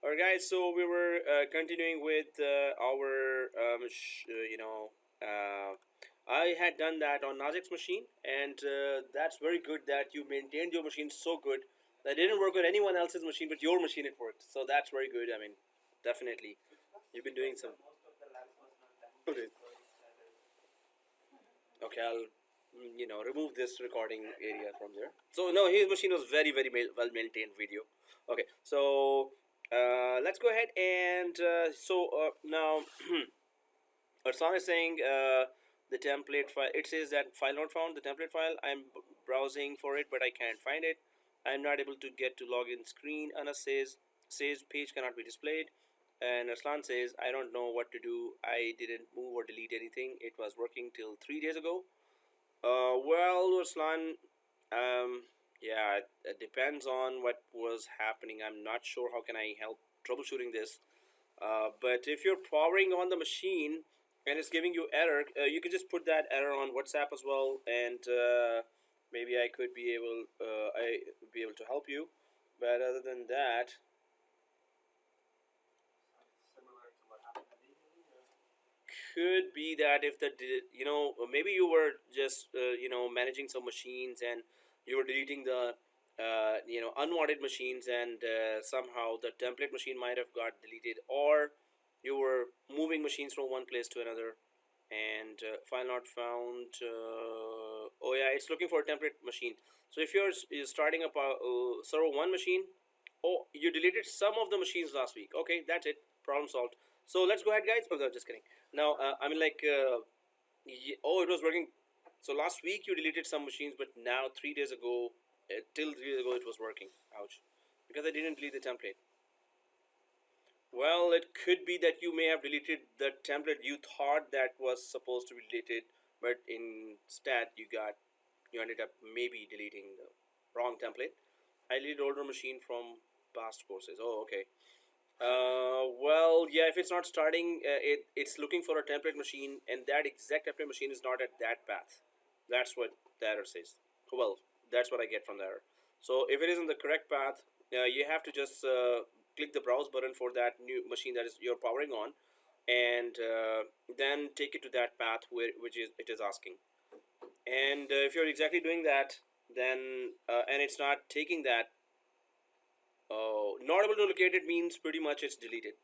Alright guys, so we were continuing with our I had done that on Nazik's machine, and that's very good that you maintained your machine so good that didn't work on anyone else's machine, but your machine it worked. So that's very good. I mean, definitely, you've been doing some. Okay, okay, I'll remove this recording area from there. So no, his machine was very well maintained video. Okay, so let's go ahead and now Arsan is saying the template file. It says that file not found. The template file. I'm browsing for it, but I can't find it. I'm not able to get to login screen. Anas says page cannot be displayed, and Arslan says I don't know what to do. I didn't move or delete anything. It was working till 3 days ago. Well, Arslan, yeah, it depends on what was happening. I'm not sure how can I help troubleshooting this. But if you're powering on the machine and it's giving you error, you can just put that error on WhatsApp as well, and maybe I could be able to help you. But other than that, could be that if maybe you were just managing some machines and you were deleting the unwanted machines, and somehow the template machine might have got deleted, or you were moving machines from one place to another, and file not found. Oh yeah, it's looking for a template machine. So if you're starting up a server 1 machine, oh, you deleted some of the machines last week. Okay, that's it, problem solved. So let's go ahead guys. Oh no, just kidding. Now oh, it was working. So last week you deleted some machines, but now 3 days ago, till 3 days ago it was working. Ouch, because I didn't delete the template. Well, it could be that you may have deleted the template you thought that was supposed to be deleted, but instead you ended up maybe deleting the wrong template. I deleted older machine from past courses. Oh, okay. Well, yeah, if it's not starting, it's looking for a template machine, and that exact template machine is not at that path. That's what the error says. Well, that's what I get from the error. So if it is in the correct path, you have to just click the browse button for that new machine that is you're powering on, and then take it to that path which is it is asking. And if you're exactly doing that, then and it's not taking that, not able to locate it means pretty much it's deleted.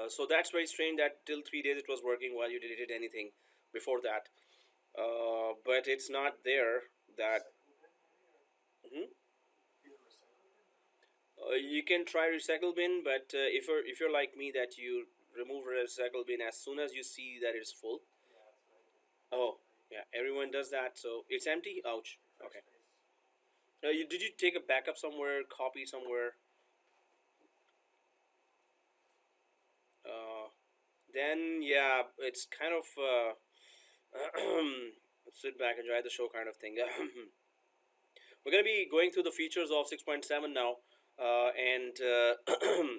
So that's very strange that till 3 days it was working while you deleted anything before that. But it's not there that. Mhm. You can try recycle bin, but if you're like me that you remove recycle bin as soon as you see that it's full. Oh yeah, everyone does that. So it's empty. Ouch. Okay. Did you take a backup somewhere, copy somewhere? Then yeah, it's kind of sit back, enjoy the show kind of thing. We're going to be going through the features of 6.7 now, and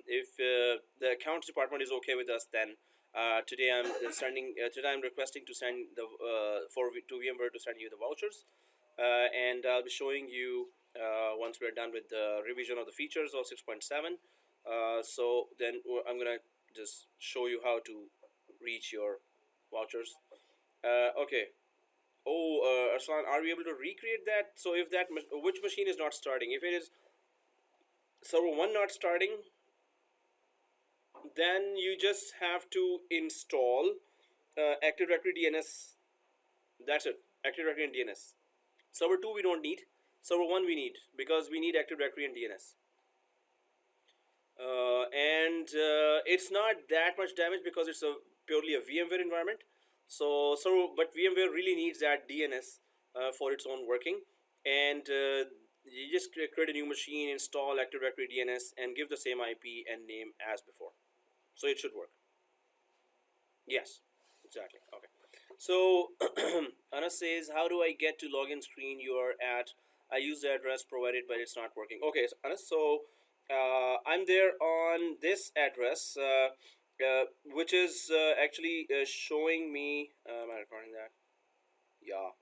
if the accounts department is okay with us, then today I'm requesting to send the to VMware to send you the vouchers, and I'll be showing you once we're done with the revision of the features of 6.7. So then I'm gonna just show you how to reach your vouchers. Okay. Oh, Arslan, are we able to recreate that? So if that which machine is not starting? If it is server 1 not starting, then you just have to install Active Directory DNS. That's it. Active Directory and DNS. Server 2 we don't need. Server 1 we need, because we need Active Directory and DNS. And it's not that much damage because it's purely a VMware environment. So but VMware really needs that DNS for its own working, and you just create a new machine, install Active Directory DNS, and give the same IP and name as before. So it should work. Yes, exactly. Okay. So Anna says, how do I get to login screen you are at? I use the address provided, but it's not working. Okay, so Anna, so I'm there on this address, which is actually showing me. Am I recording that? Yeah.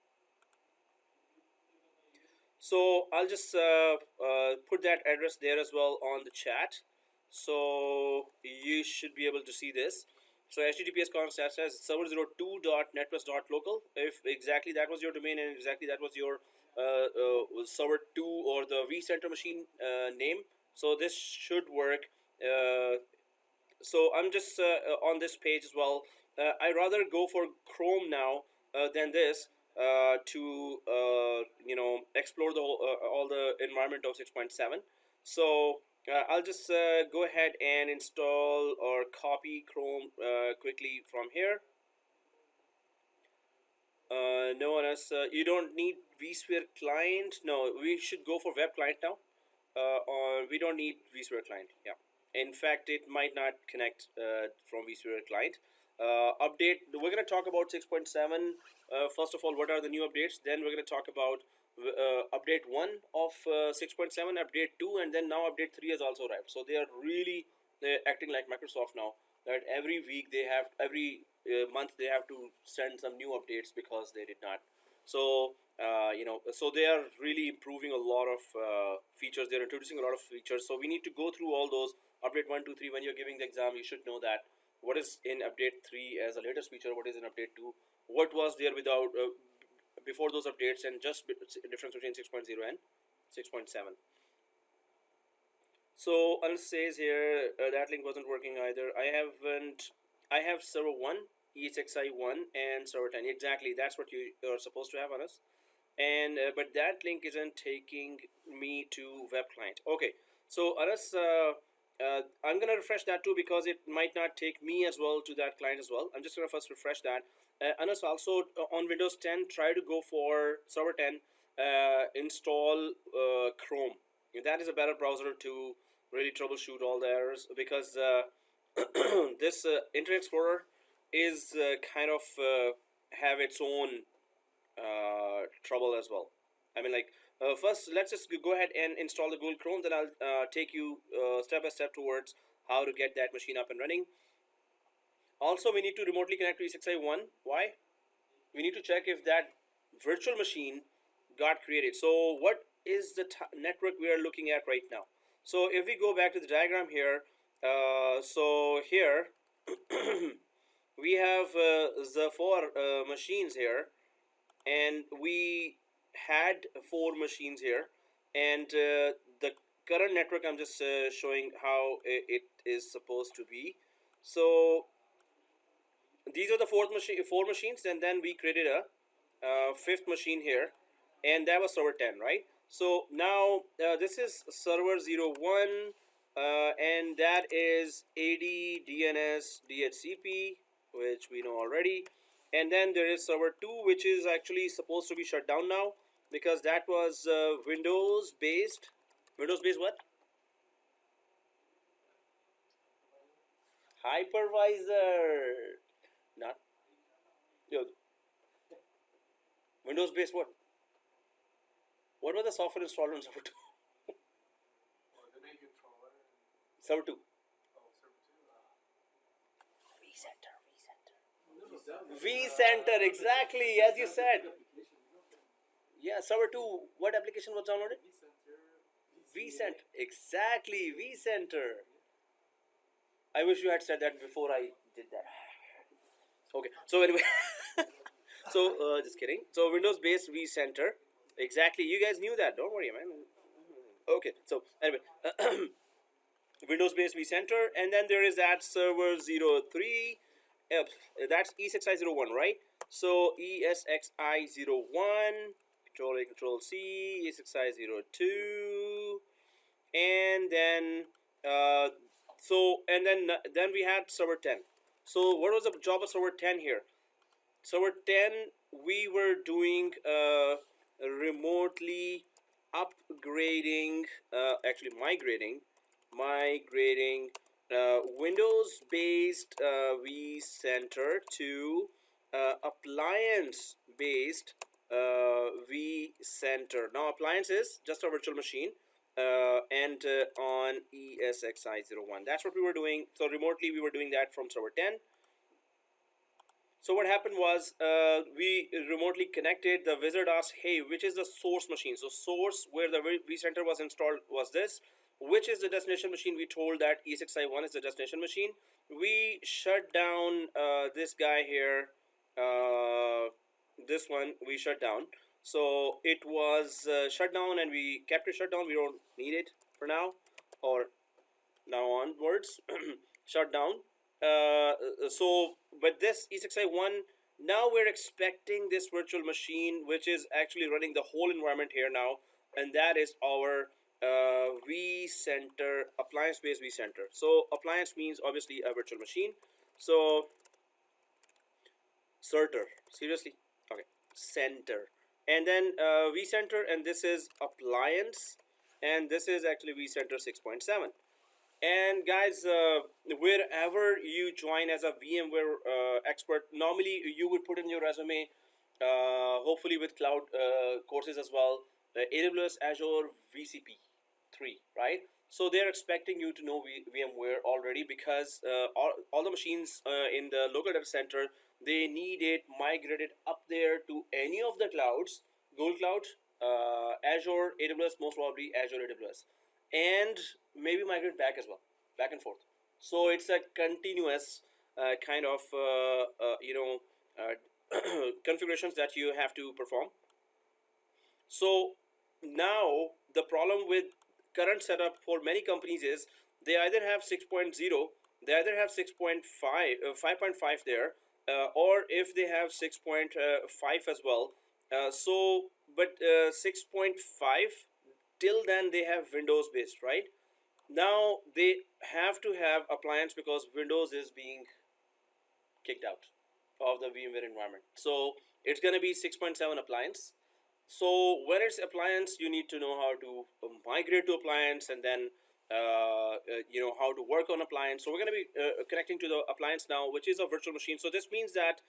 So I'll just put that address there as well on the chat. So you should be able to see this. So HTTPS const says server02.networks.local. If exactly that was your domain and exactly that was your server2 or the vCenter machine name, so this should work. So I'm just on this page as well. I rather go for Chrome now than this to explore the whole, all the environment of 6.7. So I'll just go ahead and install or copy Chrome quickly from here. No one else. You don't need vSphere client. No, we should go for web client now. Or we don't need vSphere client. Yeah. In fact, it might not connect from vSphere client. Update. We're going to talk about 6.7. First of all, what are the new updates? Then we're going to talk about update 1 of 6.7, update 2, and then now update 3 has also arrived. So they are really acting like Microsoft now. That every week they have, every month they have to send some new updates because they did not. So so they are really improving a lot of features. They're introducing a lot of features. So we need to go through all those. Update 1, 2, 3. When you're giving the exam, you should know that what is in update 3 as the latest feature, what is in update 2, what was there without before those updates, and just difference between 6.0 and 6.7. So Anas says here that link wasn't working either. I have server 1, ESXi1, and server 10. Exactly, that's what you are supposed to have, Anas. And but that link isn't taking me to web client. Okay, so Anas, I'm gonna refresh that too because it might not take me as well to that client as well. I'm just gonna first refresh that. Anas, also on Windows 10, try to go for server 10. Install Chrome. That is a better browser to really troubleshoot all the errors because this Internet Explorer is kind of have its own trouble as well. I mean, like, first, let's just go ahead and install the Google Chrome. Then I'll take you step by step towards how to get that machine up and running. Also, we need to remotely connect to ESXi1. Why? We need to check if that virtual machine got created. So what is the network we are looking at right now? So if we go back to the diagram here, so here we have the 4 machines here, and we had 4 machines here, and the current network I'm just showing how it is supposed to be. So these are the 4 machines, and then we created a 5th machine here, and that was server 10, right? So now this is server 01, and that is AD DNS DHCP, which we know already. And then there is server 2, which is actually supposed to be shut down now because that was Windows based what? Hypervisor. Not Windows based what? What was the software installed on server 2? Server 2. Vcenter, exactly, as you said. Yeah, server 2. What application was downloaded? Vcenter, exactly, Vcenter. I wish you had said that before I did that. Okay, so anyway, so just kidding. So Windows-based Vcenter, exactly. You guys knew that. Don't worry, man. Okay, so anyway, Windows-based Vcenter, and then there is that server 03. That's ESXi01, right? So ESXi01, Control A, Control C, ESXi02, and then then we had server 10. So what was the job of server 10 here? Server 10, we were doing remotely upgrading, actually migrating Windows-based Vcenter to appliance-based Vcenter. Now, appliance is just a virtual machine, and on ESXi01. That's what we were doing. So remotely, we were doing that from server 10. So what happened was we remotely connected. The wizard asked, hey, which is the source machine? So source where the vCenter was installed was this. which is the destination machine. We told that E6i1 is the destination machine. We shut down this guy here, this one we shut down. So it was shut down and we kept it shut down. We don't need it for now, or now onwards. Shut down. But this E6i1, now we're expecting this virtual machine, which is actually running the whole environment here now, and that is our Vcenter, appliance-based Vcenter. So appliance means obviously a virtual machine. So Certer, seriously, okay, center, and then Vcenter, and this is appliance, and this is actually Vcenter 6.7. And guys, wherever you join as a VMware expert, normally you would put in your resume, hopefully with cloud courses as well, AWS, Azure, VCP3, right? So they're expecting you to know VMware already, because all the machines in the local data center, they need it migrated up there to any of the clouds, Google Cloud, Azure, AWS, most probably Azure, AWS, and maybe migrate back as well, back and forth. So it's a continuous kind of configurations that you have to perform. So now the problem with current setup for many companies is they either have 6.0, they either have 6.5, 5.5 there, or if they have 6.5 as well. But 6.5, till then they have Windows based, right? Now they have to have appliance because Windows is being kicked out of the VMware environment. So it's going to be 6.7 appliance. So when it's appliance, you need to know how to migrate to appliance, and then how to work on appliance. So we're going to be connecting to the appliance now, which is a virtual machine. So this means that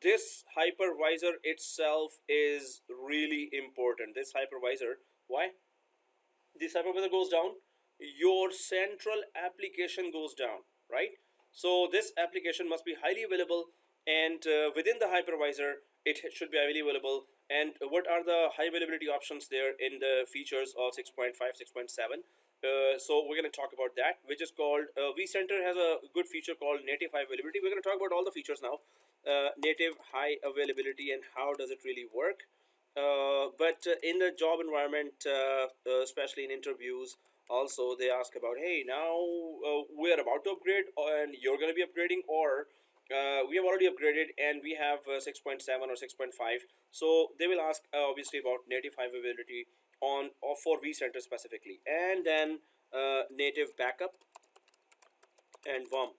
this hypervisor itself is really important. This hypervisor, why? This hypervisor goes down, your central application goes down, right? So this application must be highly available, and within the hypervisor, it should be highly available. And what are the high availability options there in the features of 6.5, 6.7? So we're going to talk about that, which is called Vcenter has a good feature called native high availability. We're going to talk about all the features now, native high availability, and how does it really work. But in the job environment, especially in interviews, also they ask about, hey, now we are about to upgrade and you're going to be upgrading, or we have already upgraded and we have 6.7 or 6.5. So they will ask obviously about native high availability for vCenter specifically, and then native backup and VOM.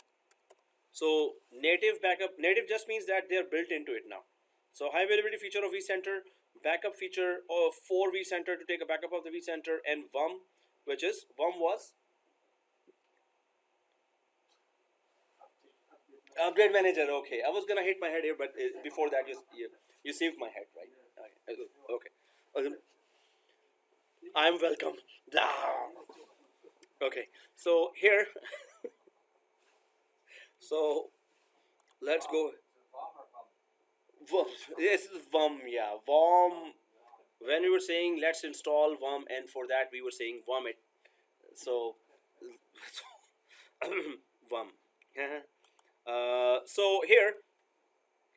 So native backup, native just means that they're built into it now. So high availability feature of vCenter, backup feature for vCenter to take a backup of the vCenter, and VOM, which is VOM was upgrade manager. Okay, I was gonna hit my head here, but before that, you saved my head, right? Okay. I'm welcome. Okay, so here, so let's go. VOM. Yes, VOM. Yeah, VOM. When we were saying let's install VOM, and for that we were saying vomit. So, VOM. So here,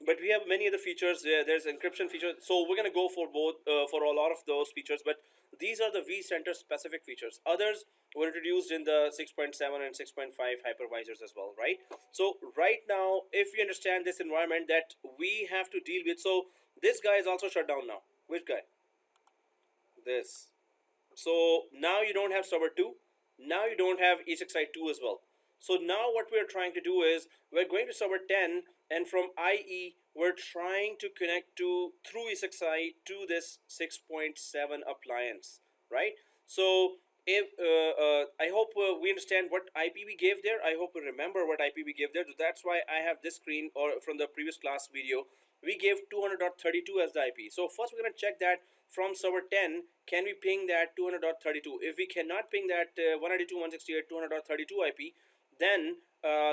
but we have many other features. There's encryption feature. So we're gonna go for both, for a lot of those features. But these are the vCenter specific features. Others were introduced in the 6.7 and 6.5 hypervisors as well, right? So right now, if we understand this environment that we have to deal with, so this guy is also shut down now. Which guy? This. So now you don't have server 2. Now you don't have E6i2 as well. So now what we're trying to do is we're going to server 10, and from IE we're trying to connect to through E6i to this 6.7 appliance, right? So if I hope we understand what IP we gave there. I hope we remember what IP we gave there. So that's why I have this screen, or from the previous class video, we gave 200.32 as the IP. So first we're going to check that from server 10, can we ping that 200.32? If we cannot ping that 192.168 200.32 IP, then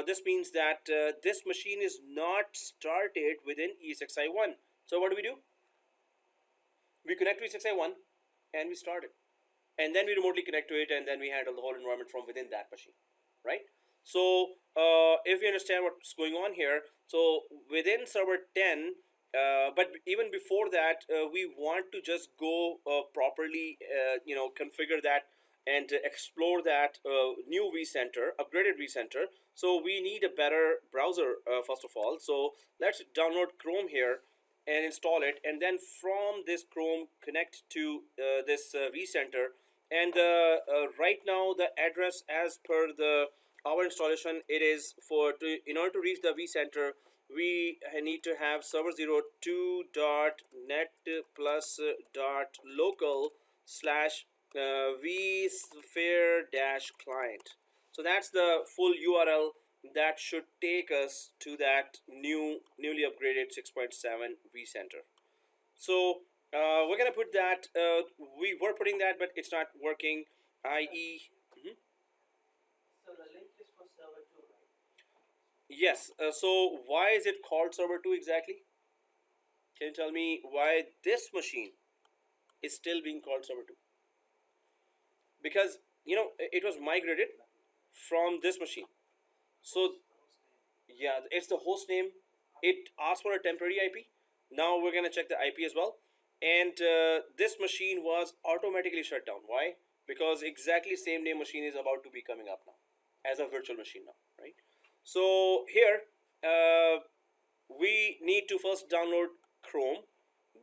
this means that this machine is not started within E6i1. So what do? We connect to E6i1 and we start it. and then we remotely connect to it, and then we handle the whole environment from within that machine, right? So if you understand what's going on here, so within server 10, but even before that, we want to just go properly, configure that and explore that new vCenter, upgraded vCenter. So we need a better browser first of all. So let's download Chrome here and install it, and then from this Chrome connect to this vCenter. And right now the address as per the our installation, it is in order to reach the vCenter, we need to have server 02.net plus dot local slash vsphere dash client. So that's the full URL that should take us to that newly upgraded 6.7 vCenter. So we're gonna put that. We were putting that, but it's not working. I.e. So the link is for server 2, right? Yes. So why is it called server 2 exactly? Can you tell me why this machine is still being called server 2? Because it was migrated from this machine. So yeah, it's the host name. It asks for a temporary IP. Now we're gonna check the IP as well. And this machine was automatically shut down. Why? Because exactly same name machine is about to be coming up now as a virtual machine now, right? So here we need to first download Chrome.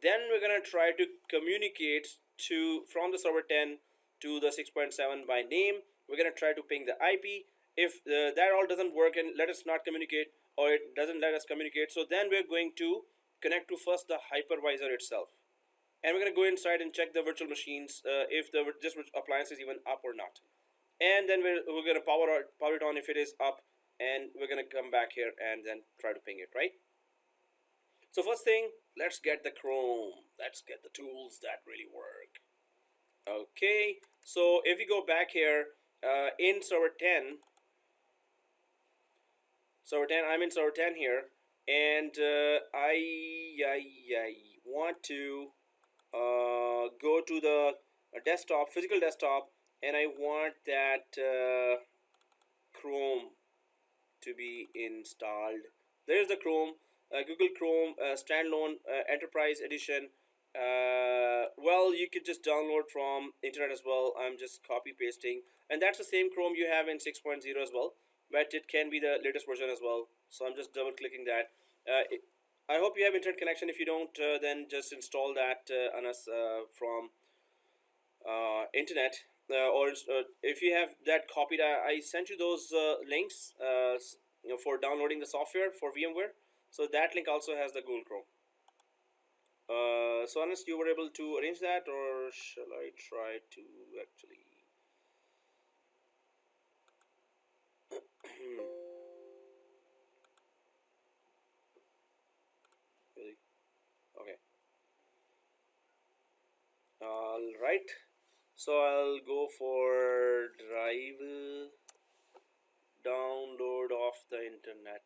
Then we're gonna try to communicate to from the server 10 to the 6.7 by name. We're gonna try to ping the IP. If that all doesn't work and let us not communicate, or it doesn't let us communicate, so then we're going to connect to first the hypervisor itself, and we're going to go inside and check the virtual machines if this appliance is even up or not, and then we're going to power it on if it is up, and we're going to come back here and then try to ping it, right? So first thing, let's get the Chrome. Let's get the tools that really work. Okay, so if you go back here in server 10, I'm in server 10 here, and I want to go to the desktop, physical desktop, and I want that Chrome to be installed. There's the Chrome, Google Chrome standalone enterprise edition. Well, you could just download from internet as well. I'm just copy pasting, and that's the same Chrome you have in 6.0 as well, but it can be the latest version as well. So I'm just double clicking that. I hope you have internet connection. If you don't, then just install that on us from internet, or if you have that copied, I sent you those links for downloading the software for VMware. So that link also has the Google Chrome. So unless you were able to arrange that, or shall I try to actually? Really? Okay. All right. So I'll go for drive download off the internet.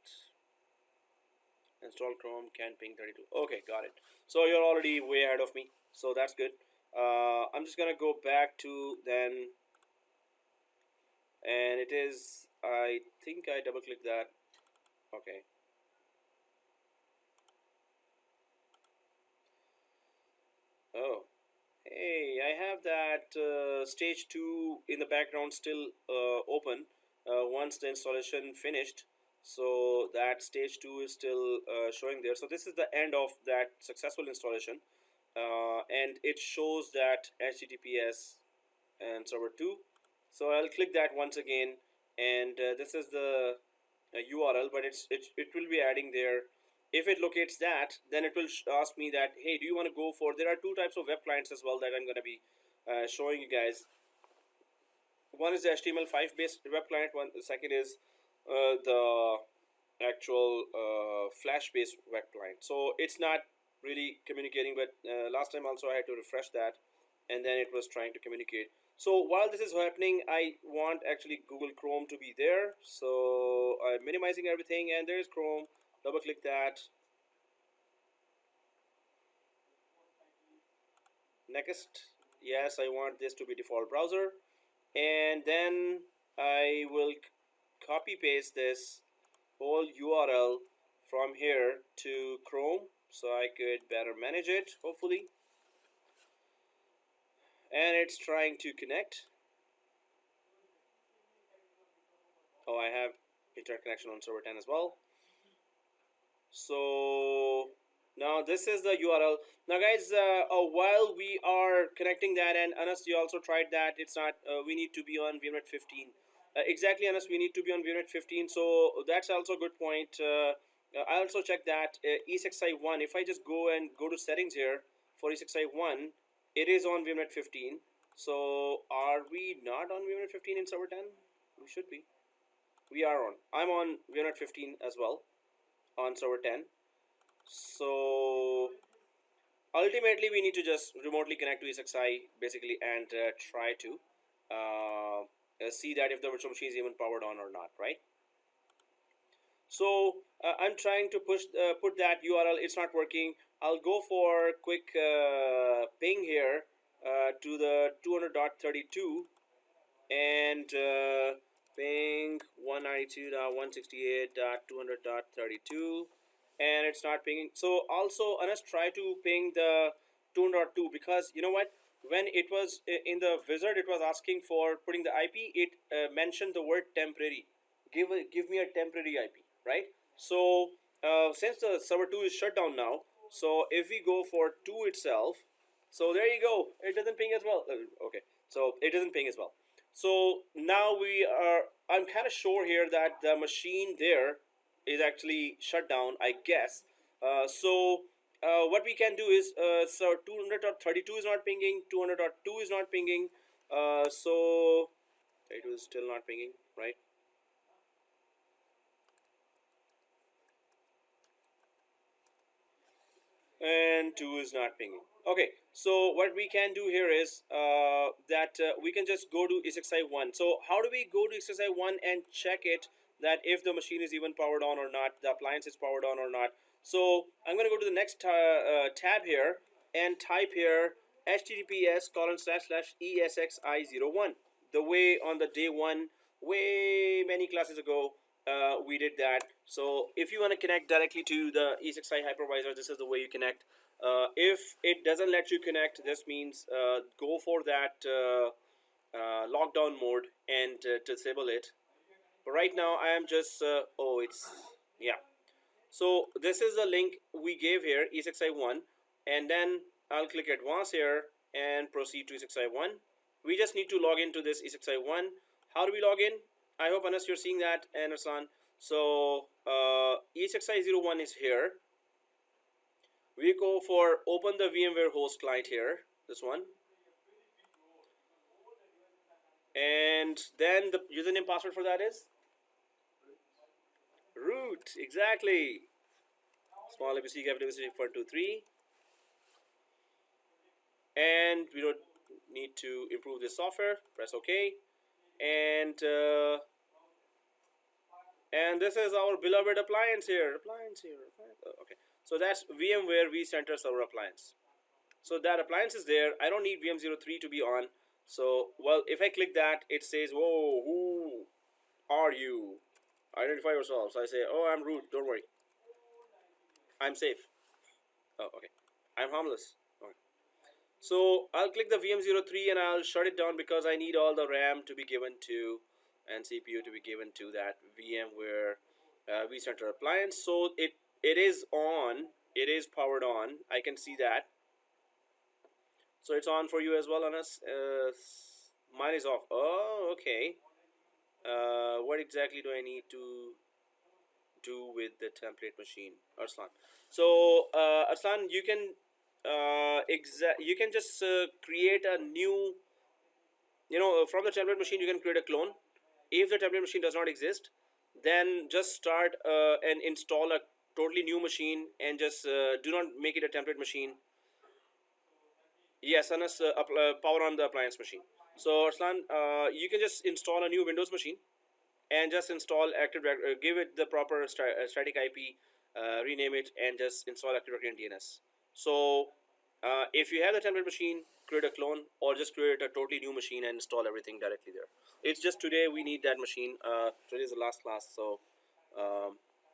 Install Chrome, can ping 32. Okay, got it. So you're already way ahead of me, so that's good. I'm just gonna go back to then, and it is, I think I double click that. Okay. Oh, hey, I have that stage 2 in the background still open once the installation finished. So that stage 2 is still showing there. So this is the end of that successful installation, and it shows that HTTPS and server 2. So I'll click that once again, and this is the URL, but it will be adding there. If it locates that, then it will ask me that, hey, do you want to go for, there are two types of web clients as well that I'm going to be showing you guys. One is the HTML5 based web client, the second is the actual Flash based web client. So it's not really communicating, but last time also I had to refresh that, and then it was trying to communicate. So while this is happening, I want actually Google Chrome to be there. So I'm minimizing everything, and there's Chrome. Double click that. Next. Yes, I want this to be default browser. And then I will copy paste this whole URL from here to Chrome so I could better manage it, hopefully. And it's trying to connect. Oh, I have internet connection on server 10 as well. So now this is the URL. Now guys, while we are connecting that, and Anas, you also tried that, it's not, we need to be on VMware 15. Exactly, Anas, we need to be on VMware 15. So that's also a good point. I also checked that E6i1, if I just go to settings here for E6i1, it is on VMware 15. So are we not on VMware 15 in server 10? We should be. We are on. I'm on VMware 15 as well on server 10. So ultimately we need to just remotely connect to E6i basically and try to see that if the virtual machine is even powered on or not, right? So I'm trying to put that URL. It's not working. I'll go for quick ping here to the 200.32 and ping 192.168.200.32, and it's not pinging. So also let's try to ping the 200.2, because you know what, when it was in the wizard, it was asking for putting the IP. It mentioned the word temporary. Give me a temporary IP, right? So since the server 2 is shut down now, so if we go for 2 itself, so there you go, it doesn't ping as well. Okay, so it doesn't ping as well. So now I'm kind of sure here that the machine there is actually shut down, I guess. What we can do is, so 200.32 is not pinging, 200.2 is not pinging, so it was still not pinging, right? And 2 is not pinging. Okay, so what we can do here is that we can just go to E6i1. So how do we go to E6i1 and check it that if the machine is even powered on or not, the appliance is powered on or not? So I'm going to go to the next tab here and type here https://esxi01. The way on the day one, way many classes ago, we did that. So if you want to connect directly to the E6i hypervisor, this is the way you connect. If it doesn't let you connect, this means go for that lockdown mode and disable it. But right now I am just yeah. So this is the link we gave here, E6i1, and then I'll click advanced here and proceed to E6i1. We just need to log into this E6i1. How do we log in? I hope, Anas, you're seeing that, and Hassan. So E6i01 is here. We go for open the VMware host client here, this one. And then the username password for that is root, exactly. Small ABC, capital ABC, 423. And we don't need to improve this software. Press OK. And this is our beloved appliance here. Okay, so that's VMware Vcenter server appliance. So that appliance is there. I don't need VM03 to be on. So, well, if I click that, it says, whoa, who are you? Identify yourself. So I say, oh, I'm root. Don't worry. I'm safe. Oh, okay. I'm harmless. Okay. So I'll click the VM03 and I'll shut it down because I need all the RAM to be given to and CPU to be given to that VMware vCenter appliance. So it is on. It is powered on. I can see that. So it's on for you as well, Anas. Mine is off. Oh, okay. What exactly do I need to do with the template machine, Arslan? So Arslan, you can just create a new, from the template machine you can create a clone. If the template machine does not exist, then just start and install a totally new machine and just do not make it a template machine. Yes, Anas, power on the appliance machine. So Arslan, you can just install a new Windows machine and just install Active Directory, give it the proper static IP, rename it, and just install Active Directory and DNS. So if you have the template machine, create a clone or just create a totally new machine and install everything directly there. It's just today we need that machine. Today is the last class, so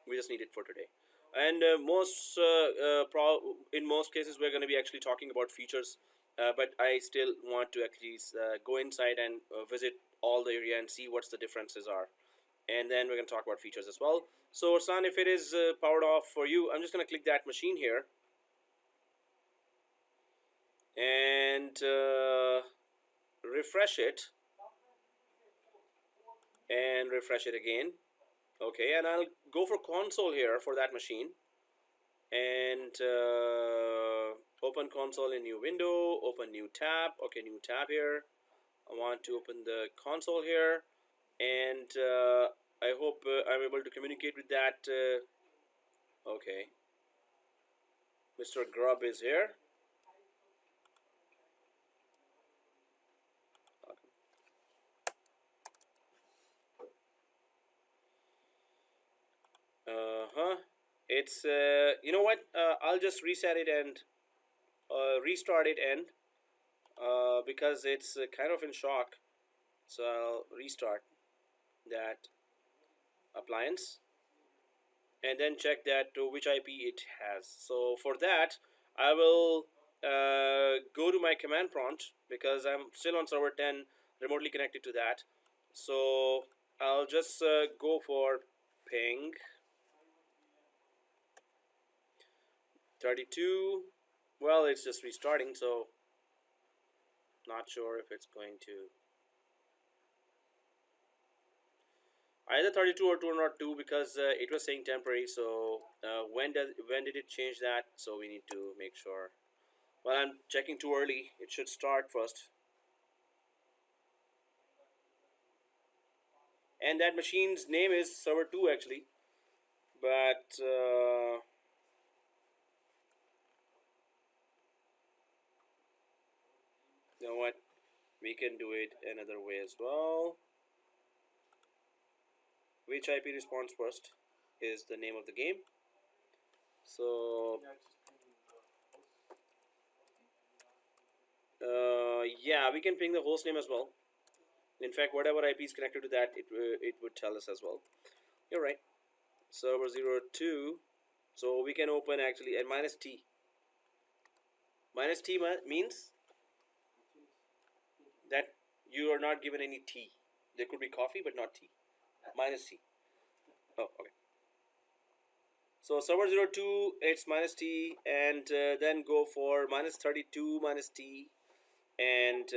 we just need it for today. And in most cases we're going to be actually talking about features, but I still want to at least go inside and visit all the area and see what's the differences are, and then we're going to talk about features as well. So San, if it is powered off for you, I'm just going to click that machine here and refresh it and refresh it again. Okay, and I'll go for console here for that machine and open console in new window, open new tab. Okay, new tab here. I want to open the console here, and I hope I'm able to communicate with that. Okay, Mr. Grub is here. It's you know what? I'll just reset it and restart it and because it's kind of in shock. So I'll restart that appliance and then check that to which IP it has. So for that, I will go to my command prompt because I'm still on server 10 remotely connected to that. So I'll just go for ping 32. Well, it's just restarting, so not sure if it's going to either 32 or 202 because it was saying temporary. So when did it change that? So we need to make sure. Well, I'm checking too early. It should start first. And that machine's name is server 2 actually, but you know what, we can do it another way as well. Which IP responds first is the name of the game. So yeah, we can ping the host name as well. In fact, whatever IP is connected to that, it would tell us as well. You're right. Server 02. So we can open actually and minus T. Minus T means that you are not given any tea. There could be coffee, but not tea. Minus T. Oh, okay. So server 02, it's minus T, and then go for minus 32 minus T, and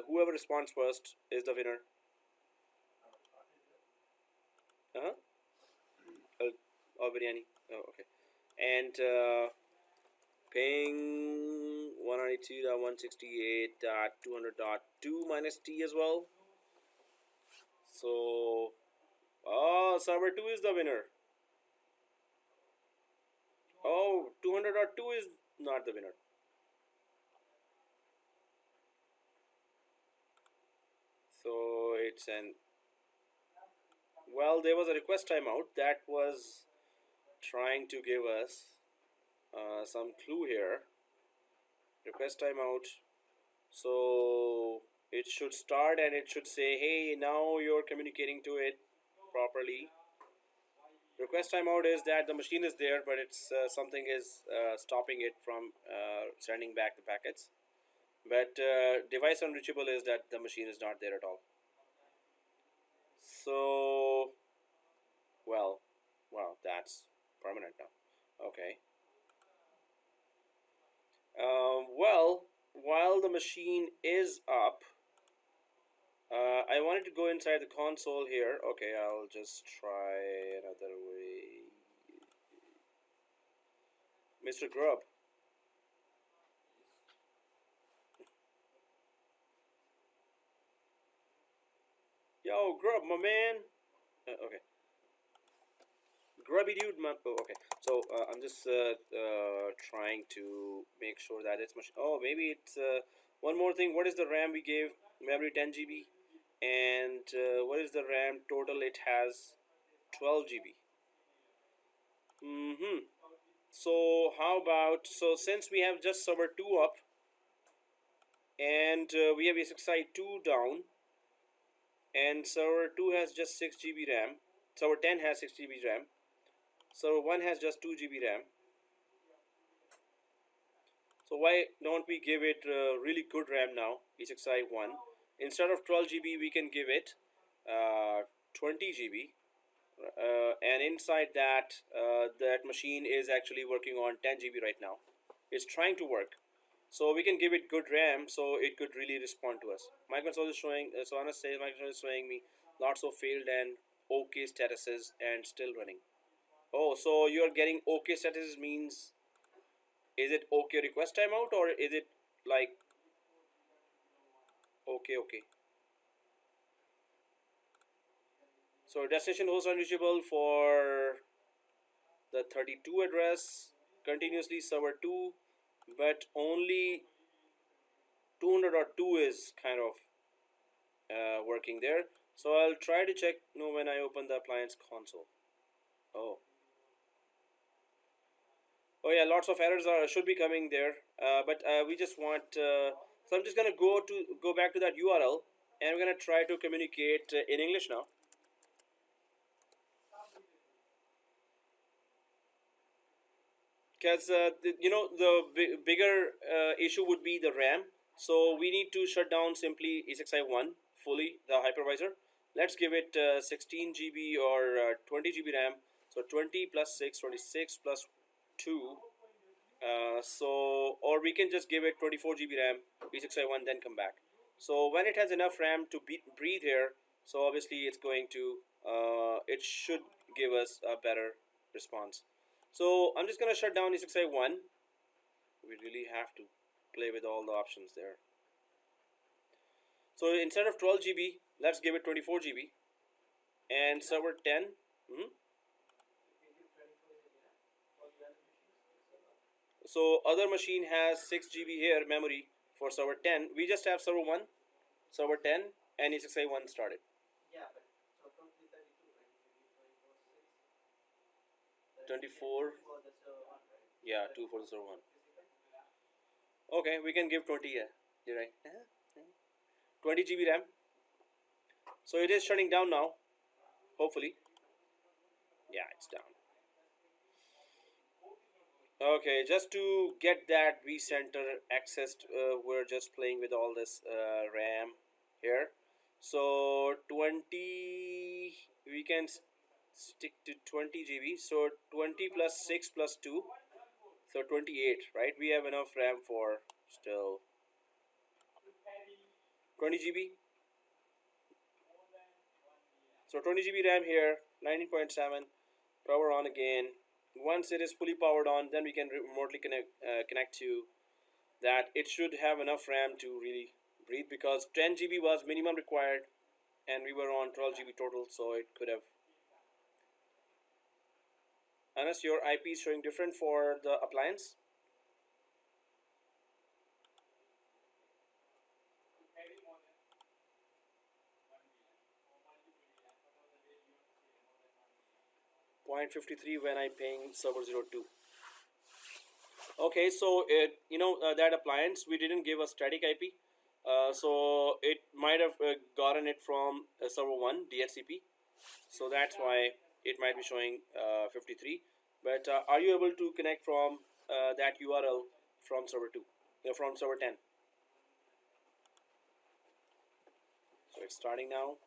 whoever responds first is the winner. Oh, biryani. Oh, okay. And ping 192.168.200.2 minus T as well. So, server 2 is the winner. Oh, 200.2 is not the winner. So it's an, well, there was a request timeout that was trying to give us some clue here. Request timeout. So it should start and it should say, hey, now you're communicating to it properly. Request timeout is that the machine is there, but it's something is stopping it from sending back the packets. But device unreachable is that the machine is not there at all. So, well, wow, that's permanent now. Okay. Well, while the machine is up, I wanted to go inside the console here. Okay, I'll just try another way. Mr. Grub. Yo, Grub, my man. Okay. Grubby dude, man. Oh, okay. So I'm just trying to make sure that it's much. Oh, maybe it's one more thing. What is the RAM we gave? Memory 10 GB, and what is the RAM total? It has 12 GB. So how about, so since we have just server 2 up, and we have ESXi 2 down, and server 2 has just 6 GB RAM. Server 10 has 6 GB RAM. Server 1 has just 2 GB RAM. So why don't we give it really good RAM now, ESXi 1. Instead of 12 GB, we can give it 20 GB. And inside that, that machine is actually working on 10 GB right now. It's trying to work. So we can give it good RAM so it could really respond to us. My console is showing, so Anas says my console is showing me lots of failed and OK statuses and still running. Oh, so you're getting OK statuses means, is it OK request timeout or is it like OK? So destination host unreachable for the 32 address, continuously server 2, but only 200.2 is kind of working there. So I'll try to check when I open the appliance console. Oh yeah, lots of errors should be coming there, but we just want. So I'm just gonna go back to that URL, and we're gonna try to communicate in English now. Because the bigger issue would be the RAM. So we need to shut down simply ESXi1 fully, the hypervisor. Let's give it 16 GB or 20 GB RAM. So 20 plus 6, 26 plus 2. Or we can just give it 24 GB RAM, ESXi1, then come back. So when it has enough RAM to breathe here, so obviously it's going to, it should give us a better response. So I'm just gonna shut down ESXi1. We really have to play with all the options there. So instead of 12 GB, let's give it 24 GB. And server 10. So other machine has 6 GB here memory for server 10. We just have server 1, server 10, and ESXi1 started. Yeah, but so totally 32, right? 24. For the server 1, right? Yeah, 2 for the server 1. Okay, we can give 20. Yeah, you're right. 20 GB RAM. So it is shutting down now. Hopefully. Yeah, it's down. Okay, just to get that Vcenter accessed, we're just playing with all this RAM here. So 20, we can stick to 20 GB. So 20 plus 6 plus 2, so 28, right? We have enough RAM for still 20 GB. So 20 GB RAM here, 19.7, power on again. Once it is fully powered on, then we can remotely connect to that. It should have enough RAM to really breathe, because 10 GB was minimum required and we were on 12 GB total, so it could have. Unless your IP is showing different for the appliance. .53 when I'm paying server 02. Okay, so that appliance, we didn't give a static IP, so it might have gotten it from server 1 DHCP, so that's why it might be showing 53. But are you able to connect from that URL from server 2, from server 10? So it's starting now.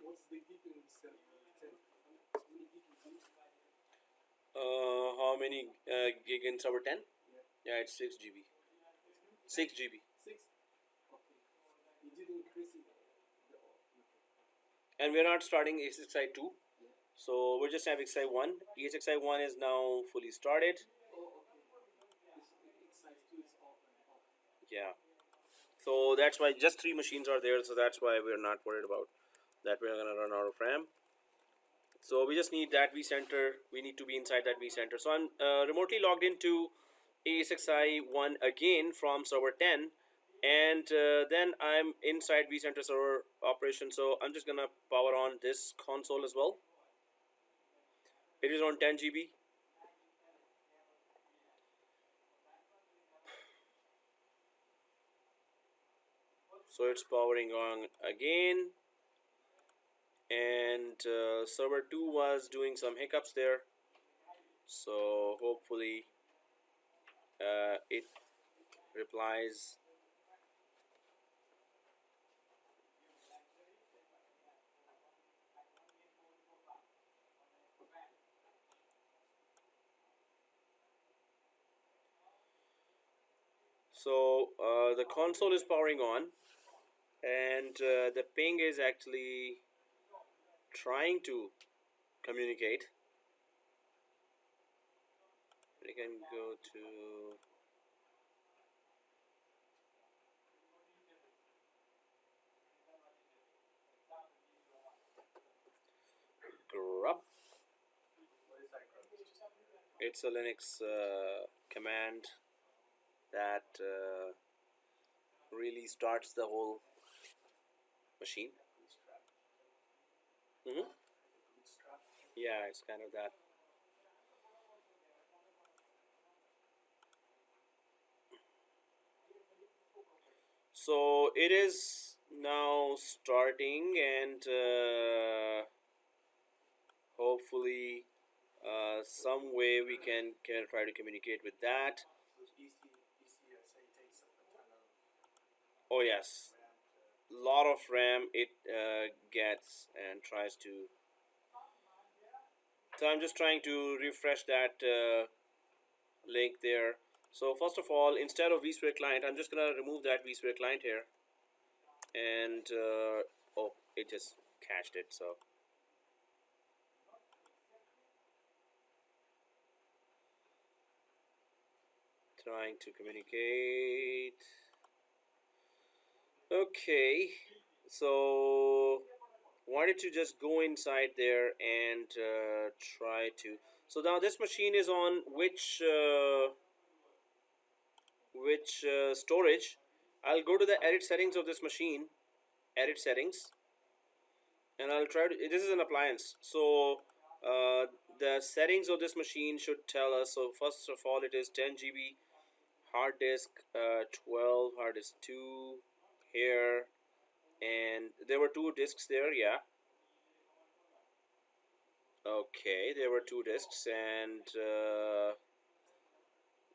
What's the gig in 10? How many gig in server 10? Yeah, it's 6 GB. 6 GB. 6? Okay. You didn't increase it. And we're not starting ESXi 2. So we're just having ESXi 1. ESXi 1 is now fully started. Oh, okay. Size 2 is off and off. Yeah. So that's why just 3 machines are there. So that's why we're not worried about that we're going to run out of RAM. So we just need that Vcenter. We need to be inside that Vcenter. So I'm remotely logged into ESXi1 again from server 10. And then I'm inside Vcenter server operation. So I'm just going to power on this console as well. It is on 10 GB. So it's powering on again, and server 2 was doing some hiccups there, so hopefully it replies. So the console is powering on, and the ping is actually trying to communicate. We can go to grub. What is that grub? It's a Linux command that really starts the whole machine. Bootstrap. Mm-hmm. Bootstrap. Yeah, it's kind of that. So it is now starting, and hopefully some way we can try to communicate with that. So VCSA takes up a ton of Oh yes, RAM lot of RAM it gets and tries to. So I'm just trying to refresh that link there. So first of all, instead of vSphere client, I'm just gonna remove that vSphere client here, and oh, it just cached it. So trying to communicate. Okay, so wanted to just go inside there and try to. So now this machine is on which storage. I'll go to the edit settings of this machine, edit settings, and I'll try to. This is an appliance, so the settings of this machine should tell us. So first of all, it is 10 GB hard disk, 12 hard disk 2 here, and there were 2 disks there. Yeah. Okay, there were 2 disks, and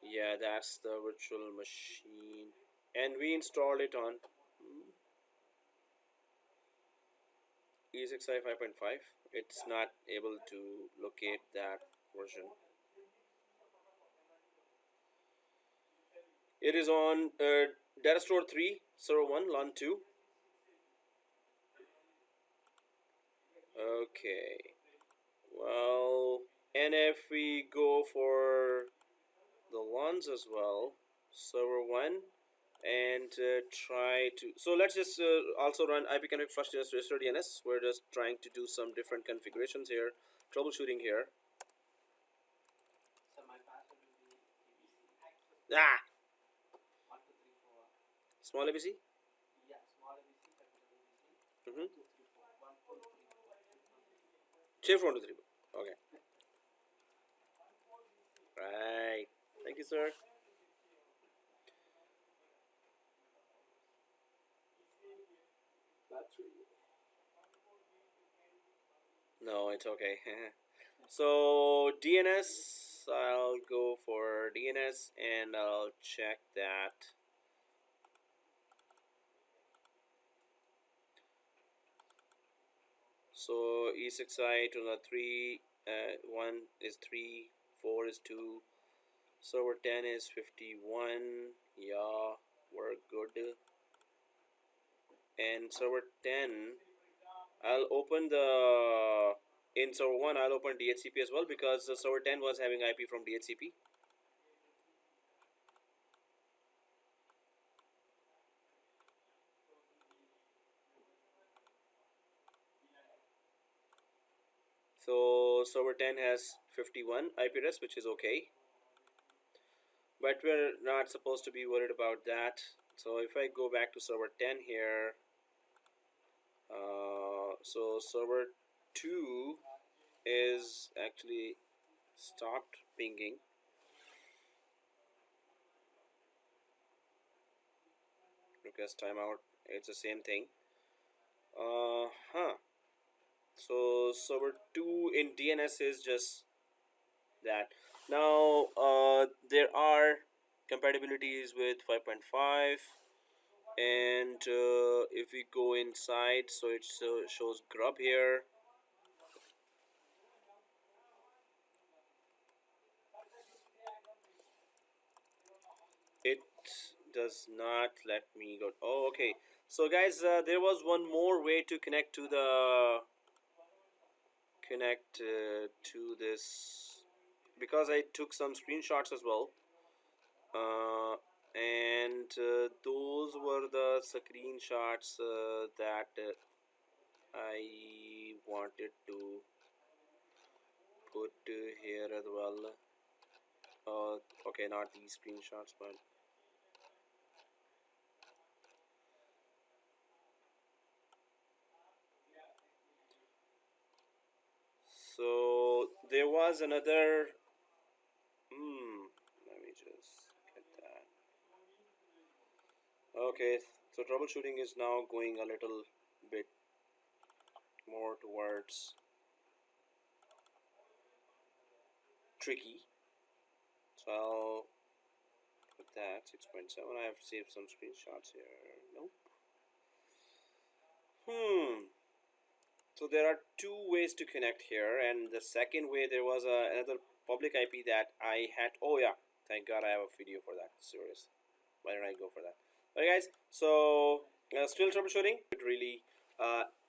yeah, that's the virtual machine, and we installed it on E6i 5.5. It's not able to locate that version. It is on data store 3, server 1, LAN 2. Okay, well, and if we go for the LANs as well, server 1, and try to. So let's just also run ipconfig first restore DNS. We're just trying to do some different configurations here, troubleshooting here. So my password will be ABC. Ah, 1, 2, 3, 4. small ABC. Yeah, small ABC, capital ABC. Mm-hmm. 2, 3, 4. 1, 2, 3, 4. Shift 1 to 3. Okay. Right. Thank you, sir. battery. No, it's okay. So DNS, I'll go for DNS and I'll check that. So E6i to the 3, 1 is 3, 4 is 2, server 10 is 51. Yeah, we're good. And server 10, I'll open the in server 1 I'll open DHCP as well, because the server 10 was having IP from DHCP. So server 10 has 51 IP address, which is okay, but we're not supposed to be worried about that. So if I go back to server 10 here, so server 2 is actually stopped pinging. Request timeout. it's the same thing. Huh. So server 2 in DNS is just that. Now there are compatibilities with 5.5, and if we go inside, so it shows grub here. It does not let me go. Oh, okay. So guys, there was one more way to connect to the to this, because I took some screenshots as well, and those were the screenshots that I wanted to put here as well. Okay, not these screenshots, but so there was another. Let me just get that. Okay, so troubleshooting is now going a little bit more towards tricky. So I'll put that 6.7. I have saved some screenshots here. Nope. So there are two ways to connect here, and the second way, there was another public IP that I had. Oh yeah, thank God I have a video for that. Serious. Why did I go for that? Okay, guys. So still troubleshooting. Really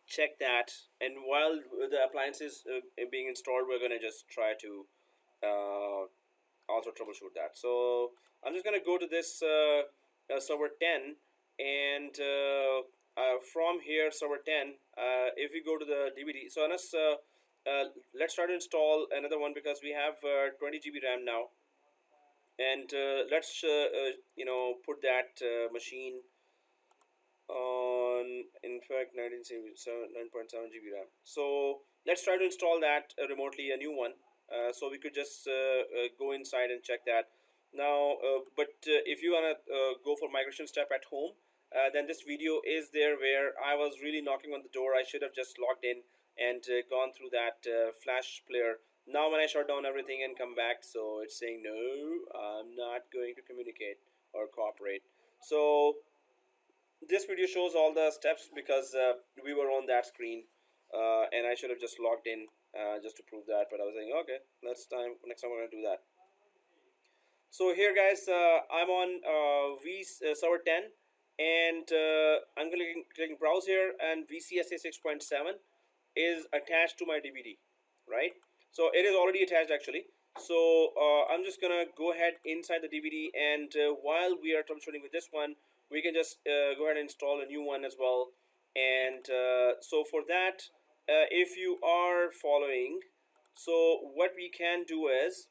check that, and while the appliance is being installed, we're gonna just try to also troubleshoot that. So I'm just gonna go to this server 10, and from here server 10, if we go to the DVD, so Anas, let's try to install another one, because we have 20 GB RAM now, and let's put that machine on, in fact, 9.7 GB RAM. So let's try to install that remotely, a new one. So we could just go inside and check that now. But if you wanna go for migration step at home, then this video is there, where I was really knocking on the door. I should have just logged in and gone through that flash player. Now when I shut down everything and come back, so it's saying no, I'm not going to communicate or cooperate. So this video shows all the steps, because we were on that screen, and I should have just logged in just to prove that, but I was saying, okay, next time we're gonna do that. So here, guys, I'm on server 10, and I'm clicking browse here, and VCSA 6.7 is attached to my DVD, right? So it is already attached actually. So I'm just gonna go ahead inside the DVD, and while we are troubleshooting with this one, we can just go ahead and install a new one as well. And so for that, if you are following, so what we can do is,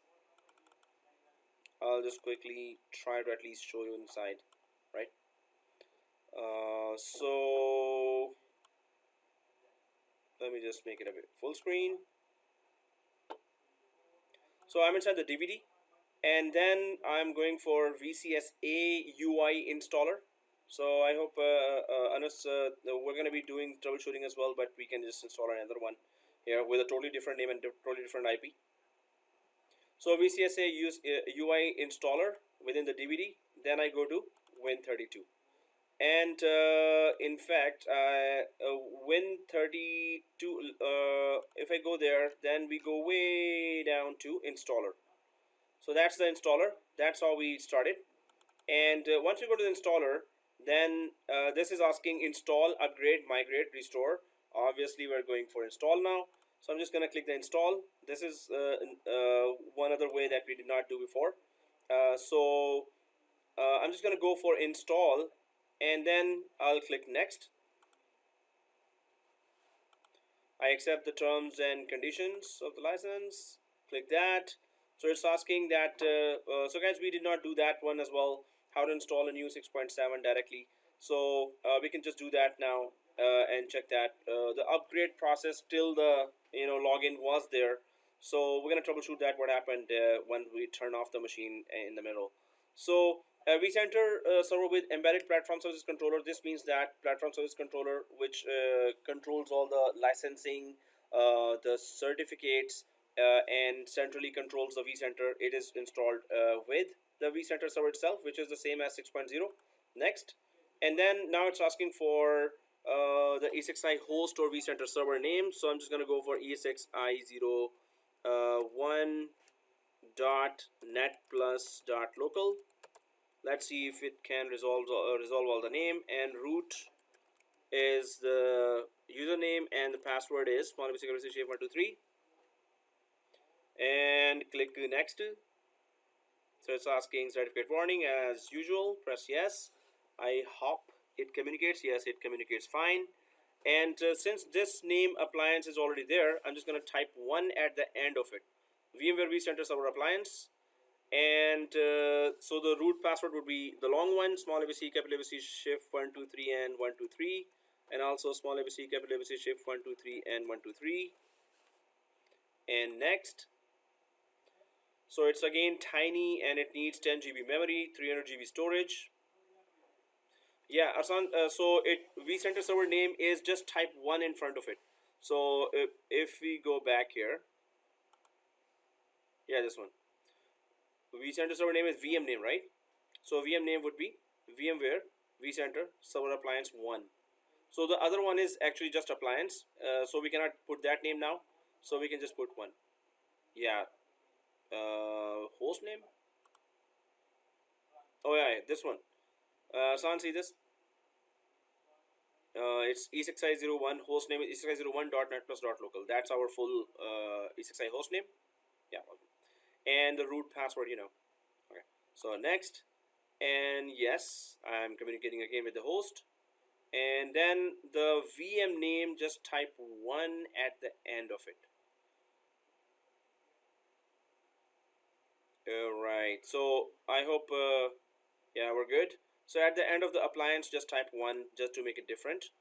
I'll just quickly try to at least show you inside, right? So let me just make it a bit full screen. So I'm inside the DVD, and then I'm going for VCSA UI installer. So I hope Anas, we're going to be doing troubleshooting as well, but we can just install another one here with a totally different name and totally different IP. So VCSA UI installer within the DVD. Then I go to Win32, and in fact, Win32. If I go there, then we go way down to installer. So that's the installer. That's how we started. And once we go to the installer, then this is asking install, upgrade, migrate, restore. Obviously, we're going for install now. So I'm just going to click the install. This is one other way that we did not do before. So I'm just going to go for install, and then I'll click next. I accept the terms and conditions of the license. Click that. So it's asking that, so guys, we did not do that one as well, how to install a new 6.7 directly. So we can just do that now and check that. The upgrade process till the login was there. So we're gonna troubleshoot that, what happened when we turn off the machine in the middle. So A vCenter server with embedded platform services controller. This means that platform service controller, which controls all the licensing, the certificates, and centrally controls the vCenter. It is installed with the vCenter server itself, which is the same as 6.0. Next, and then now it's asking for the ESXi host or vCenter server name. So I'm just gonna go for ESXi01.net plus .local. Let's see if it can resolve all the name, and root is the username and the password is small shape 123, and click next. So it's asking certificate warning as usual. Press yes. I hope it communicates. Yes, it communicates fine. And since this name appliance is already there, I'm just going to type 1 at the end of it. VMware vCenter Server Appliance. And so the root password would be the long one, small ABC, capital ABC, shift 123 and 123, and also small ABC, capital ABC, shift 123 and 123. And next, so it's again tiny and it needs 10 GB memory, 300 GB storage. Yeah, Arsan, so vCenter server name is just type 1 in front of it. So if we go back here, yeah, this one. vCenter server name is VM name, right? So VM name would be VMware vCenter Server Appliance 1. So the other one is actually just appliance. So we cannot put that name now. So we can just put 1. Yeah. Host name. Oh yeah, this one. San, see this? It's ESXi01. Host name is ESXi01.net plus .local. That's our full ESXi host name. Yeah. And the root password, you know. Okay, so next, and yes, I'm communicating again with the host, and then the VM name, just type 1 at the end of it. Alright, so I hope yeah, we're good. So at the end of the appliance, just type 1 just to make it different.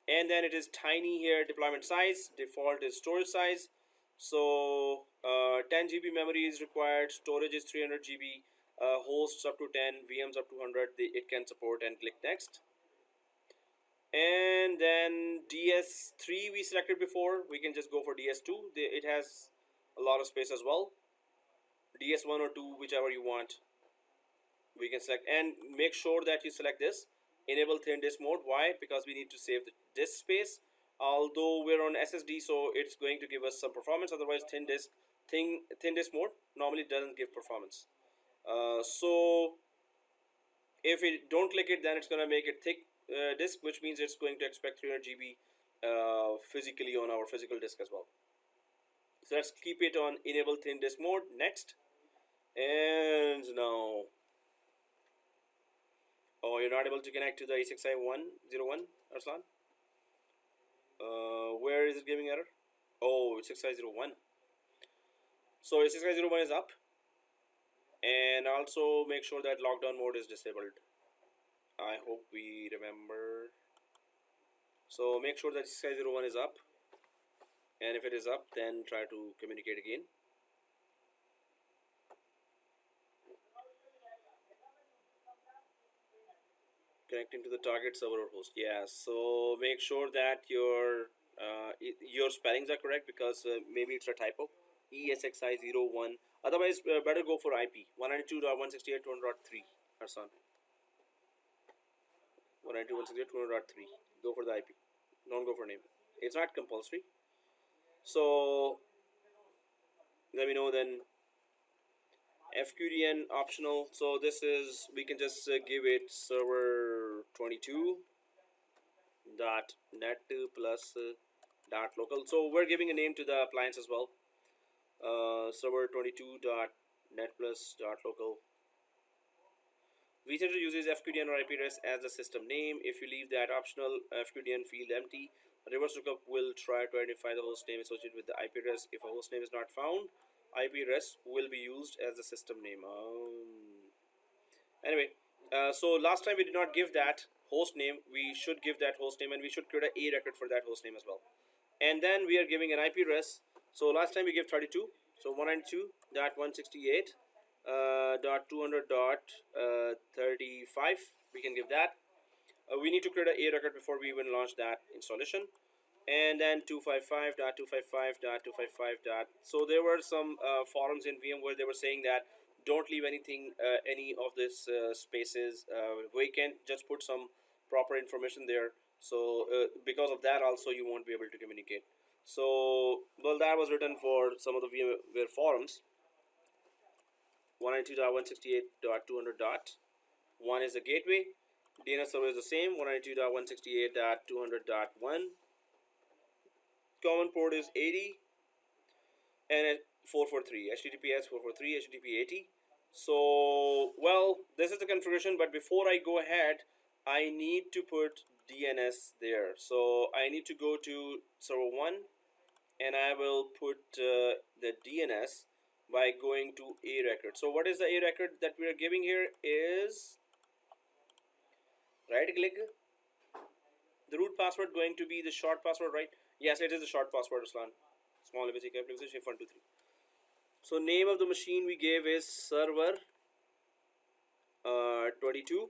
And then it is tiny here, deployment size, default is storage size. So 10 GB memory is required, storage is 300 GB, hosts up to 10, VMs up to 100, it can support, and click next. And then DS3 we selected before, we can just go for DS2, it has a lot of space as well. DS1 or 2, whichever you want, we can select, and make sure that you select this, enable thin disk mode. Why? Because we need to save the disk space. Although we're on SSD, so it's going to give us some performance. Otherwise, thin disk mode normally doesn't give performance. So if we don't click it, then it's gonna make it thick disk, which means it's going to expect 300 GB physically on our physical disk as well. So let's keep it on enable thin disk mode. Next, and now, oh, you're not able to connect to the ESXi01, Arslan. Where is it giving error? Oh, it's ESXi01. So ESXi01 is up, and also make sure that lockdown mode is disabled. I hope we remember. So make sure that ESXi01 is up, and if it is up, then try to communicate again. Connecting to the target server or host. Yeah, so make sure that your spellings are correct, because maybe it's a typo. ESXi01. Otherwise, better go for IP 192.168.200.3. Arsan. 192.168.200.3. Go for the IP. Don't go for name. It's not compulsory. So let me know then. FQDN optional. So this is, we can just give it server 22.net plus .local. So we're giving a name to the appliance as well. Server 22.net plus .local. Vcenter uses FQDN or IP address as the system name. If you leave that optional FQDN field empty, reverse lookup will try to identify the host name associated with the IP address. If a host name is not found, IP address will be used as the system name. Anyway, so last time we did not give that host name. We should give that host name, and we should create a record for that host name as well. And then we are giving an IP address. So last time we gave 32. So 192.168. dot 200 dot 35. We can give that. We need to create a record before we even launch that installation. And then 255.255.255 dot. So there were some forums in VMware. They were saying that don't leave anything, any of this spaces vacant. Just put some proper information there. So because of that, also you won't be able to communicate. So well, that was written for some of the VMware forums. 192.168.200 dot. One is the gateway. DNS server is the same. 192.168.200.1. Common port is 80 and 443. HTTPS 443, HTTP 80. So, well, this is the configuration, but before I go ahead, I need to put DNS there. So I need to go to server 1 and I will put the DNS by going to a record. So what is the a record that we are giving here is right click, the root password going to be the short password, right? Yes, it is the short password, Aslan. Small ABC capital shift 1 2 3. So name of the machine we gave is server 22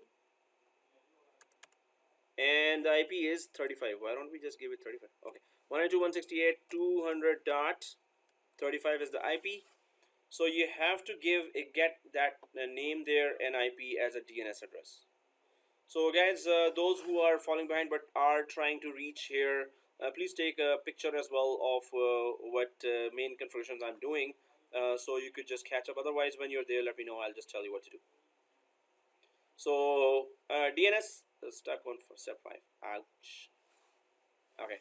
and the IP is 35. Why don't we just give it 35? Okay, 192.168.200.35 is the IP. So you have to get that name there and IP as a DNS address. So guys, those who are falling behind but are trying to reach here, please take a picture as well of what main configurations I'm doing, so you could just catch up. Otherwise, when you're there, let me know. I'll just tell you what to do. So DNS step 1 for step 5. Ouch. Okay,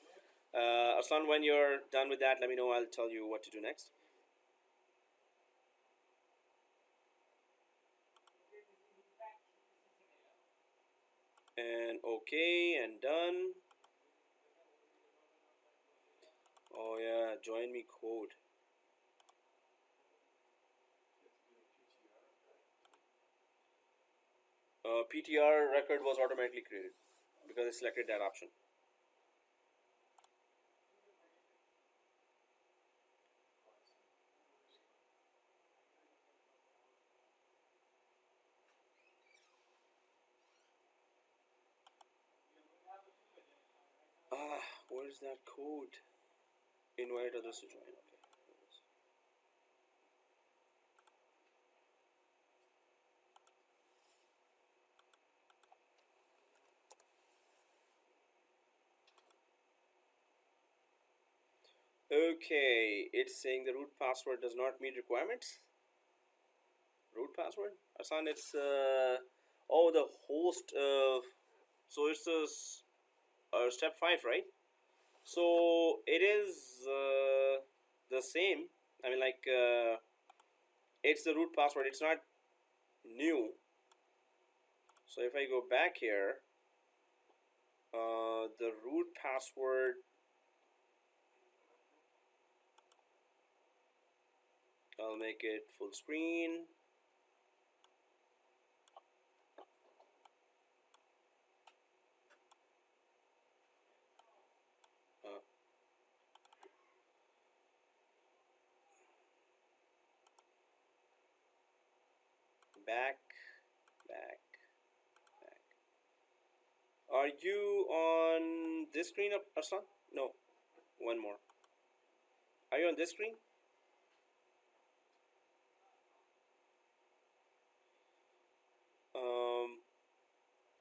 Aslan, when you're done with that, let me know. I'll tell you what to do next. And okay, and done. Oh yeah, join me code. PTR record was automatically created because I selected that option. Where's that code? Invite others to join. Okay. Okay, it's saying the root password does not meet requirements. Root password? Aslan, it's oh, the host. So it's step 5, right? So it is the same. I mean, like it's the root password. It's not new. So if I go back here, the root password. I'll make it full screen. Back. Are you on this screen, Aslan? No, one more. Are you on this screen?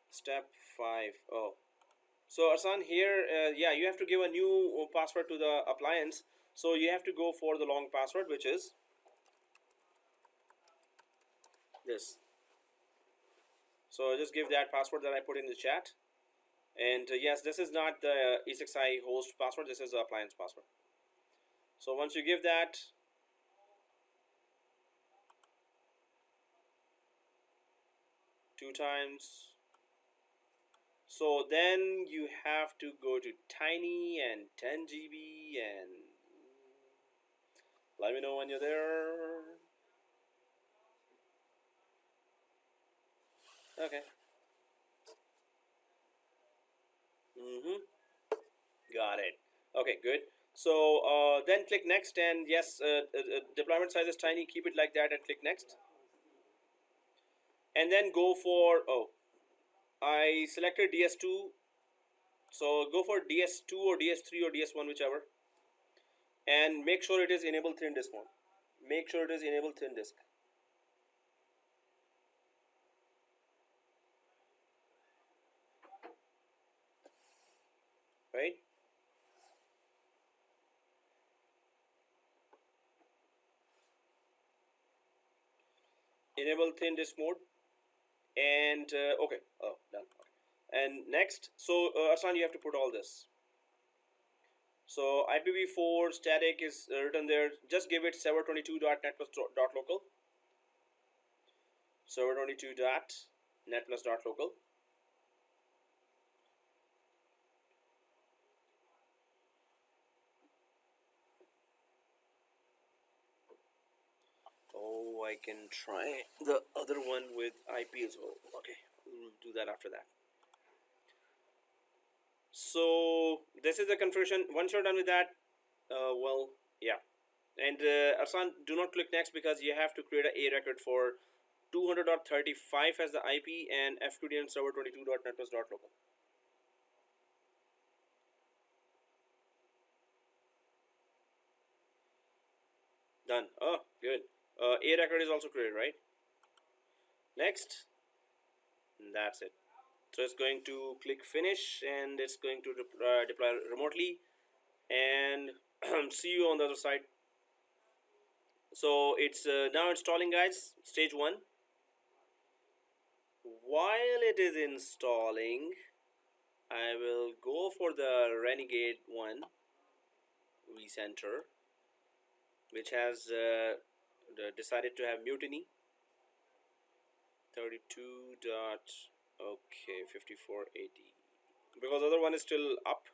Step 5. Oh, so Aslan here, yeah, you have to give a new password to the appliance. So you have to go for the long password, which is this. So just give that password that I put in the chat. And yes, this is not the E6i host password. This is the appliance password. So once you give that, two times. So then you have to go to tiny and 10 GB and let me know when you're there. Okay. Got it. Okay, good. So then click next, and yes, deployment size is tiny. Keep it like that and click next. and then go for, oh, I selected DS2, so go for DS2 or DS3 or DS1, whichever, and make sure it is enable thin disk mode. Make sure it is enable thin disk. Right? Enable thin disk mode, and okay, oh, done. Okay. And next, so Arsan, you have to put all this. So IPv4 static is written there. Just give it server22.net+.local. Server22.net+.local. Oh, I can try the other one with IP as well. Okay, we'll do that after that. So this is the configuration. Once you're done with that, well, yeah. And Arsan, do not click next because you have to create a record for 200.35 as the IP and FQDN server22.net+.local. Done. Oh, good. A record is also created, right? Next. And that's it. So it's going to click finish and it's going to deploy remotely, and see you on the other side. So it's now installing, guys, stage 1. While it is installing, I will go for the Renegade one, Vcenter, which has decided to have mutiny. 32 dot, okay, 5480, because other one is still up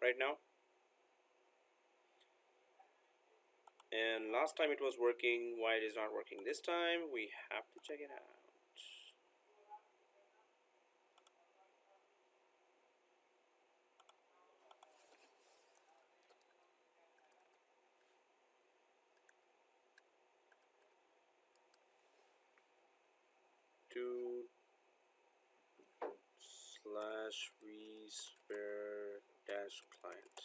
right now, and last time it was working. Why it is not working this time? We have to check it out. /vspare-client.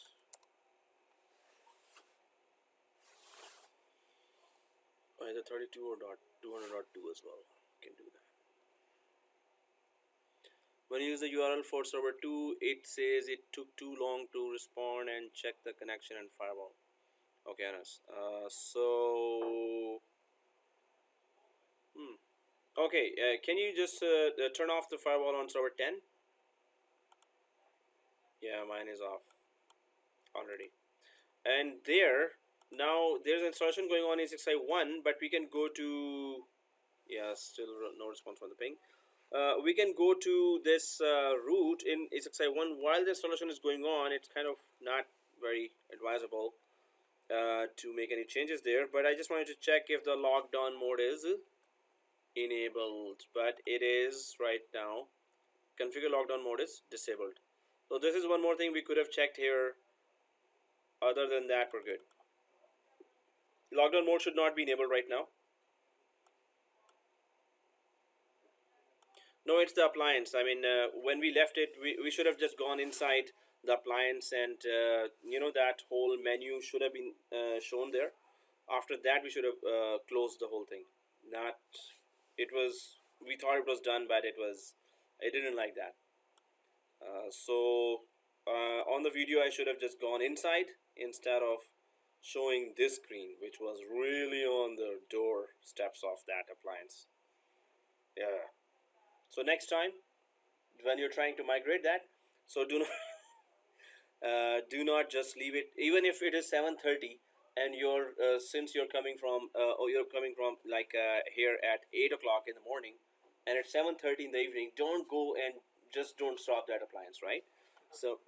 Either 32 or .200.2 as well. Can do that. When you use the URL for server 2, it says it took too long to respond and check the connection and firewall. Okay, Anas. Okay, can you just turn off the firewall on server 10? Yeah, mine is off already. And there, now there's installation going on in A6i1, but we can go to, yeah, still no response from the ping. We can go to this root in A6i1 while the installation is going on. It's kind of not very advisable to make any changes there, but I just wanted to check if the lockdown mode is enabled, but it is right now. Configure lockdown mode is disabled. So this is one more thing we could have checked here. Other than that, we're good. Lockdown mode should not be enabled right now. No, it's the appliance. I mean, when we left it, we should have just gone inside the appliance, and that whole menu should have been shown there. After that, we should have closed the whole thing. Not, it was, we thought it was done, but it didn't like that. So on the video, I should have just gone inside instead of showing this screen, which was really on the door steps of that appliance. Yeah. So next time, when you're trying to migrate that, so do not do not just leave it, even if it is 7:30, and you're since you're coming from like here at 8 o'clock in the morning, and at 7:30 in the evening, don't go and just don't stop that appliance, right? So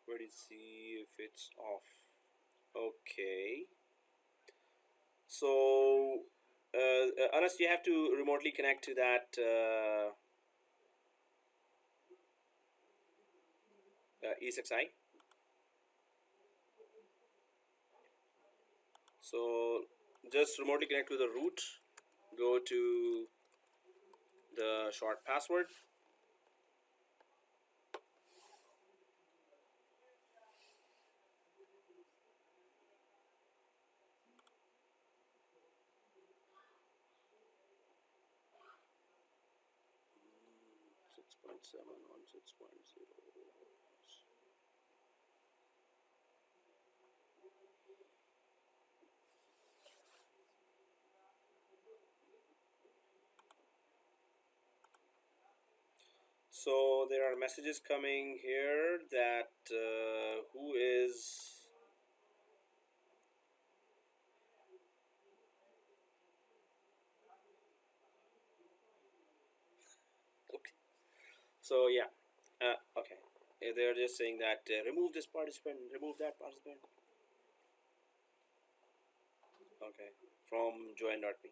where do you see if it's off? Okay. So Anas, you have to remotely connect to that E6i. So just remotely connect to the root, go to the short password, six 6.7 on 6.0. So there are messages coming here that who is okay. So yeah, okay. They're just saying that remove this participant, remove that participant. Okay, from join.me.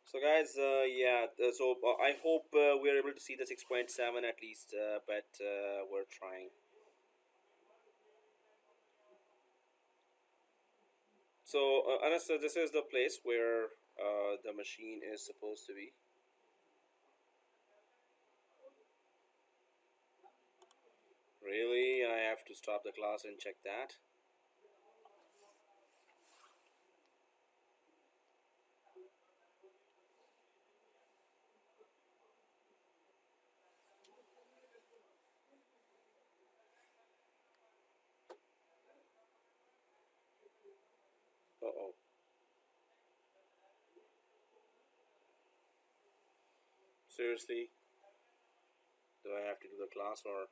So guys, yeah. I hope we are able to see the 6.7 at least, but we're trying. So Anas, this is the place where the machine is supposed to be. Really, I have to stop the class and check that. Uh oh. Seriously, do I have to do the class or?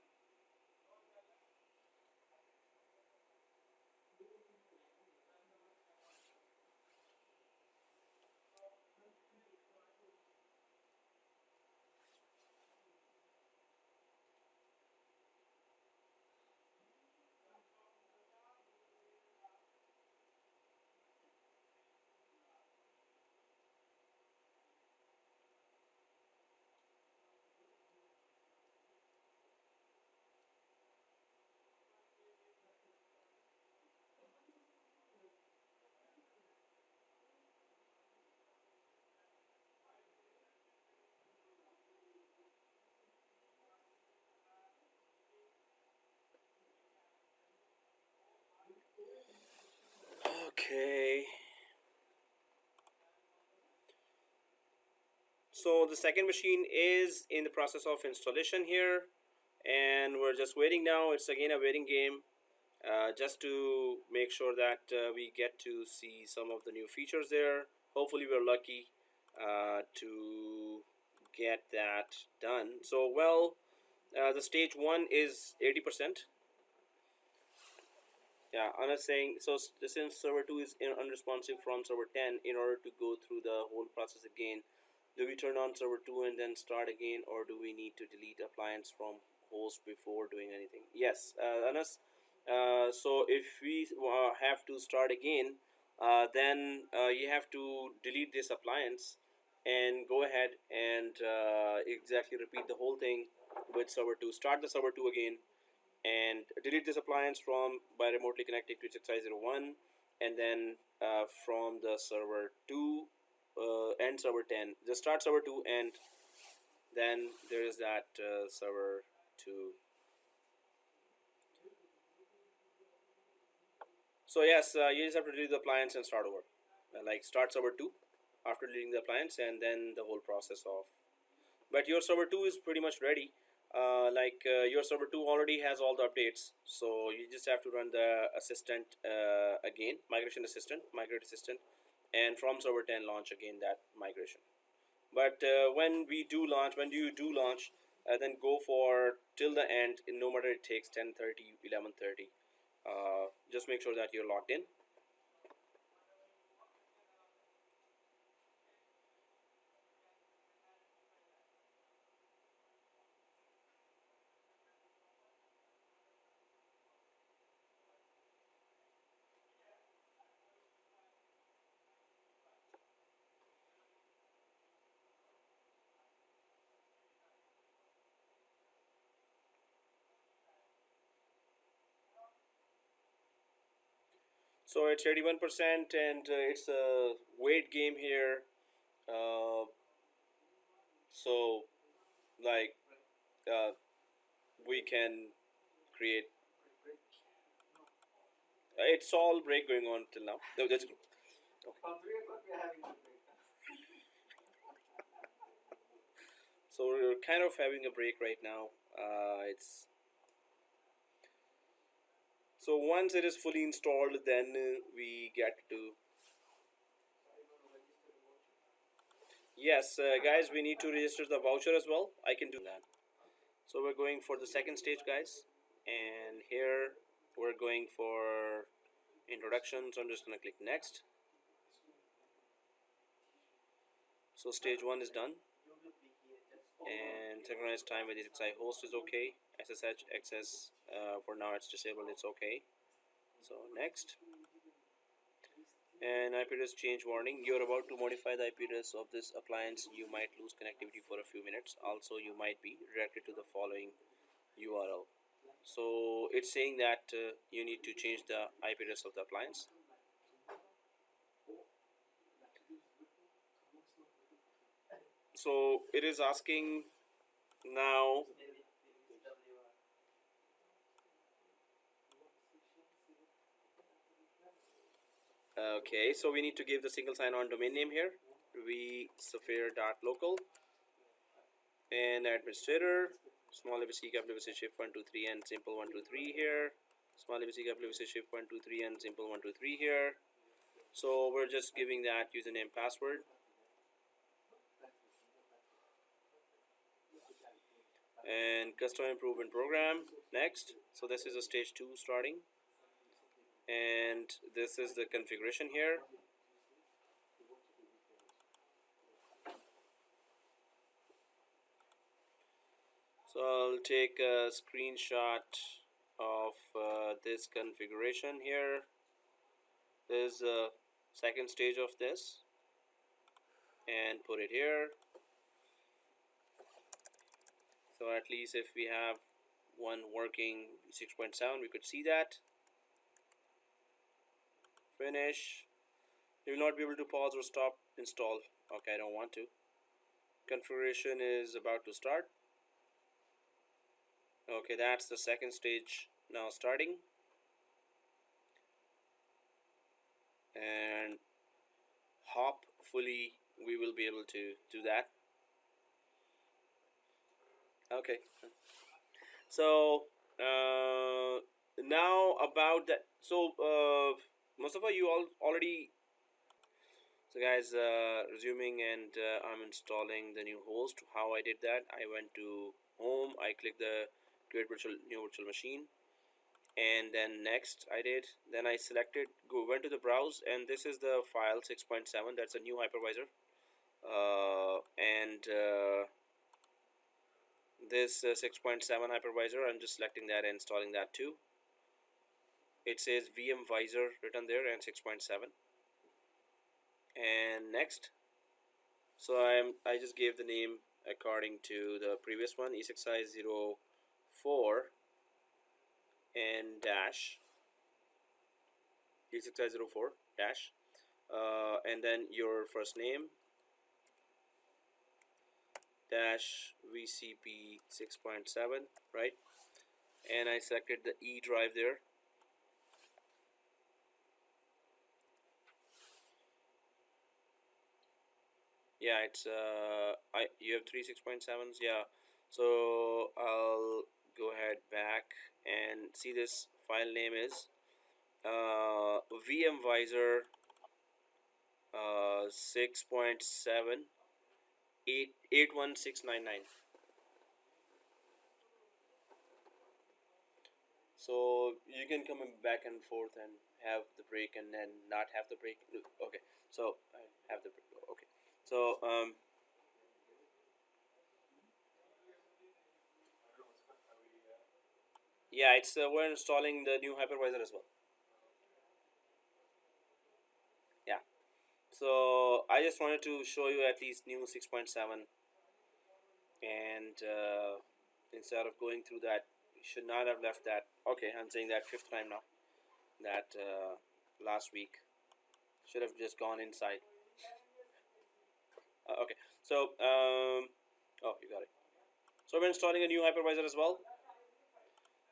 Okay. So the second machine is in the process of installation here, and we're just waiting now. It's again a waiting game, just to make sure that we get to see some of the new features there. Hopefully, we're lucky to get that done. So, well, the stage one is 80%. Yeah, Anna saying so. Since server 2 is unresponsive from server 10, in order to go through the whole process again, do we turn on server 2 and then start again, or do we need to delete appliance from host before doing anything? Yes, Anas. So if we have to start again, then you have to delete this appliance and go ahead and exactly repeat the whole thing with server 2. Start the server 2 again and delete this appliance from by remotely connecting to 6501, and then from the server 2 and server 10, just start server 2, and then there is that server 2. So yes, you just have to delete the appliance and start over, like start server 2 after deleting the appliance, and then the whole process of. But your server 2 is pretty much ready. Your server 2 already has all the updates, so you just have to run the assistant again, migration assistant, migrate assistant, and from server 10 launch again that migration. But when you do launch, then go for till the end, no matter it takes 10:30, 11:30. Just make sure that you're logged in. So it's 81%, and it's a weight game here. So like we can create. It's all break going on till now. No, that's From 3 o'clock we are having a break. so we're kind of having a break right now. It's so once it is fully installed, then we get to. Yes, guys, we need to register the voucher as well. I can do that. So we're going for the second stage, guys, and here we're going for introduction. So I'm just gonna click next. So stage 1 is done, and synchronized time with VCSA6 host is okay. SSH access for now it's disabled. It's okay. So next. And IP address change warning. You're about to modify the IP address of this appliance. You might lose connectivity for a few minutes. Also, you might be redirected to the following URL. So it's saying that you need to change the IP address of the appliance. So it is asking now. Okay, so we need to give the single sign-on domain name here, vsphere.local, and administrator, small abc, capital abc, shift 123, and simple 123 here, small abc, capital abc, shift 123, and simple 123 here. So we're just giving that username, password, and custom improvement program. Next. So this is a stage 2 starting, and this is the configuration here. So I'll take a screenshot of this configuration here. This is the second stage of this, and put it here. So at least if we have one working 6.7, we could see that. Finish. You will not be able to pause or stop install. Okay, I don't want to. Configuration is about to start. Okay, that's the second stage now starting. And hopefully we will be able to do that. Okay. So now about that. So most of you all already. So guys, resuming, and I'm installing the new host. How I did that? I went to home. I clicked the create new virtual machine, and then next I did. Then I selected, went to the browse, and this is the file 6.7. That's a new hypervisor, and this 6.7 hypervisor. I'm just selecting that and installing that too. It says Vmvisor written there and 6.7. And next. So I just gave the name according to the previous one, E6I04 and dash E6I04 dash, and then your first name dash VCP6.7, right? And I selected the E drive there. Yeah, it's you have 3 6.7s. Yeah, so I'll go ahead back and see this file name is Vmvisor 6.7 81699. So you can come back and forth and have the break and then not have the break. Okay, so I have the break. Okay, so yeah, it's we're installing the new hypervisor as well. Yeah, so I just wanted to show you at least new 6.7, and instead of going through that, you should not have left that. Okay, I'm saying that fifth time now, that last week. Should have just gone inside. Okay, so oh, you got it. So we're installing a new hypervisor as well,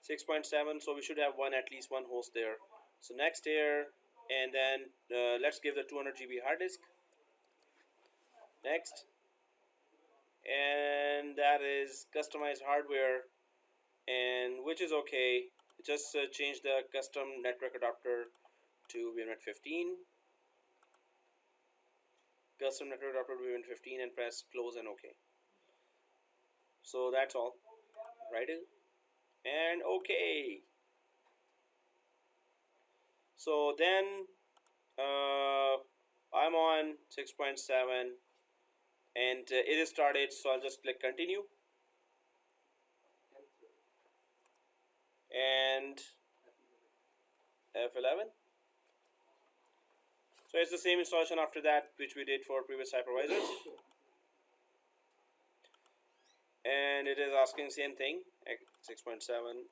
6.7. So we should have at least one host there. So next here, and then let's give the 200 GB hard disk. Next, and that is customized hardware, and which is okay. Just change the custom network adapter to VMware 15. Custom network adapter to VMware 15 and press close and OK. So that's all. Right? And OK. So then I'm on 6.7 and it is started, so I'll just click continue. And F11. So it's the same installation after that which we did for previous hypervisors. And it is asking same thing, 6.7,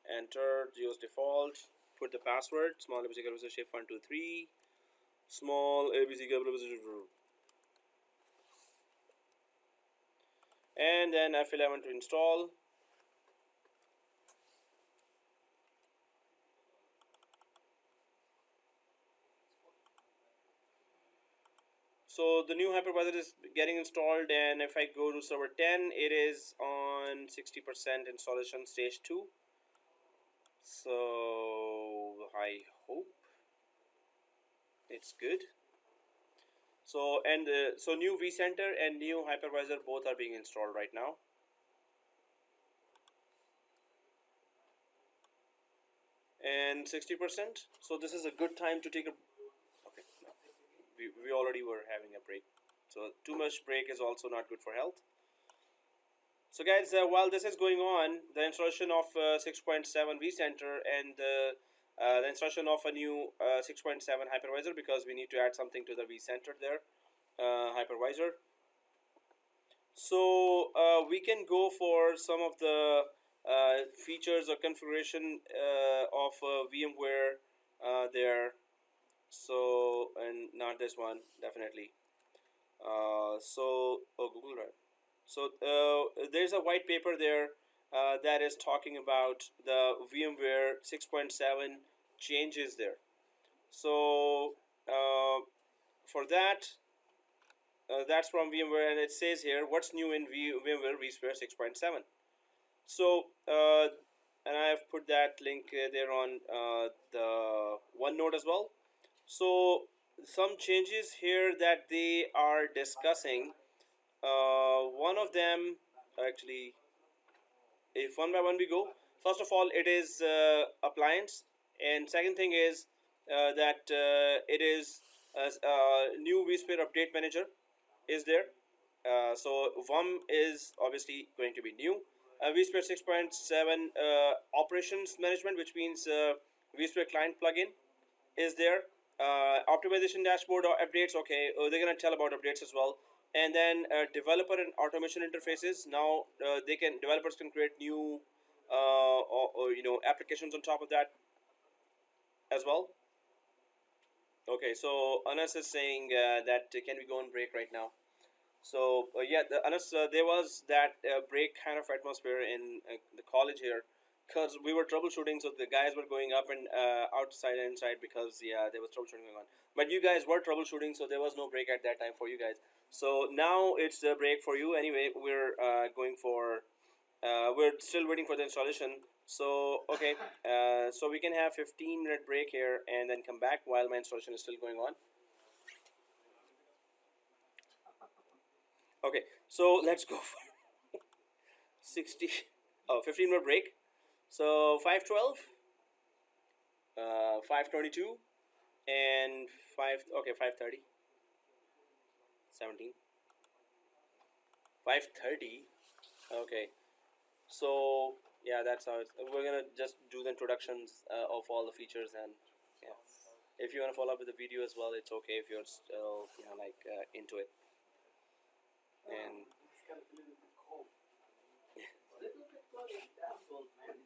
enter, geos default, put the password, small ABC capital shape 123, small ABC capital and then F11 to install. So the new hypervisor is getting installed, and if I go to server 10, it is on 60% installation stage 2. So I hope it's good. So so new Vcenter and new hypervisor both are being installed right now. And 60%. So this is a good time to take a. Okay, no. We already were having a break. So too much break is also not good for health. So guys, while this is going on, the installation of 6.7 Vcenter and the installation of a new 6.7 hypervisor, because we need to add something to the Vcenter there, hypervisor. So we can go for some of the features or configuration of VMware there. So, and not this one, definitely. Google Drive. So there's a white paper there that is talking about the VMware 6.7 changes there. So for that, that's from VMware, and it says here what's new in VMware vSphere 6.7. So and I have put that link there on the OneNote as well. So some changes here that they are discussing. One of them, actually, if one by one we go, first of all, it is Appliance, and second thing is that it is new vSphere update manager is there. So VUM is obviously going to be new. vSphere 6.7 operations management, which means vSphere client plugin is there. Optimization dashboard or updates, okay, they're gonna tell about updates as well. And then developer and automation interfaces. Now developers can create new applications on top of that as well. Okay, so Anas is saying that can we go on break right now? So yeah, Anas, there was that break kind of atmosphere in the college here, because we were troubleshooting, so the guys were going up and outside and inside, because yeah, there was troubleshooting going on. But you guys were troubleshooting, so there was no break at that time for you guys. So now it's the break for you. Anyway, we're going for we're still waiting for the installation. So okay, so we can have 15-minute break here and then come back while my installation is still going on. Okay, so let's go for 15-minute break. So 5:12, 5:22, and 5:30, 17, 5:30. Okay, so yeah, that's how we're gonna just do the introductions of all the features, and yeah, if you wanna follow up with the video as well, it's okay if you're still into it. And It's got a little bit cold. A little bit cold is that cold, man.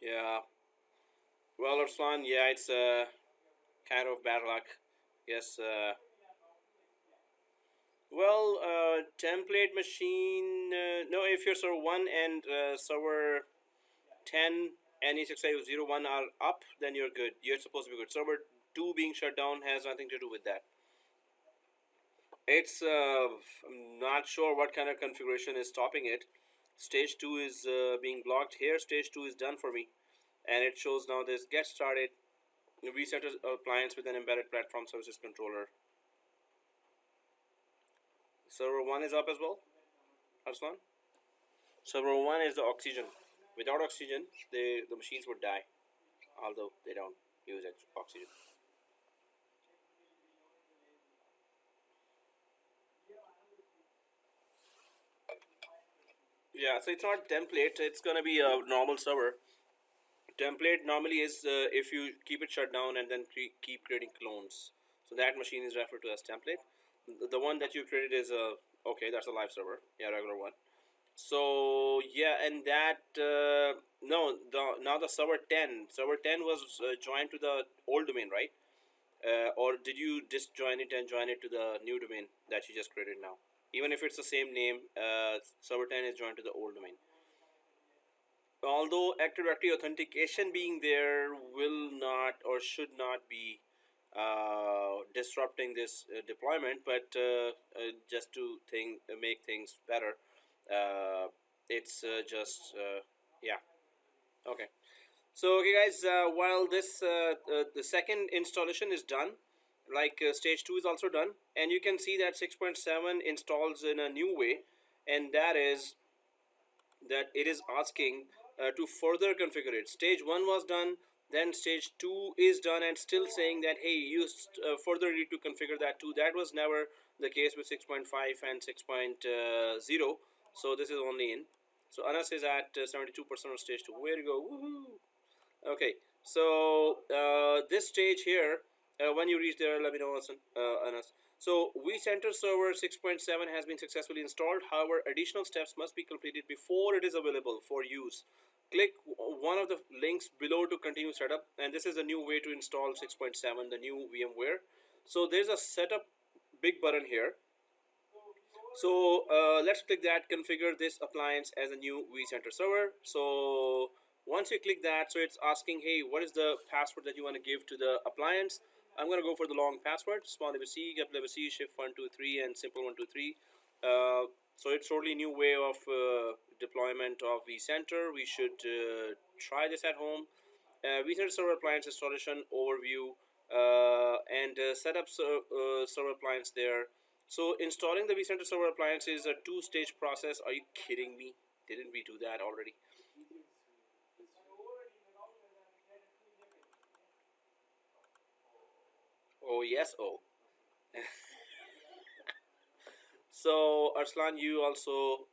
yeah, Well, Arslan, yeah, it's kind of bad luck. Yes. Well, template machine. No, if your server 1 and server 10 and E65001 are up, then you're good. You're supposed to be good. Server 2 being shut down has nothing to do with that. It's I'm not sure what kind of configuration is stopping it. Stage 2 is being blocked here. Stage 2 is done for me, and it shows now this get started Vcenter appliance with an embedded platform services controller. Server 1 is up as well, Arslan. Server 1 is the oxygen. Without oxygen, the machines would die, although they don't use oxygen. Yeah, so it's not template, it's gonna be a normal server. Template normally is if you keep it shut down and then keep creating clones. So that machine is referred to as template. The one that you created is okay, that's a live server, yeah, regular one. So yeah, and that no, now the server 10 was joined to the old domain, right? Or did you disjoin it and join it to the new domain that you just created now? Even if it's the same name, server 10 is joined to the old domain. Although Active Directory authentication being there will not or should not be disrupting this deployment, but just to make things better, it's just yeah, okay. So okay guys, while this the second installation is done, like stage 2 is also done, and you can see that 6.7 installs in a new way, and that is that it is asking to further configure it. Stage 1 was done, then stage 2 is done, and still saying that hey, you further need to configure that too. That was never the case with 6.5 and 6.0, so this is only in. So Anas is at 72% of stage 2. Way to go, woohoo! Okay, so this stage here, when you reach there, let me know, Anas. So Vcenter server 6.7 has been successfully installed. However, additional steps must be completed before it is available for use. Click one of the links below to continue setup, and this is a new way to install 6.7, the new VMware. So there's a setup big button here. So let's click that, configure this appliance as a new vCenter server. So once you click that, so it's asking, hey, what is the password that you want to give to the appliance? I'm going to go for the long password, small level C, capital level C, shift 123, and simple 123. So it's totally new way of deployment of vCenter. We should try this at home. vCenter server appliance installation overview, and setup server appliance there. So installing the vCenter server appliance is a two-stage process. Are you kidding me? Didn't we do that already? Oh yes, oh. So Arslan, you also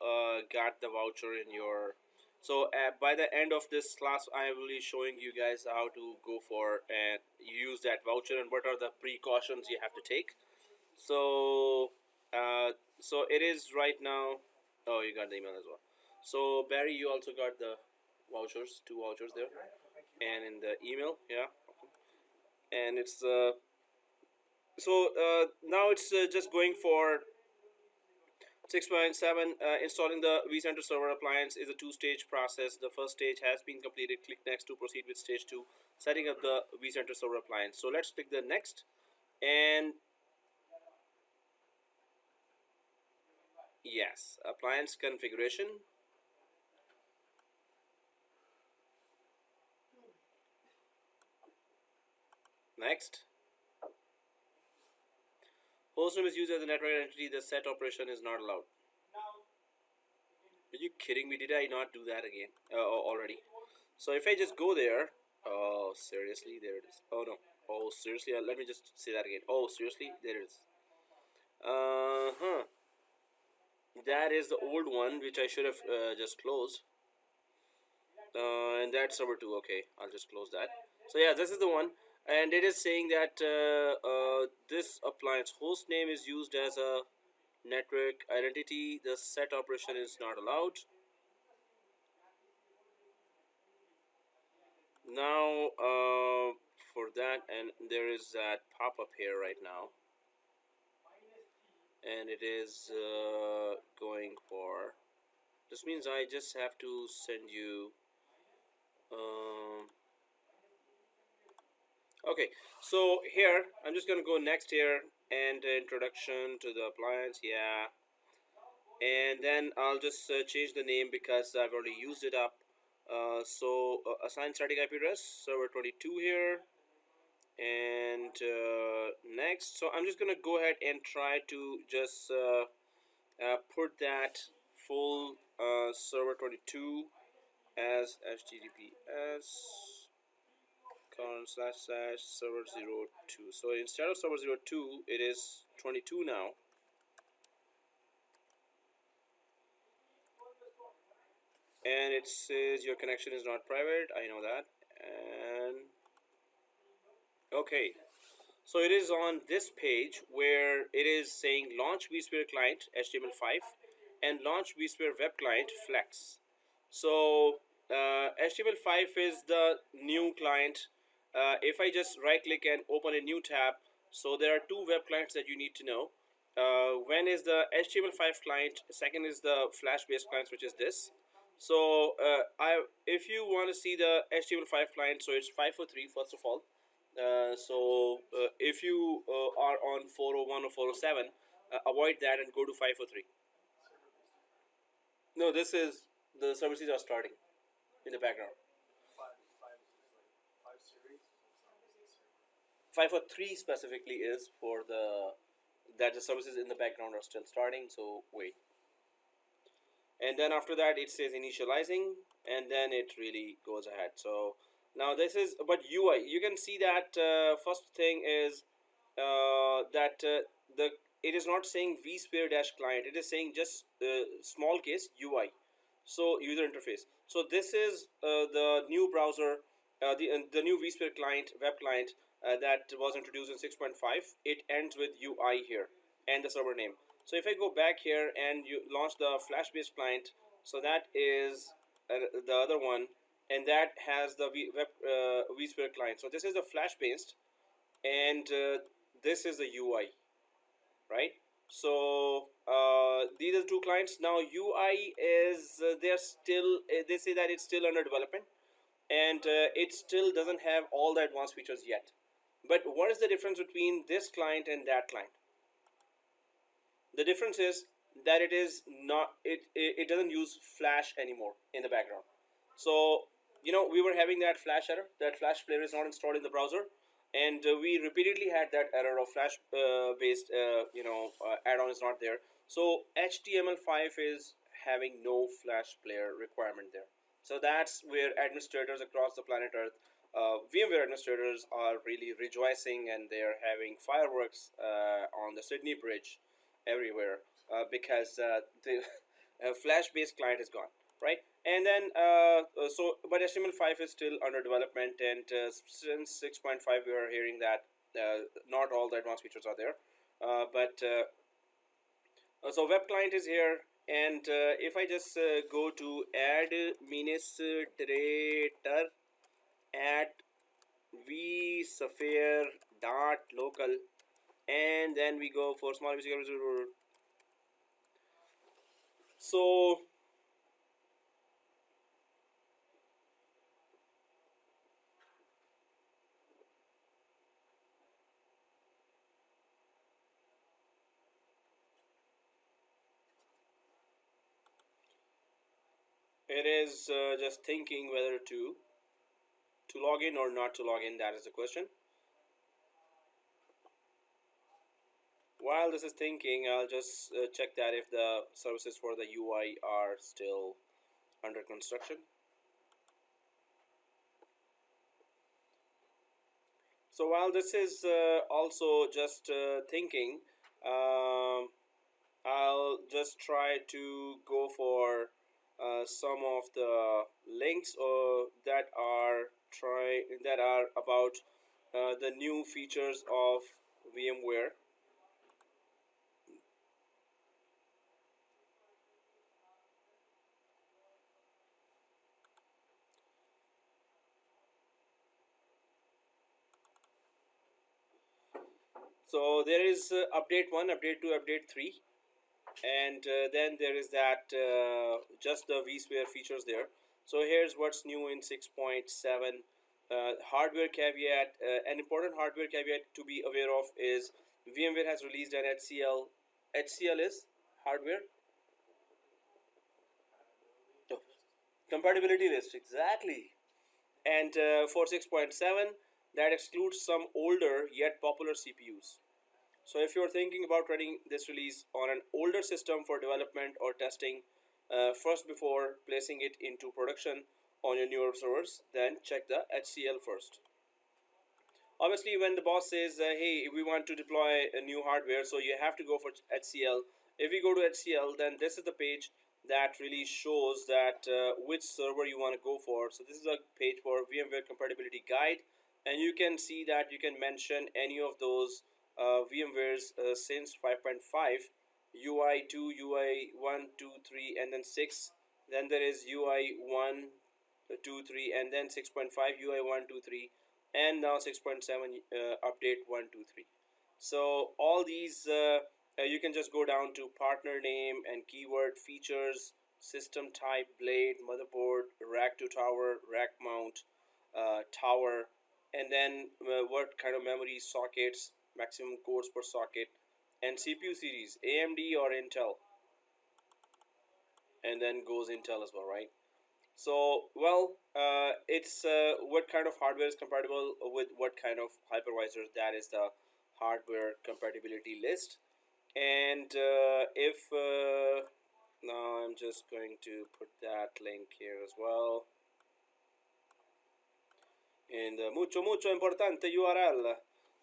got the voucher in your. So by the end of this class, I will be showing you guys how to go for and use that voucher and what are the precautions you have to take. So so it is right now. Oh, you got the email as well. So Barry, you also got the vouchers, two vouchers there, and in the email, yeah. And it's so now it's just going for 6.7. Installing the vCenter server appliance is a two-stage process. The first stage has been completed. Click next to proceed with stage 2, setting up the vCenter server appliance. So let's click the next, and yes, appliance configuration. Next. Hostname is used as a network entity. The set operation is not allowed. Are you kidding me? Did I not do that again already? So if I just go there, oh seriously, there it is. Oh no, oh seriously, let me just say that again. Oh seriously, there it is. That is the old one which I should have just closed. And that's server 2. Okay, I'll just close that. So yeah, this is the one, and it is saying that this appliance host name is used as a network identity. The set operation is not allowed. now for that, and there is that pop-up here right now, and it is going for, this means I just have to send you okay, so here I'm just gonna go next here, and introduction to the appliance, yeah, and then I'll just change the name because I've already used it up. Assign static IP address server 22 here, and next. So I'm just gonna go ahead and try to just put that full server 22 as HTTPS / server 02. So instead of server 02, it is 22 now. And it says your connection is not private. I know that. And okay, so it is on this page where it is saying launch vSphere client HTML5 and launch vSphere web client Flex. So HTML5 is the new client. If I just right click and open a new tab, so there are two web clients that you need to know. One is the HTML5 client, second is the Flash based client, which is this. So if you want to see the HTML5 client, so it's 503 first of all. If you are on 401 or 407, avoid that and go to 503. No, this is, the services are starting in the background. 503 specifically is for the, that the services in the background are still starting, so wait. And then after that it says initializing, and then it really goes ahead. So now this is, but UI, you can see that first thing is the it is not saying vSphere dash client, it is saying just small case UI, so user interface. So this is the new browser, the new vSphere client, web client that was introduced in 6.5. It ends with UI here and the server name. So if I go back here and you launch the Flash based client, so that is the other one, and that has the vSphere client. So this is the Flash based, and this is the UI, right? So these are the two clients. Now UI is they're still they say that it's still under development, and it still doesn't have all the advanced features yet. But what is the difference between this client and that client? The difference is that it is not, it doesn't use Flash anymore in the background. So you know, we were having that Flash error, that Flash player is not installed in the browser, and we repeatedly had that error of Flash based add-on is not there. So HTML5 is having no Flash player requirement there. So that's where administrators across the planet Earth, VMware administrators, are really rejoicing, and they're having fireworks on the Sydney Bridge everywhere because the Flash-based client is gone, right? And then but HTML5 is still under development, and since 6.5 we are hearing that not all the advanced features are there, so web client is here, and if I just go to administrator at vsphere.local, and then we go for small VCP6. So it is just thinking whether to log in or not to log in. That is the question. While this is thinking, I'll just check that if the services for the UI are still under construction. So while this is also just thinking, I'll just try to go for some of the links that are about the new features of VMware. So there is update 1, update 2, update 3, and then there is that just the vSphere features there. So here's what's new in 6.7. Hardware caveat, an important hardware caveat to be aware of is VMware has released an HCL. HCL is hardware compatibility list, exactly. And for 6.7, that excludes some older yet popular CPUs. So if you're thinking about running this release on an older system for development or testing, first before placing it into production on your newer servers, then check the HCL first. Obviously, when the boss says, hey, we want to deploy a new hardware, so you have to go for HCL. If you go to HCL, then this is the page that really shows that which server you want to go for. So this is a page for VMware compatibility guide, and you can see that you can mention any of those VMwares since 5.5, UI 2, UI 1, 2, 3, and then 6. Then there is UI 1, 2, 3, and then 6.5, UI 1, 2, 3, and now 6.7 update 1, 2, 3. So all these you can just go down to partner name and keyword, features, system type, blade, motherboard, rack to tower, rack mount, tower, and then what kind of memory, sockets, maximum cores per socket, and CPU series, AMD or Intel, and then goes Intel as well, right? So, well, it's what kind of hardware is compatible with what kind of hypervisors. That is the hardware compatibility list. And if now I'm just going to put that link here as well in the mucho importante URL.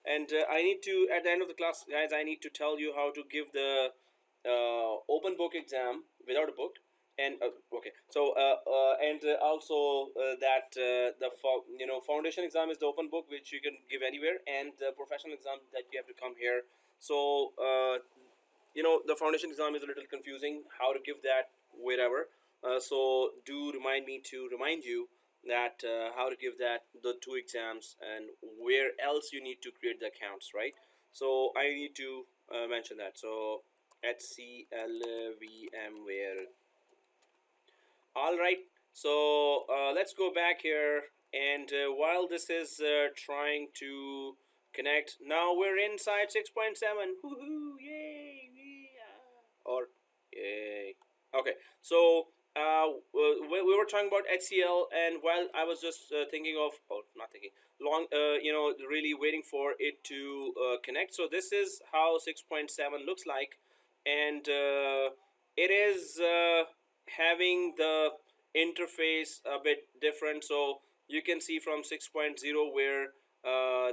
And I need to, at the end of the class, guys, I need to tell you how to give the open book exam without a book. And okay, so and also that the foundation exam is the open book, which you can give anywhere, and the professional exam that you have to come here. So the foundation exam is a little confusing how to give that wherever. So do remind me to remind you that how to give that the two exams and where else you need to create the accounts, right? So I need to mention that. So HCL VMware. All right, so let's go back here, and while this is trying to connect, now we're inside 6.7. Woohoo! Yay! Yeah. Or yay. Okay, so we were talking about HCL, and while I was just thinking of, not thinking, really waiting for it to connect. So this is how 6.7 looks like, and it is having the interface a bit different. So you can see from 6.0 where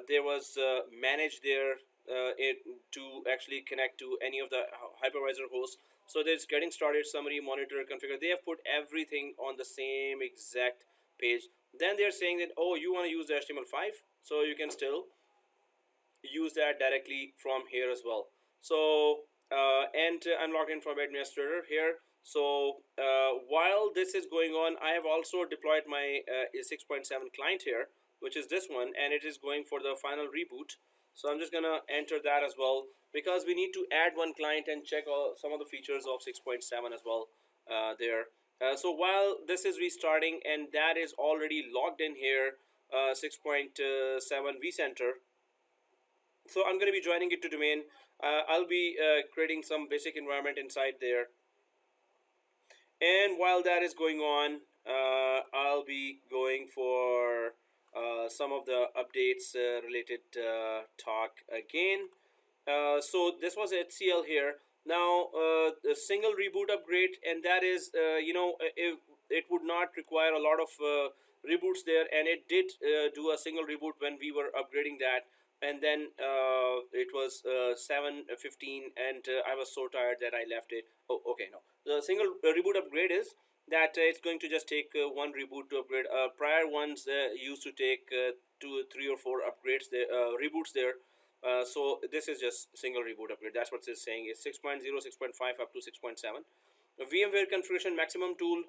there was manage there to actually connect to any of the hypervisor hosts. So there's getting started, summary, monitor, configure. They have put everything on the same exact page. Then they're saying that, oh, you want to use the HTML5, so you can still use that directly from here as well. So and I'm logged in from administrator here. So while this is going on, I have also deployed my 6.7 client here, which is this one, and it is going for the final reboot. So I'm just gonna enter that as well, because we need to add one client and check some of the features of 6.7 as well there. So while this is restarting, and that is already logged in here, 6.7 Vcenter. So I'm going to be joining it to domain. I'll be creating some basic environment inside there. And while that is going on, I'll be going for some of the updates related talk again. So this was HCL here. Now the single reboot upgrade, and that is it would not require a lot of reboots there, and it did do a single reboot when we were upgrading that. And then it was 7:15, and I was so tired that I left it. Oh, okay, no. The single reboot upgrade is that it's going to just take one reboot to upgrade. Prior ones used to take 2, 3, or 4 upgrades there, reboots there. So this is just single reboot upgrade. That's what it's saying. It's 6.0, 6.5 up to 6.7. VMware configuration maximum tool.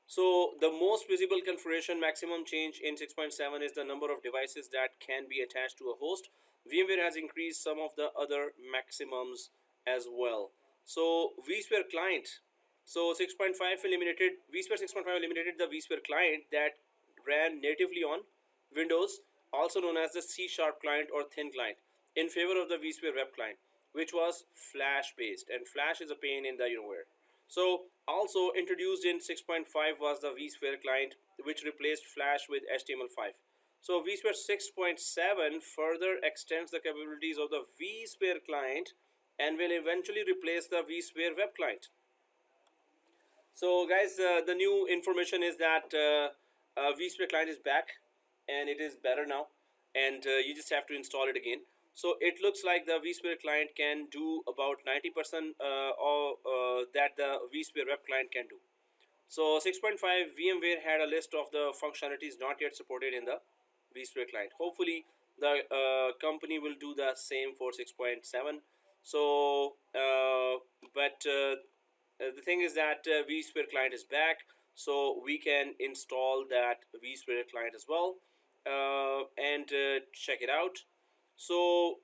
So the most visible configuration maximum change in 6.7 is the number of devices that can be attached to a host. VMware has increased some of the other maximums as well. So vSphere client, so 6.5 eliminated, vSphere 6.5 eliminated the vSphere client that ran natively on Windows, also known as the C# client or thin client, in favor of the vSphere web client, which was Flash based, and Flash is a pain in the VMware. So also introduced in 6.5 was the vSphere client, which replaced Flash with HTML5. So vSphere 6.7 further extends the capabilities of the vSphere client and will eventually replace the vSphere web client. So guys, the new information is that vSphere client is back and it is better now, and you just have to install it again. So it looks like the vSphere client can do about 90% of that the vSphere web client can do. So 6.5 VMware had a list of the functionalities not yet supported in the vSphere client. Hopefully the company will do the same for 6.7. So the thing is that vSphere client is back, so we can install that vSphere client as well and check it out. So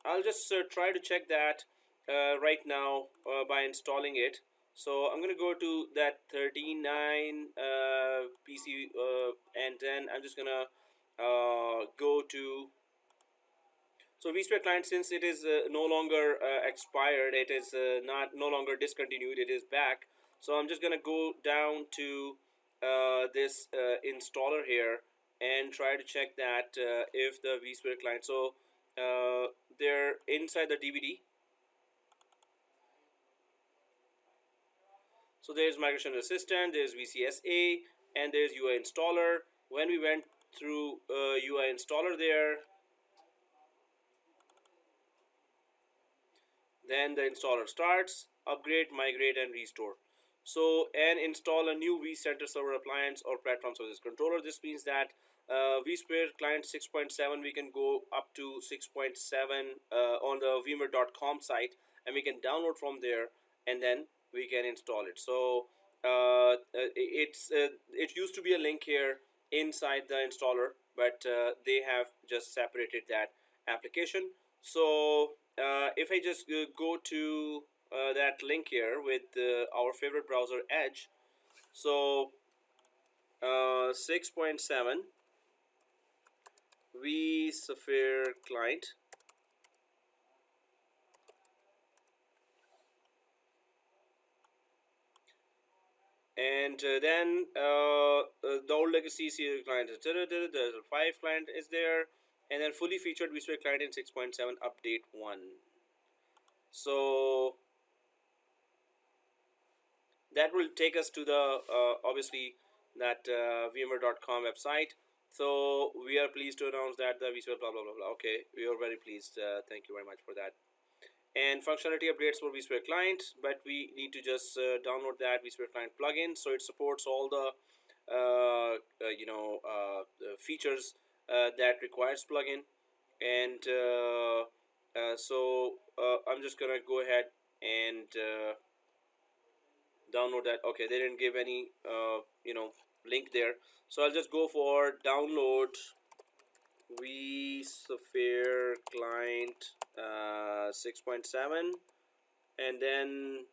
I'll just try to check that right now by installing it. So I'm gonna go to that 39 PC and then I'm just gonna go to, so vSphere client, since it is no longer expired, it is no longer discontinued, it is back. So I'm just gonna go down to this installer here and try to check that if the vSphere client, so they're inside the DVD. So there's migration assistant, there's VCSA, and there's UI installer. When we went through UI installer there, then the installer starts, upgrade, migrate, and restore. So, and install a new vCenter server appliance or platform services controller. This means that vSphere client 6.7, we can go up to 6.7 on the vmware.com site, and we can download from there, and then we can install it. So it used to be a link here inside the installer, but they have just separated that application. So if I just go to that link here with our favorite browser Edge, so 6.7 vSphere client, and then the old legacy serial client, the 5 client is there, and then fully featured vSphere client in 6.7 update 1. So that will take us to the obviously that vmware.com website. So we are pleased to announce that the vSphere blah blah blah blah. Okay, we are very pleased. Thank you very much for that. And functionality updates for vSphere client, but we need to just download that vSphere client plugin, so it supports all the features that requires plugin. And so I'm just gonna go ahead and download that. Okay, they didn't give any link there, so I'll just go for download vSphere client 6.7 and then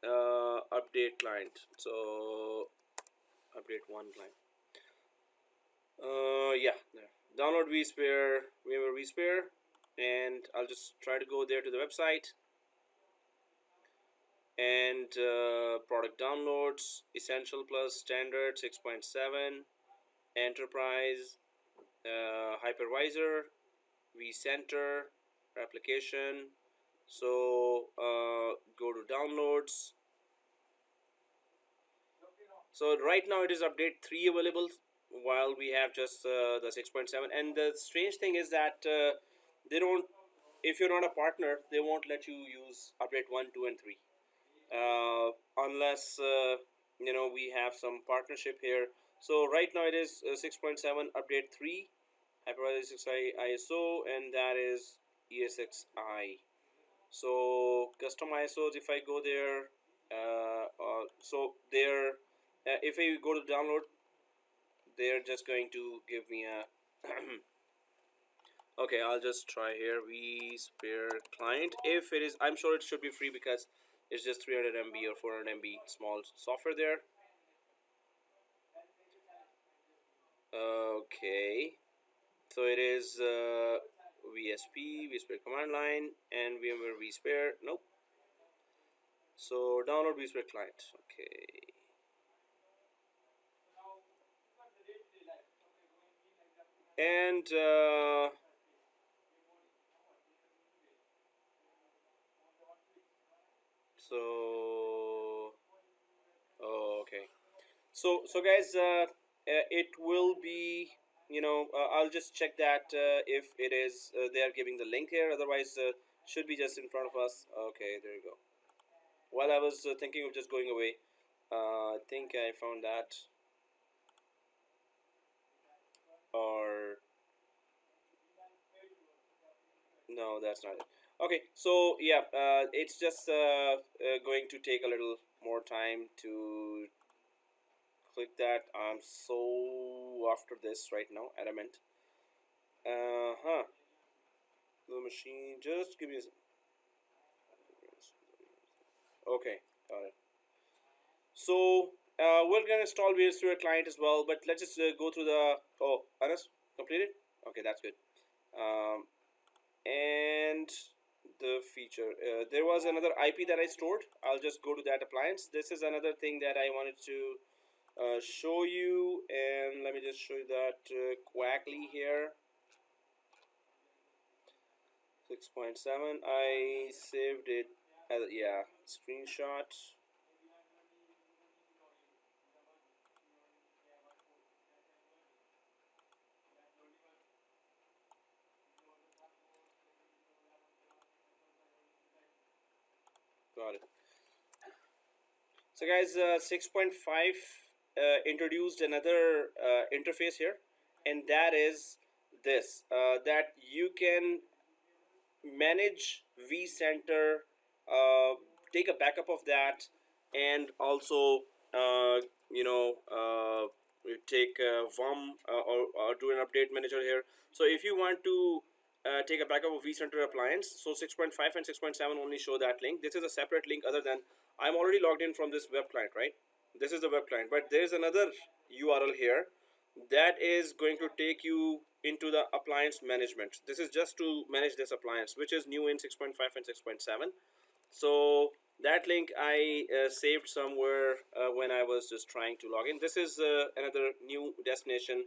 update client, so update 1 client. Yeah, there. Download vSphere, VMware vSphere, and I'll just try to go there to the website and product downloads, Essential Plus, Standard 6.7, Enterprise, Hypervisor, Vcenter, application. So go to downloads. So right now it is update 3 available, while we have just the 6.7. And the strange thing is that they don't, if you're not a partner, they won't let you use update 1, 2, and 3 unless we have some partnership here. So right now it is 6.7 update 3, Hypervisor 6i ISO, and that is ESXi. So custom ISOs, if I go there, so there, if I go to download, they're just going to give me a Okay, I'll just try here. vSphere client. If it is, I'm sure it should be free because it's just 300 MB or 400 MB small software there. Okay, so it is vSphere command line, and VMware vSphere. Nope. So download vSphere client. Okay. And so, oh, okay. So guys, it will be, I'll just check that if it is they are giving the link here. Otherwise, should be just in front of us. Okay, there you go. While I was thinking of just going away, I think I found that. Or no, that's not it. Okay, so yeah, it's just going to take a little more time to click that. I'm so after this right now, adamant. The machine, just give me a. Okay, got it. So we're gonna install VSphere client as well, but let's just go through the. Oh, Anas, completed. Okay, that's good. Um, and the feature. There was another IP that I stored. I'll just go to that appliance. This is another thing that I wanted to show you, and let me just show you that quickly here. 6.7. I saved it as screenshot. Got it. So guys, 6.5 introduced another interface here, and that is this, that you can manage vCenter, take a backup of that, and also you know take VUM or do an update manager here. So if you want to take a backup of vCenter appliance, so 6.5 and 6.7 only show that link. This is a separate link other than, I'm already logged in from this web client, right? This is the web client, but there's another URL here that is going to take you into the appliance management. This is just to manage this appliance, which is new in 6.5 and 6.7. So that link I saved somewhere when I was just trying to log in. This is another new destination.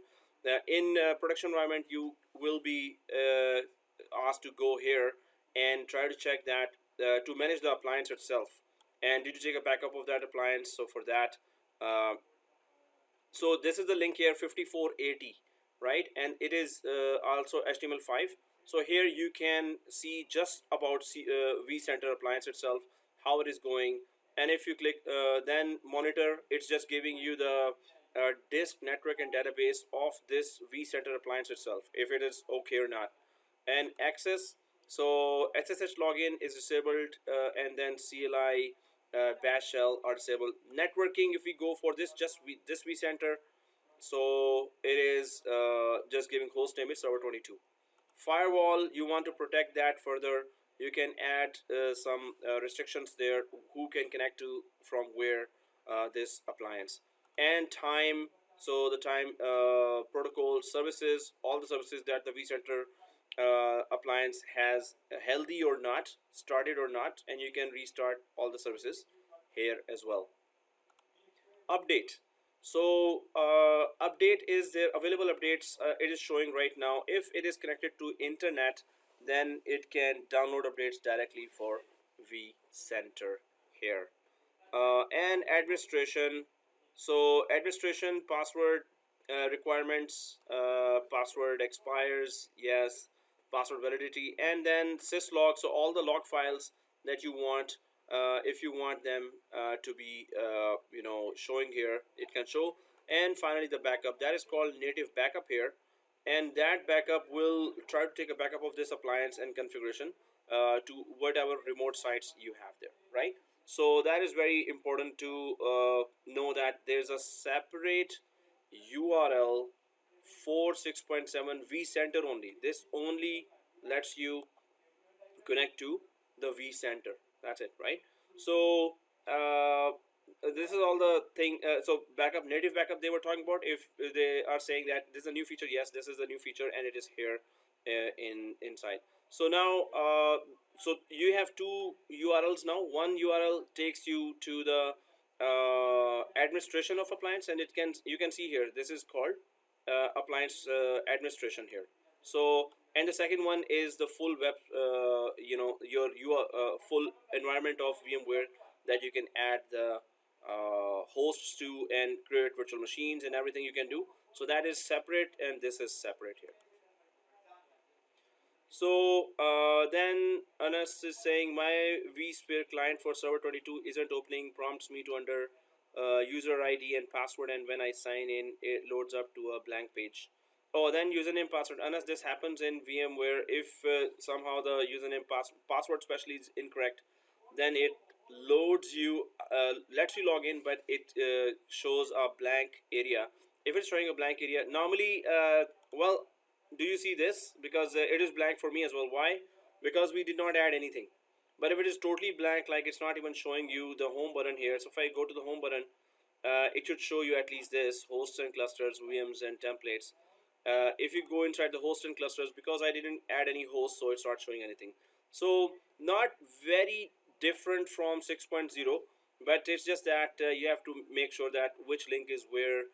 In production environment, you will be asked to go here and try to check that to manage the appliance itself. And did you take a backup of that appliance? So for that, so this is the link here, 5480, right? And it is also HTML5. So here you can see just about vCenter appliance itself, how it is going. And if you click then monitor, it's just giving you the disk, network, and database of this vCenter appliance itself, if it is okay or not. And access, so SSH login is disabled, and then CLI, bash shell are disabled. Networking, if we go for this, just this vCenter, so it is just giving host name is server 22. Firewall, you want to protect that further, you can add some restrictions there, who can connect to from where this appliance. And time, so the time, protocol, services, all the services that the vCenter appliance has healthy or not, started or not, and you can restart all the services here as well. Update, so update is there, available updates, it is showing right now. If it is connected to internet, then it can download updates directly for vCenter here. And administration, so administration password requirements, password expires, yes, password validity, and then syslog, so all the log files that you want, if you want them to be showing here, it can show. And finally the backup, that is called native backup here, and that backup will try to take a backup of this appliance and configuration to whatever remote sites you have there, right? So that is very important to know that there's a separate URL for 6.7 Vcenter only. This only lets you connect to the Vcenter. That's it, right? So this is all the thing. So backup, native backup they were talking about. If they are saying that this is a new feature, yes, this is a new feature, and it is here inside. So now, so you have two URLs now. One URL takes you to the administration of appliance, and you can see here this is called appliance administration here. So, and the second one is the full web, your full environment of VMware that you can add the hosts to and create virtual machines and everything you can do. So that is separate, and this is separate here. So then Anas is saying my vSphere client for server 22 isn't opening, prompts me to enter user ID and password, and when I sign in it loads up to a blank page. Oh, then username password. Anas, this happens in VMware if somehow the username password especially is incorrect, then it loads you, lets you log in, but it shows a blank area. If it's showing a blank area, normally, well, do you see this? Because it is blank for me as well. Why? Because we did not add anything. But if it is totally blank, like it's not even showing you the home button here. So if I go to the home button, it should show you at least this: hosts and clusters, VMs and templates. If you go inside the host and clusters, because I didn't add any hosts, so it's not showing anything. So not very different from 6.0, but it's just that you have to make sure that which link is where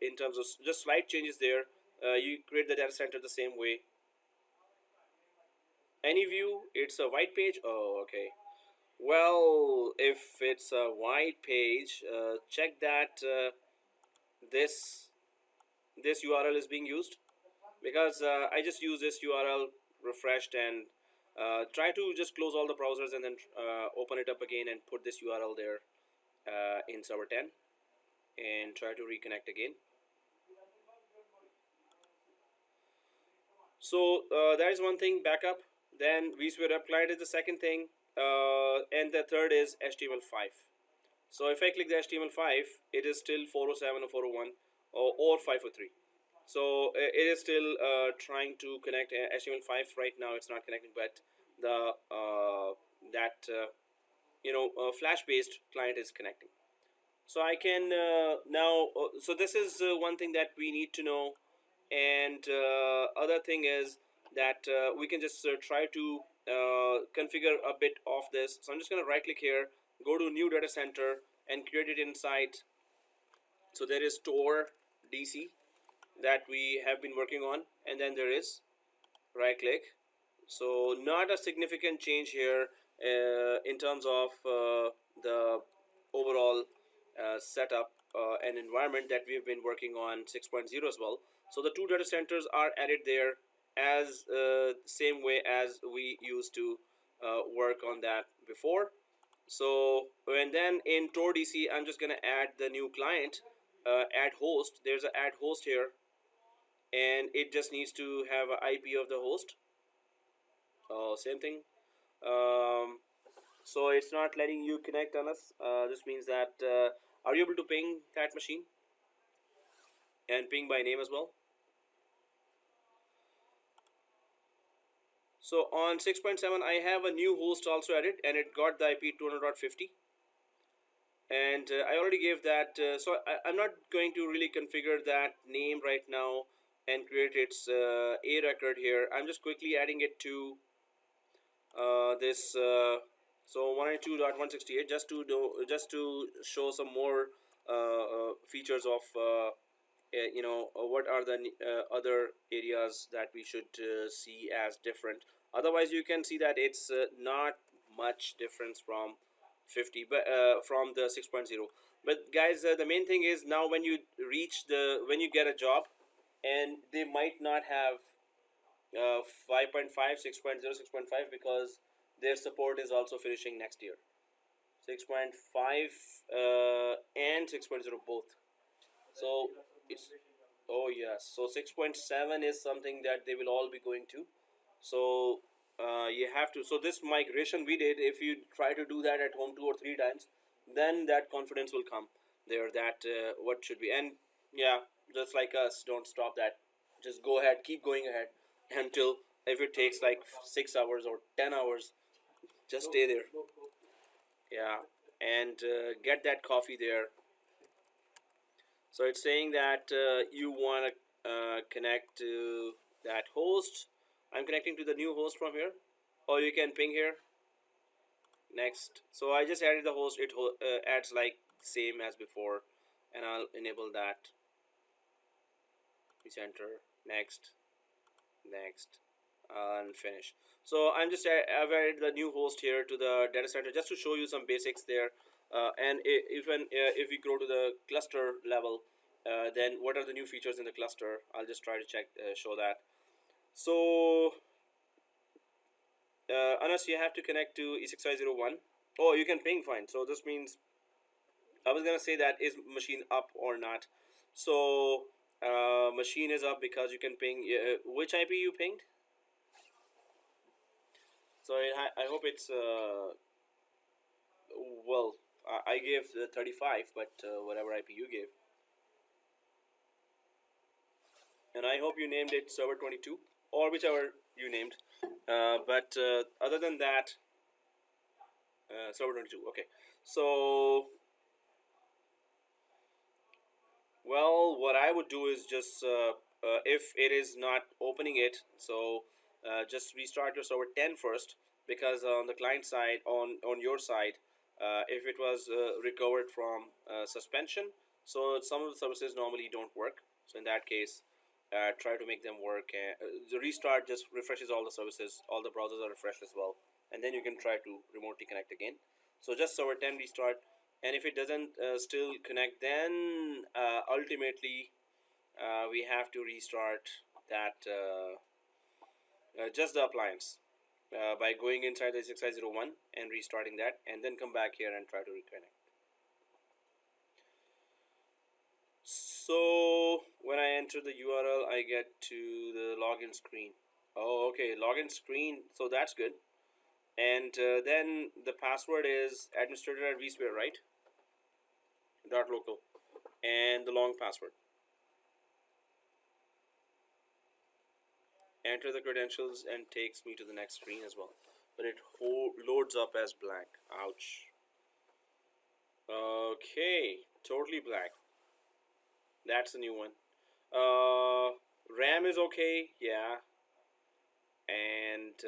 in terms of just slight changes there. You create the data center the same way. Any view, it's a white page. Oh, okay. Well, if it's a white page, check that this URL is being used, because I just use this URL, refreshed, and try to just close all the browsers and then open it up again and put this URL there in server 10 and try to reconnect again. So that is one thing, backup. Then vSphere web client is the second thing, and the third is HTML5. So if I click the HTML5, it is still 407 or 401 or 503. So it is still trying to connect HTML5 right now. It's not connecting, but the Flash-based client is connecting. So I can now. So this is one thing that we need to know, and other thing is that we can just try to configure a bit of this. So I'm just going to right click here, go to new data center and create it inside. So there is store DC that we have been working on, and then there is right click. So not a significant change here in terms of the overall setup and environment that we've been working on 6.0 as well. So the two data centers are added there as same way as we used to work on that before. So and then in Tor DC, I'm just gonna add the new client, add host. There's an add host here, and it just needs to have an IP of the host. Same thing. So it's not letting you connect on us. This means that are you able to ping that machine and ping by name as well? So on 6.7, I have a new host also added, and it got the IP 200.50. And I already gave that. So I'm not going to really configure that name right now and create its A record here. I'm just quickly adding it to this. So 192.168 just to show some more features of what are the other areas that we should see as different. Otherwise, you can see that it's not much difference from 50, but from the 6.0. But guys, the main thing is now when you when you get a job, and they might not have 5.5, 6.0, 6.5 because their support is also finishing next year. 6.5 and 6.0 both. So it's, oh yes, so 6.7 is something that they will all be going to. So you have to, so this migration we did, if you try to do that at home 2 or 3 times, then that confidence will come there that what should be. And yeah, just like us, don't stop that. Just go ahead, keep going ahead until, if it takes like 6 hours or 10 hours, just stay there. Yeah, and get that coffee there. So it's saying that you want to connect to that host. I'm connecting to the new host from here, or you can ping here. Next. So I just added the host. It adds like same as before, and I'll enable that. Vcenter. Next. Next. And finish. So I'm just I've added the new host here to the data center just to show you some basics there. And even if we go to the cluster level, then what are the new features in the cluster? I'll just try to show that. So Anas, you have to connect to E6501. Oh, you can ping, fine. So this means, I was gonna say that is machine up or not. So machine is up because you can ping. Which IP you pinged? So I hope it's well, I gave 35, but whatever IP you gave, and I hope you named it server 22 or whichever you named. But other than that, server 22. Okay, so well, what I would do is just if it is not opening it, so just restart your server 10 first, because on the client side, on your side, if it was recovered from suspension, so some of the services normally don't work. So in that case, try to make them work. The restart just refreshes all the services, all the browsers are refreshed as well, and then you can try to remotely connect again. So just server 10 restart, and if it doesn't still connect, then ultimately we have to restart that just the appliance by going inside the 6501 and restarting that, and then come back here and try to reconnect. So when I enter the URL, I get to the login screen. Oh, okay, login screen. So that's good. And then the password is administrator at vSphere, right? .local, and the long password. Enter the credentials and takes me to the next screen as well, but it loads up as blank. Ouch. Okay, totally blank. That's the new one. RAM is okay, yeah. And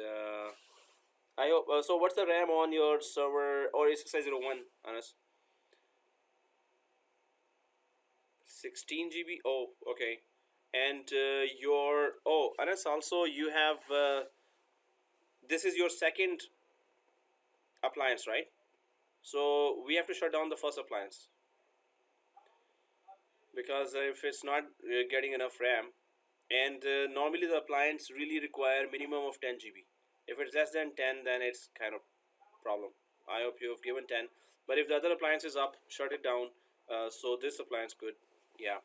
I hope so. What's the RAM on your server or A6501, Anas? 16 GB. Oh, okay. And your Anas, also you have this is your second appliance, right? So we have to shut down the first appliance, because if it's not getting enough RAM, and normally the appliance really require minimum of 10 GB. If it's less than 10, then it's kind of problem. I hope you have given 10, but if the other appliance is up, shut it down. So this appliance could, yeah.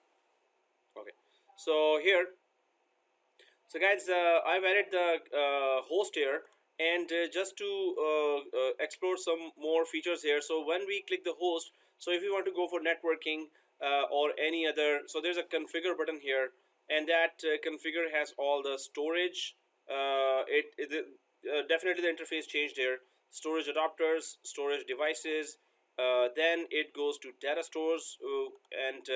Okay, so here, so guys, I've added the host here, and just to explore some more features here. So when we click the host, so if you want to go for networking or any other, so there's a configure button here, and that configure has all the storage. Definitely the interface changed here. Storage adapters, storage devices. Then it goes to data stores, and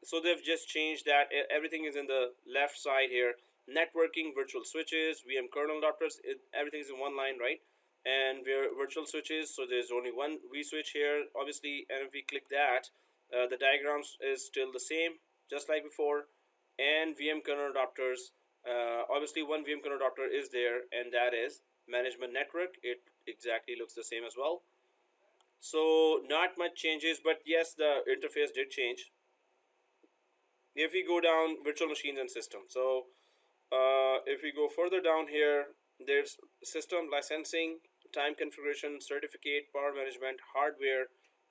so they've just changed that. Everything is in the left side here. Networking, virtual switches, VM kernel adapters, everything is in one line, right? And we're virtual switches, so there's only one vSwitch here, obviously. And if we click that, the diagrams is still the same, just like before. And VM kernel adapters, obviously one VM kernel adapter is there, and that is management network. It exactly looks the same as well. So not much changes, but yes, the interface did change. If we go down, virtual machines and system, so if we go further down here, there's system licensing, time configuration, certificate, power management, hardware,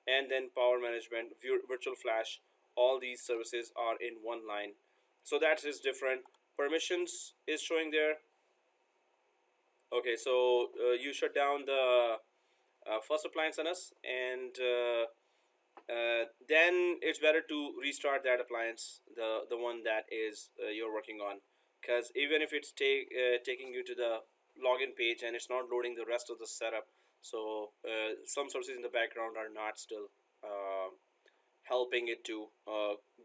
and then power management, virtual flash. All these services are in one line, so that is different. Permissions is showing there. Okay, so you shut down the first appliance on us, and then it's better to restart that appliance, the one that is you're working on, because even if it's taking you to the login page and it's not loading the rest of the setup, so some sources in the background are not still helping it to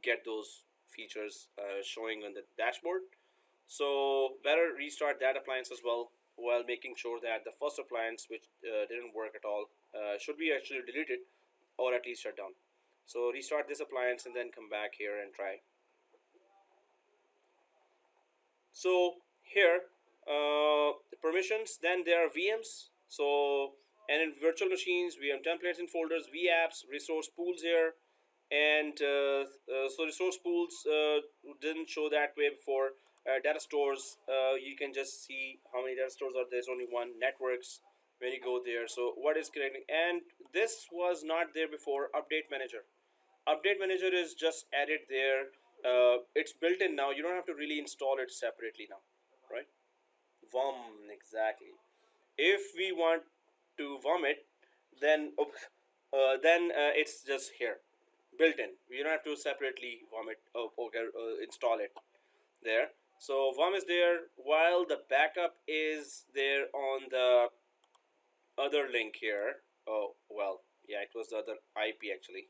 get those features showing on the dashboard. So better restart that appliance as well, while making sure that the first appliance, which didn't work at all, should be actually deleted or at least shut down. So restart this appliance and then come back here and try. So here, permissions, then there are VMs. So, and in virtual machines, VM templates in folders, vapps, resource pools here. And so resource pools didn't show that way before. Data stores, you can just see how many data stores are there. There's only one. Networks, when you go there. So what is connecting? And this was not there before. Update manager. Update manager is just added there. It's built in now. You don't have to really install it separately now, right? Exactly. If we want to vomit, then it's just here, built in. You don't have to separately vomit install it there. So vom is there, while the backup is there on the other link here. Oh well, yeah, it was the other IP actually.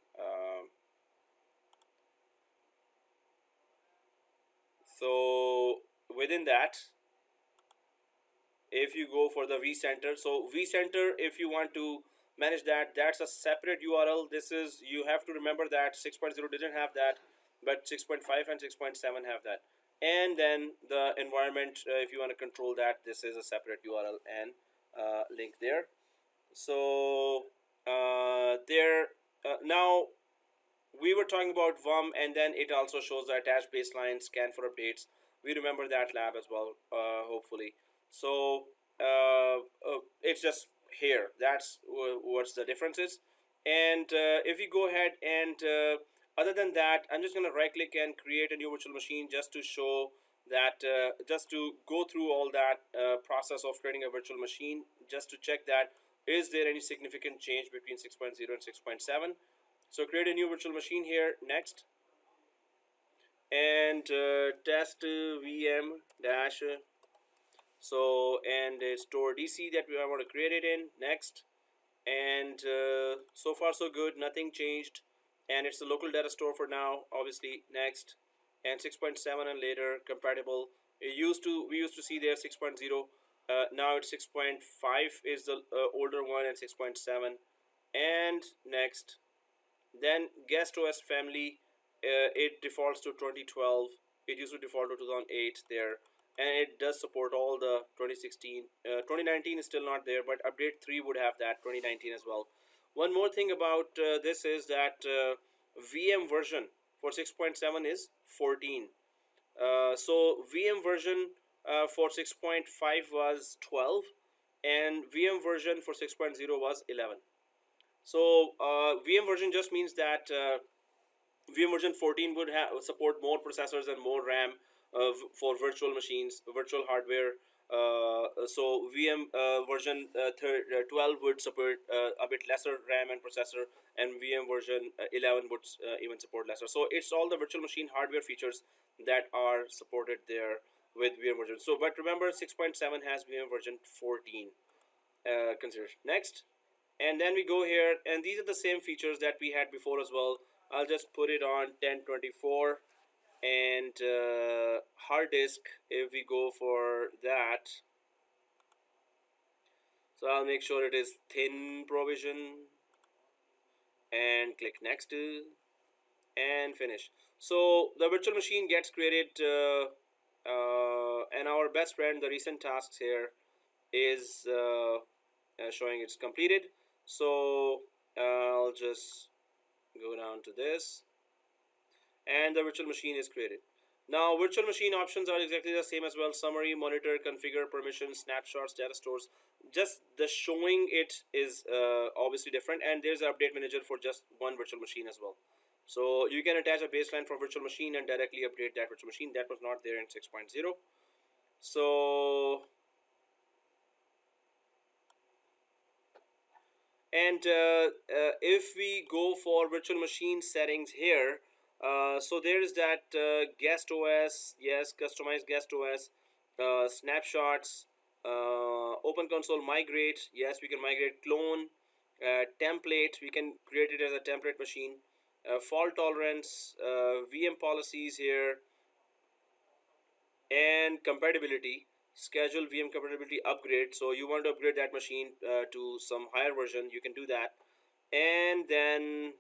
So within that, if you go for the vCenter, so vCenter, if you want to manage that, that's a separate URL. This is, you have to remember that 6.0 didn't have that, but 6.5 and 6.7 have that. And then the environment, if you want to control that, this is a separate URL and link there. So now we were talking about VUM, and then it also shows the attached baseline scan for updates. We remember that lab as well, hopefully. So it's just here. That's what's the difference is. And if you go ahead and other than that, I'm just going to right click and create a new virtual machine just to show that, just to go through all that process of creating a virtual machine, just to check that is there any significant change between 6.0 and 6.7. So create a new virtual machine here, next, and test VM dash, so, and store DC that we want to create it in, next, and so far so good, nothing changed, and it's the local data store for now, obviously, next, and 6.7 and later compatible. We used to see there 6.0, now it's 6.5 is the older one, and 6.7, and next. Then guest OS family, it defaults to 2012. It used to default to 2008 there, and it does support all the 2016. 2019 is still not there, but update 3 would have that, 2019 as well. One more thing about this is that VM version for 6.7 is 14. So VM version for 6.5 was 12, and VM version for 6.0 was 11. So VM version just means that VM version 14 would support more processors and more RAM for virtual machines, virtual hardware. So VM version 12 would support a bit lesser RAM and processor, and VM version 11 would even support lesser. So it's all the virtual machine hardware features that are supported there with VM version. So, but remember, 6.7 has VM version 14 considered. Next. And then we go here, and these are the same features that we had before as well. I'll just put it on 1024, and hard disk, if we go for that, so I'll make sure it is thin provision, and click next, and finish. So the virtual machine gets created, and our best friend, the recent tasks here, is showing it's completed. So I'll just go down to this, and the virtual machine is created. Now virtual machine options are exactly the same as well: summary, monitor, configure, permissions, snapshots, data stores. Just the showing it is obviously different, and there's an update manager for just one virtual machine as well. So you can attach a baseline for virtual machine and directly update that virtual machine. That was not there in 6.0. So And if we go for virtual machine settings here, so there's that guest OS, yes, customize guest OS, snapshots, open console migrate, yes, we can migrate, clone, template, we can create it as a template machine, fault tolerance, VM policies here, and compatibility, schedule VM compatibility upgrade. So you want to upgrade that machine to some higher version, you can do that. And then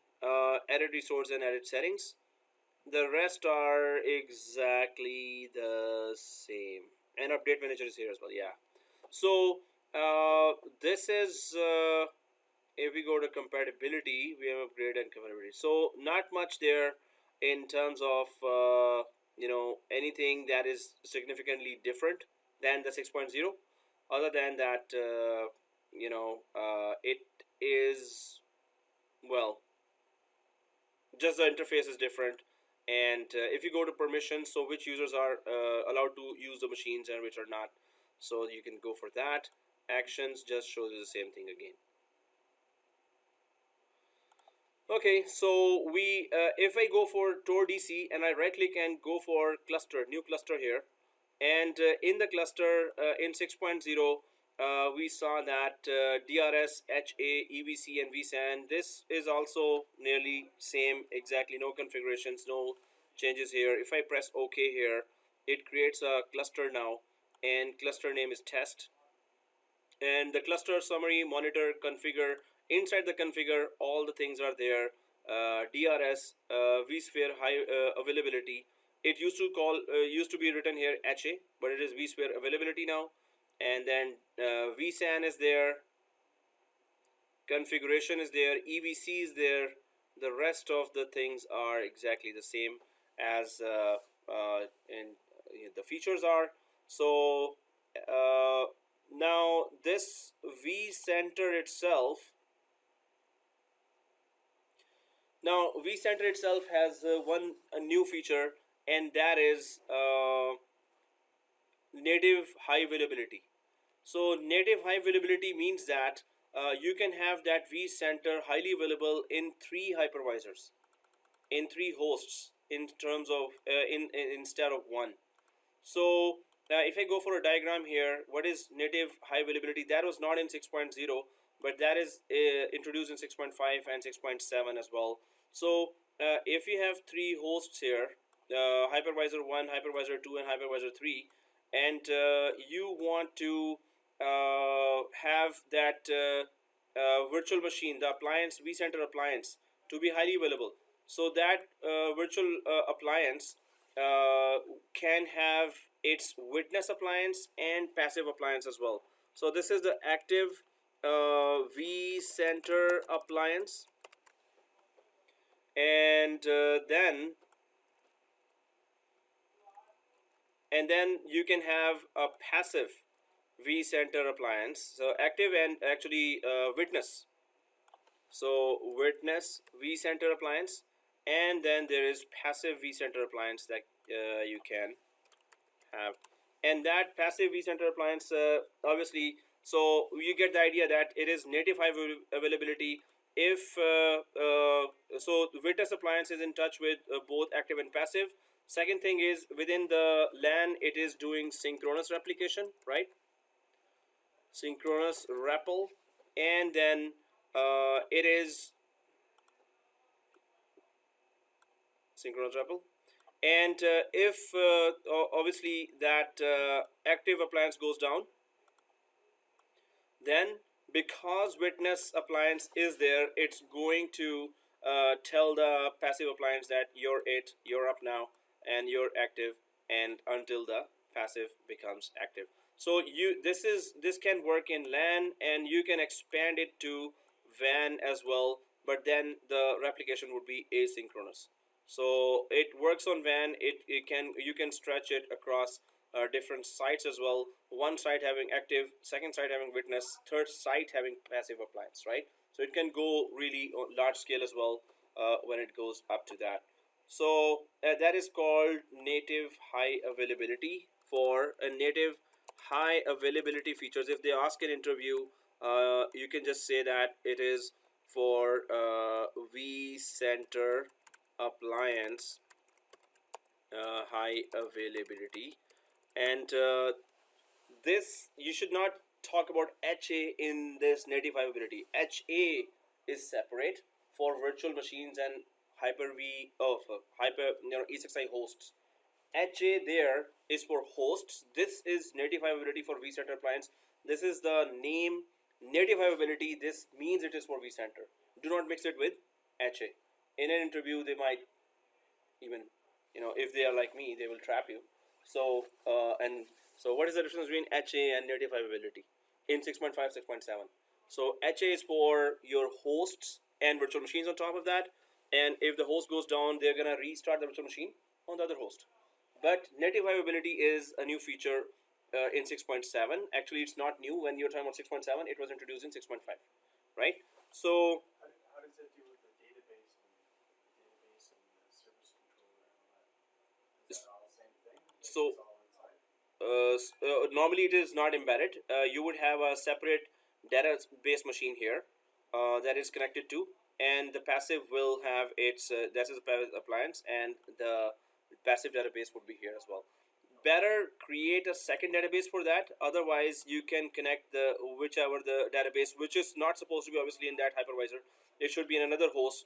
edit resource and edit settings. The rest are exactly the same. And update manager is here as well, yeah. So this is if we go to compatibility, we have upgrade and compatibility. So not much there in terms of anything that is significantly different than the 6.0. Other than that, it is, well, just the interface is different. And if you go to permissions, so which users are allowed to use the machines and which are not, so you can go for that. Actions just shows you the same thing again. Okay, so we if I go for Tor DC and I right click and go for cluster, new cluster here, and in the cluster in 6.0 we saw that DRS, HA, EVC and vSAN, this is also nearly same, exactly no configurations, no changes here. If I press OK here, it creates a cluster now, and cluster name is test. And the cluster summary, monitor, configure, inside the configure all the things are there. DRS, vSphere high availability, it used to be written here HA, but it is vSphere availability now. And then vSAN is there, configuration is there, EVC is there. The rest of the things are exactly the same as in the features are. So now this Vcenter itself, has a new feature, and that is native high availability. So native high availability means that you can have that vCenter highly available in 3 hypervisors, in 3 hosts, in terms of instead of 1. So if I go for a diagram here, what is native high availability? That was not in 6.0, but that is introduced in 6.5 and 6.7 as well. So if you have 3 hosts here, hypervisor 1, hypervisor 2 and hypervisor 3, and you want to have that virtual machine, the appliance, vCenter appliance, to be highly available, so that virtual appliance can have its witness appliance and passive appliance as well. So this is the active vCenter appliance, and then you can have a passive vCenter appliance. So active and actually witness. So witness vCenter appliance, and then there is passive vCenter appliance that you can have. And that passive vCenter appliance, obviously, so you get the idea that it is native high availability. If so witness appliance is in touch with both active and passive. Second thing is, within the LAN it is doing synchronous replication, right? Synchronous REPL. And then it is synchronous REPL. And if obviously that active appliance goes down, then because witness appliance is there, it's going to tell the passive appliance that you're up now and you're active, and until the passive becomes active. So this can work in LAN, and you can expand it to WAN as well, but then the replication would be asynchronous. So it works on WAN. You can stretch it across different sites as well. One site having active, second site having witness, third site having passive appliance, right? So it can go really large scale as well when it goes up to that. So that is called native high availability. For a native high availability features, if they ask an interview you can just say that it is for Vcenter appliance high availability. And this, you should not talk about HA in this native availability. HA is separate for virtual machines and Hyper-V, Hyper, E6I hosts. HA there is for hosts. This is native availability for vCenter appliance. This is the name native availability. This means it is for vCenter. Do not mix it with HA. In an interview, they might even, if they are like me, they will trap you. So what is the difference between HA and native availability in 6.5, 6.7? So HA is for your hosts and virtual machines on top of that. And if the host goes down, they're gonna restart the virtual machine on the other host. But native availability is a new feature in 6.7. Actually, it's not new. When you're talking about 6.7, it was introduced in 6.5, right? So How does that do with the database and the service controller and all that? Is that all the same thing? So- It's all inside? normally it is not embedded. You would have a separate database machine here that is connected to, and the passive will have its that is a passive appliance, and the passive database would be here as well. Better create a second database for that. Otherwise, you can connect the whichever the database, which is not supposed to be obviously in that hypervisor. It should be in another host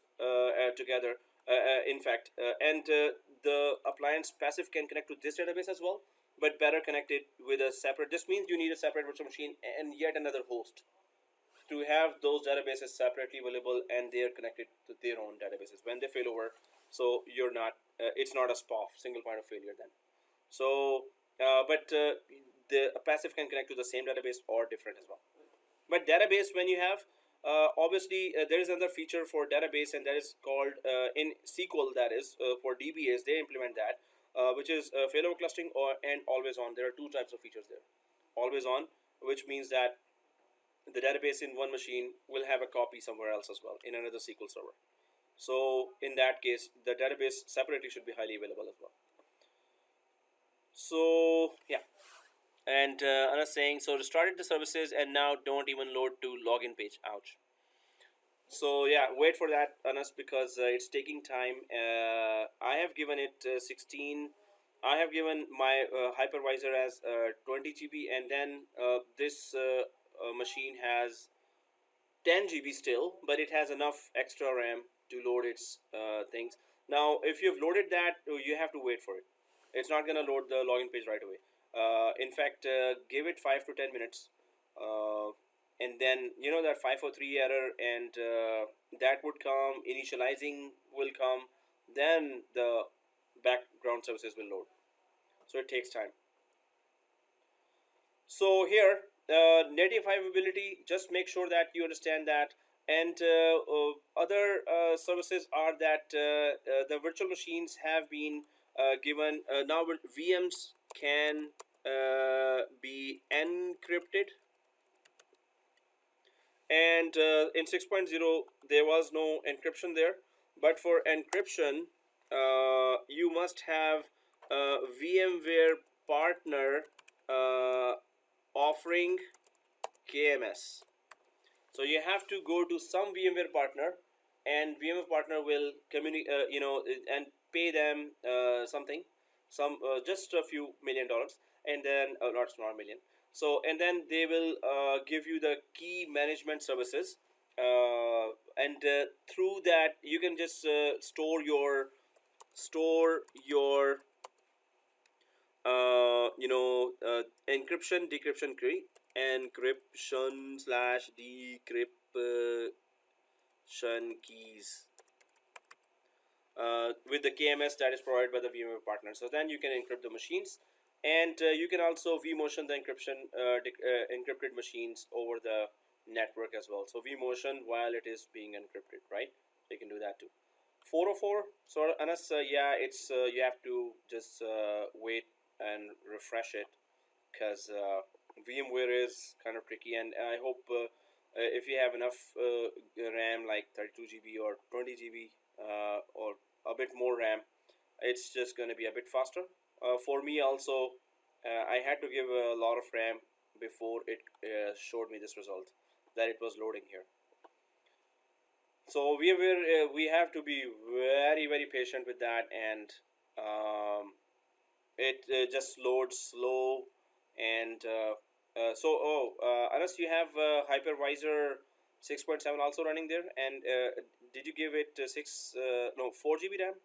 together. In fact, and the appliance passive can connect to this database as well, but better connected with a separate. This means you need a separate virtual machine and yet another host to have those databases separately available, and they are connected to their own databases when they fail over. So you're not. It's not a SPOF, single point of failure then. So, but the passive can connect to the same database or different as well. But database, when you have obviously there is another feature for database, and that is called in SQL, that is for DBAs they implement that, which is failover clustering and always on. There are two types of features there. Always on, which means that the database in one machine will have a copy somewhere else as well in another SQL server. So in that case, the database separately should be highly available as well. So yeah, and Anna saying, so restarted the services and now don't even load to login page. Ouch. So yeah, wait for that, Anas, because it's taking time. I have given it 16. I have given my hypervisor as 20 GB, and then this machine has 10 GB still, but it has enough extra RAM to load its things. Now, if you've loaded that, you have to wait for it. It's not gonna load the login page right away. In fact, give it 5 to 10 minutes, and then that 503 error, and that would come. Initializing will come, then the background services will load. So it takes time. So here, native availability, just make sure that you understand that. And other services are that the virtual machines have been given. Now VMs can be encrypted, and in 6.0 there was no encryption there, but for encryption you must have a VMware partner offering KMS. So you have to go to some VMware partner, and VMware partner will communicate, and pay them something, just a few $1 million, and then not million. So and then they will give you the key management services, and through that you can just store your encryption decryption key, encryption slash decryption keys with the KMS that is provided by the VMware partner. So then you can encrypt the machines, and you can also vMotion the encryption encrypted machines over the network as well. So vMotion while it is being encrypted, right? You can do that too. 404. So Anas, yeah, it's you have to just wait and refresh it, because VMware is kind of tricky, and I hope if you have enough RAM, like 32 GB or 20 GB or a bit more RAM, it's just going to be a bit faster. For me also, I had to give a lot of RAM before it showed me this result. that it was loading here. So we have to be very patient with that, and it just loads slow. And Anas, you have Hypervisor 6.7 also running there, and did you give it 4 GB RAM?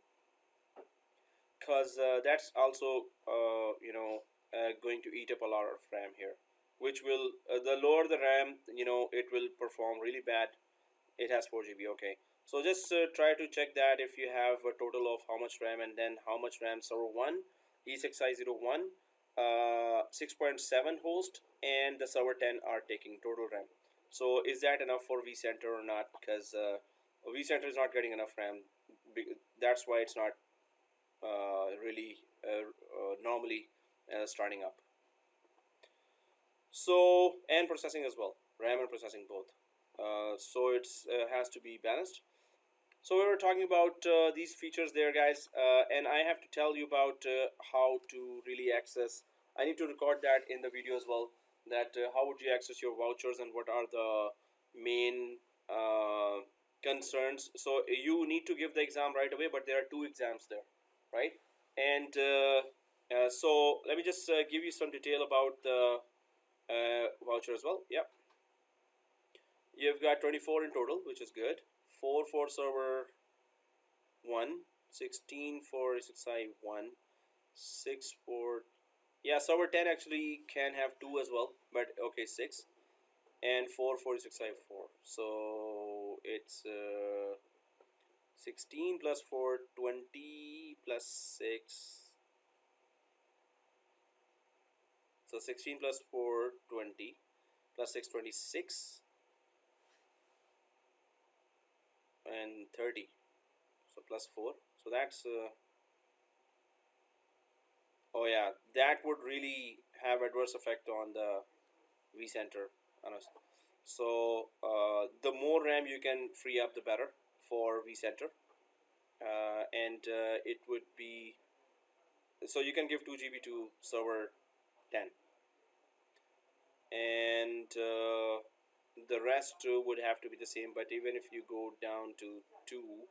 Because that's also going to eat up a lot of RAM here, which will the lower the RAM, it will perform really bad. It has 4 GB. Okay, so just try to check that if you have a total of how much RAM, and then how much RAM server 1 E6i01 6.7 host and the server 10 are taking total RAM. So is that enough for Vcenter or not? Because Vcenter is not getting enough RAM. That's why it's not really normally starting up. So, and processing as well, RAM and processing both. So it's has to be balanced. So we were talking about these features there, guys, and I have to tell you about how to really access. I need to record that in the video as well, that how would you access your vouchers and what are the main concerns. So you need to give the exam right away, but there are 2 exams there, right? And so let me just give you some detail about the voucher as well. Yep, you've got 24 in total, which is good. 4 for server 1, 16 for E6i1, 6 for, yeah, server 10 actually can have 2 as well, but okay, 6, and 4 for E6i4. So it's 16 plus 4, 20 plus 6. So 16 plus 4, 20 plus 6, 26. And 30, so plus 4. So that's oh yeah, that would really have adverse effect on the Vcenter, honest. So the more RAM you can free up, the better for Vcenter, and it would be, so you can give 2 GB to server 10, and the rest would have to be the same. But even if you go down to 2,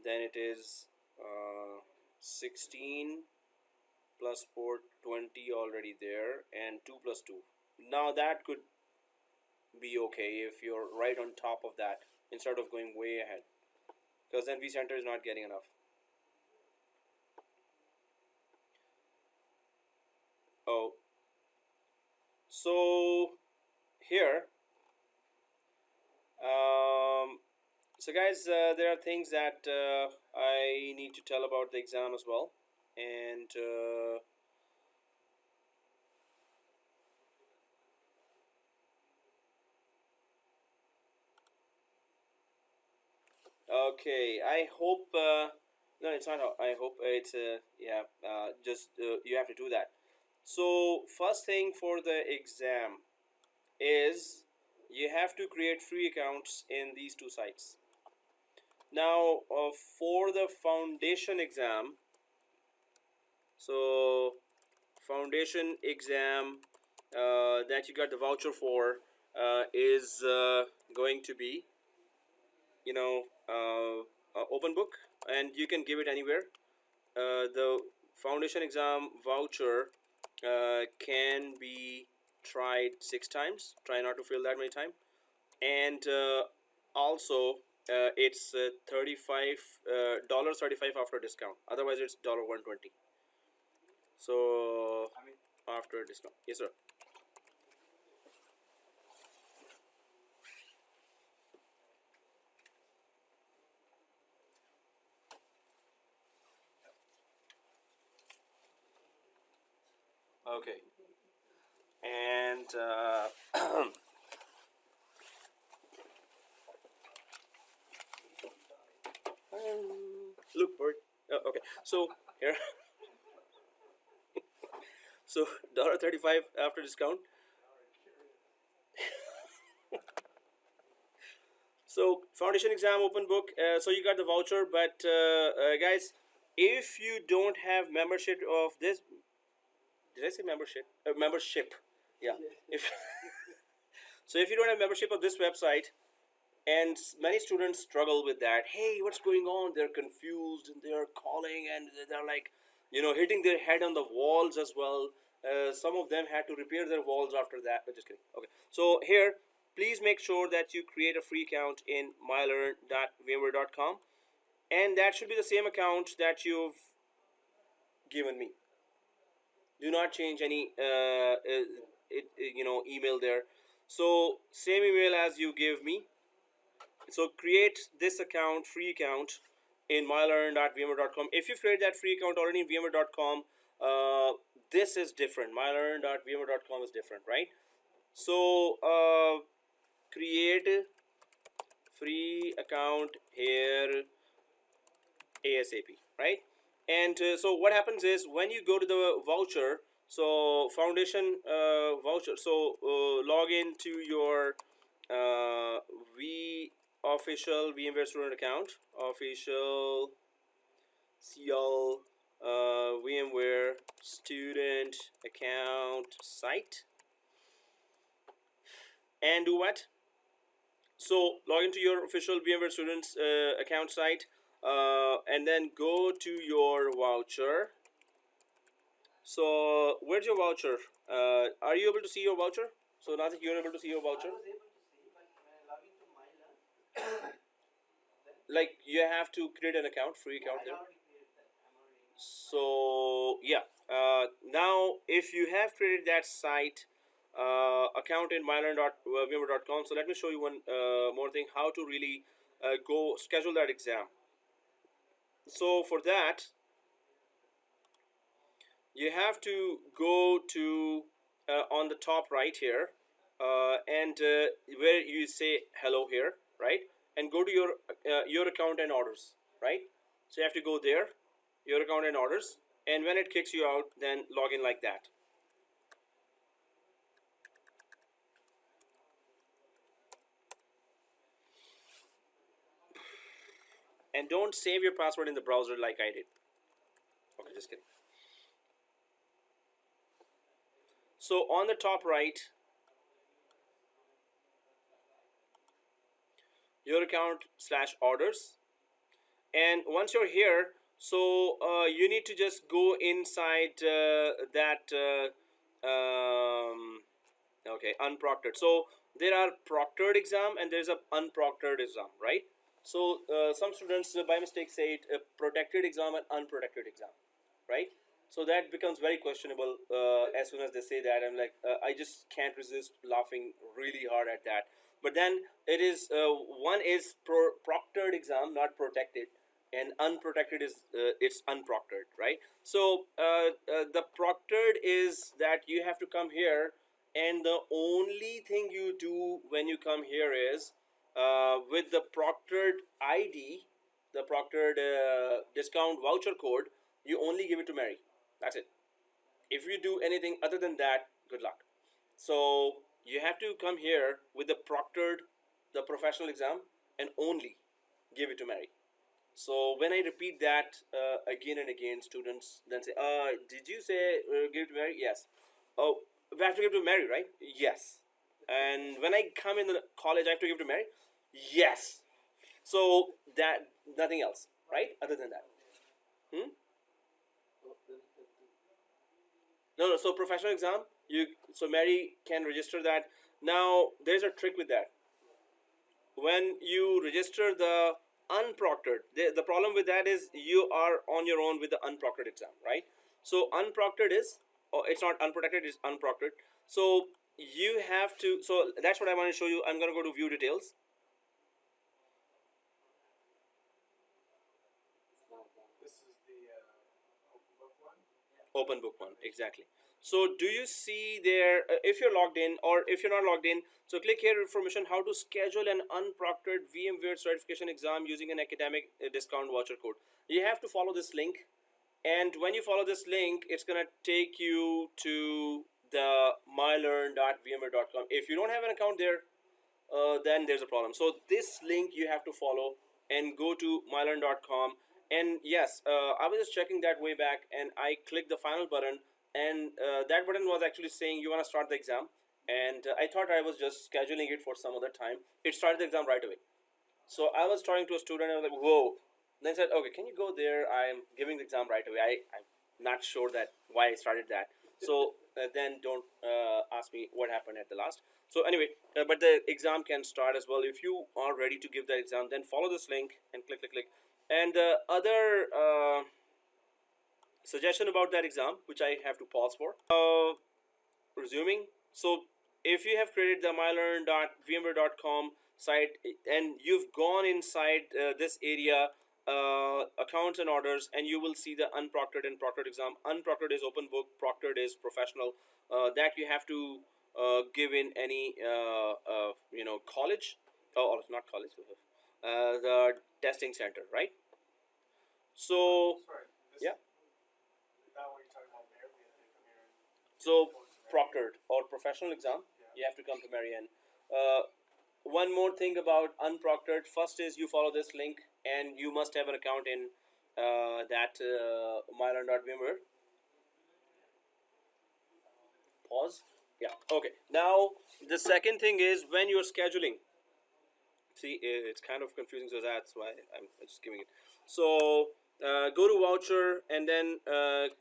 then it is 16 plus 4, 20 already there, and 2 plus 2. Now that could be okay if you're right on top of that instead of going way ahead, because then Vcenter is not getting enough. Oh, so here so guys, there are things that I need to tell about the exam as well, and okay, I hope no, it's not. I hope it's yeah. Just you have to do that. So first thing for the exam is you have to create free accounts in these 2 sites. Now for the foundation exam, so foundation exam that you got the voucher for is going to be, open book, and you can give it anywhere. The foundation exam voucher can be tried 6 times. Try not to fail that many times. And also it's $35 after discount. Otherwise it's $120. So after discount, yes sir. Okay, and look bird. Okay, so here so $35 after discount. So foundation exam open book, so you got the voucher, but guys, if you don't have membership of this, did I say membership? Membership, yeah. If So if you don't have membership of this website, and many students struggle with that, hey, what's going on? They're confused and they're calling and they're like, hitting their head on the walls as well. Some of them had to repair their walls after that. But just kidding. Okay. So here, please make sure that you create a free account in mylearn.vmware.com, and that should be the same account that you've given me. Do not change any email there. So same email as you give me. So create this account, free account, in mylearn.vmware.com. If you've created that free account already in vmware.com, this is different. mylearn.vmware.com is different, right? So create free account here ASAP, right? And so what happens is when you go to the voucher, so foundation voucher, so log into your official VMware student account, official CL VMware student account site, and do what? So log into your official VMware students account site, and then go to your voucher. So where's your voucher? Are you able to see your voucher? So now that you're able to see your voucher, I was able to see, but when I log into my learn, like you have to create an account, free account I there. already created that. I'm already in. So yeah, now if you have created that site account in mylearn.vmware.com, so let me show you one more thing, how to really go schedule that exam. So for that, you have to go to on the top right here, and where you say hello here, right? And go to your account and orders, right? So you have to go there, your account and orders, and when it kicks you out, then log in like that. And don't save your password in the browser like I did. Okay, just kidding. So on the top right, your account / orders, and once you're here, so you need to just go inside that okay, unproctored. So there are proctored exam and there's a unproctored exam, right? So some students by mistake say it protected exam and unprotected exam, right? So that becomes very questionable as soon as they say that. I'm like, I just can't resist laughing really hard at that. But then it is one is proctored exam, not protected, and unprotected is it's unproctored, right? So the proctored is that you have to come here, and the only thing you do when you come here is with the proctored ID, the proctored discount voucher code, you only give it to Mary. That's it. If you do anything other than that, good luck. So you have to come here with the proctored, the professional exam, and only give it to Mary. So when I repeat that again and again, students then say, did you say give it to Mary? Yes. Oh, we have to give it to Mary, right? Yes. And when I come in the college, I have to give it to Mary? Yes. So that, nothing else, right? Other than that. No, so professional exam, so Mary can register that. Now there's a trick with that. When you register the unproctored, the problem with that is you are on your own with the unproctored exam, right? So unproctored is, it's not unprotected, it's unproctored. So you have to, so that's what I want to show you. I'm going to go to view details. This is the open book one? Open book one, exactly. So do you see there, if you're logged in or if you're not logged in, so click here information how to schedule an unproctored VMware certification exam using an academic discount voucher code. You have to follow this link, and when you follow this link, it's gonna take you to the mylearn.vmware.com. If you don't have an account there, then there's a problem. So this link you have to follow and go to mylearn.com. And yes, I was just checking that way back, and I clicked the final button, and that button was actually saying you want to start the exam, and I thought I was just scheduling it for some other time. It started the exam right away. So I was talking to a student, and I was like, whoa. Then I said, okay, can you go there? I'm giving the exam right away. I'm not sure that why I started that. So then don't ask me what happened at the last. So anyway, but the exam can start as well. If you are ready to give that exam, then follow this link and click, click, click. And the other suggestion about that exam, which I have to pause for, resuming. So if you have created the mylearn.vmware.com site and you've gone inside this area, accounts and orders, and you will see the unproctored and proctored exam. Unproctored is open book, proctored is professional. That you have to give in any college, or not college, the testing center, right? So Sorry, this, yeah, that what you're talking about there, we had to come here and so proctored or professional exam, you have to come to Marianne. One more thing about unproctored. First is you follow this link, and you must have an account in that mylearn.vmware. Pause. Yeah. Okay. Now the second thing is when you're scheduling. See, it's kind of confusing, so that's why I'm just giving it. So go to Voucher and then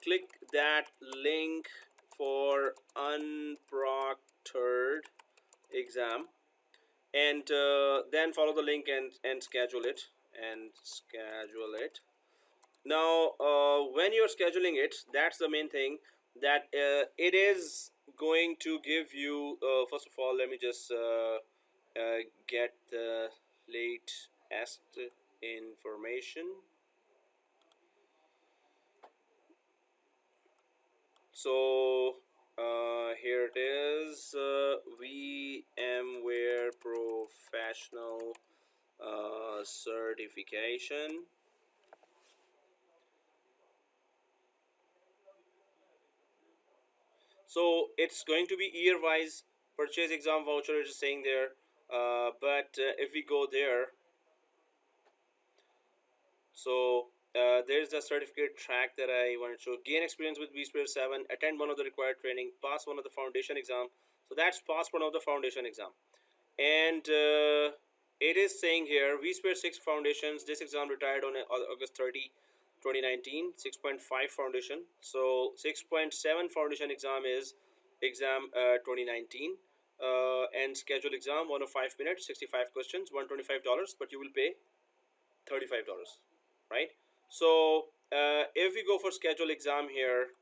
click that link for unproctored exam, and then follow the link and schedule it now. When you're scheduling it, that's the main thing, that it is going to give you, first of all, let me just get the latest information. So here it is, VMware Professional certification. So it's going to be year wise. Purchase exam voucher is saying there, but if we go there, so there's the certificate track that I want to show. Gain experience with VCP6, attend one of the required training, pass one of the foundation exam. So that's pass one of the foundation exam. And it is saying here VCP6 foundations. This exam retired on August 30, 2019. 6.5 foundation. So 6.7 foundation exam is exam 2019. And scheduled exam 105 minutes, 65 questions, $125, but you will pay $35, right? So if we go for schedule exam here,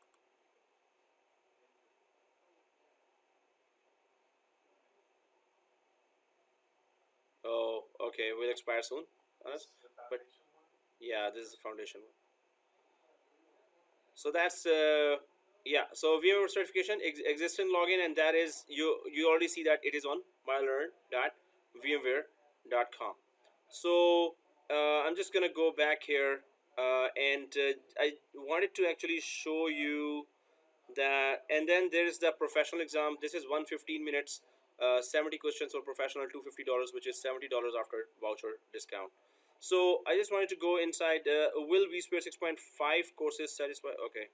oh, okay, will expire soon. But yeah, this is the foundation one. So that's yeah. So VMware certification existing login, and that is you already see that it is on mylearn.vmware.com. So I'm just gonna go back here, and I wanted to actually show you that, and then there is the professional exam. This is 115 minutes, 70 questions for professional, $250, which is $70 after voucher discount. So I just wanted to go inside. Will vSphere 6.5 courses satisfy? Okay.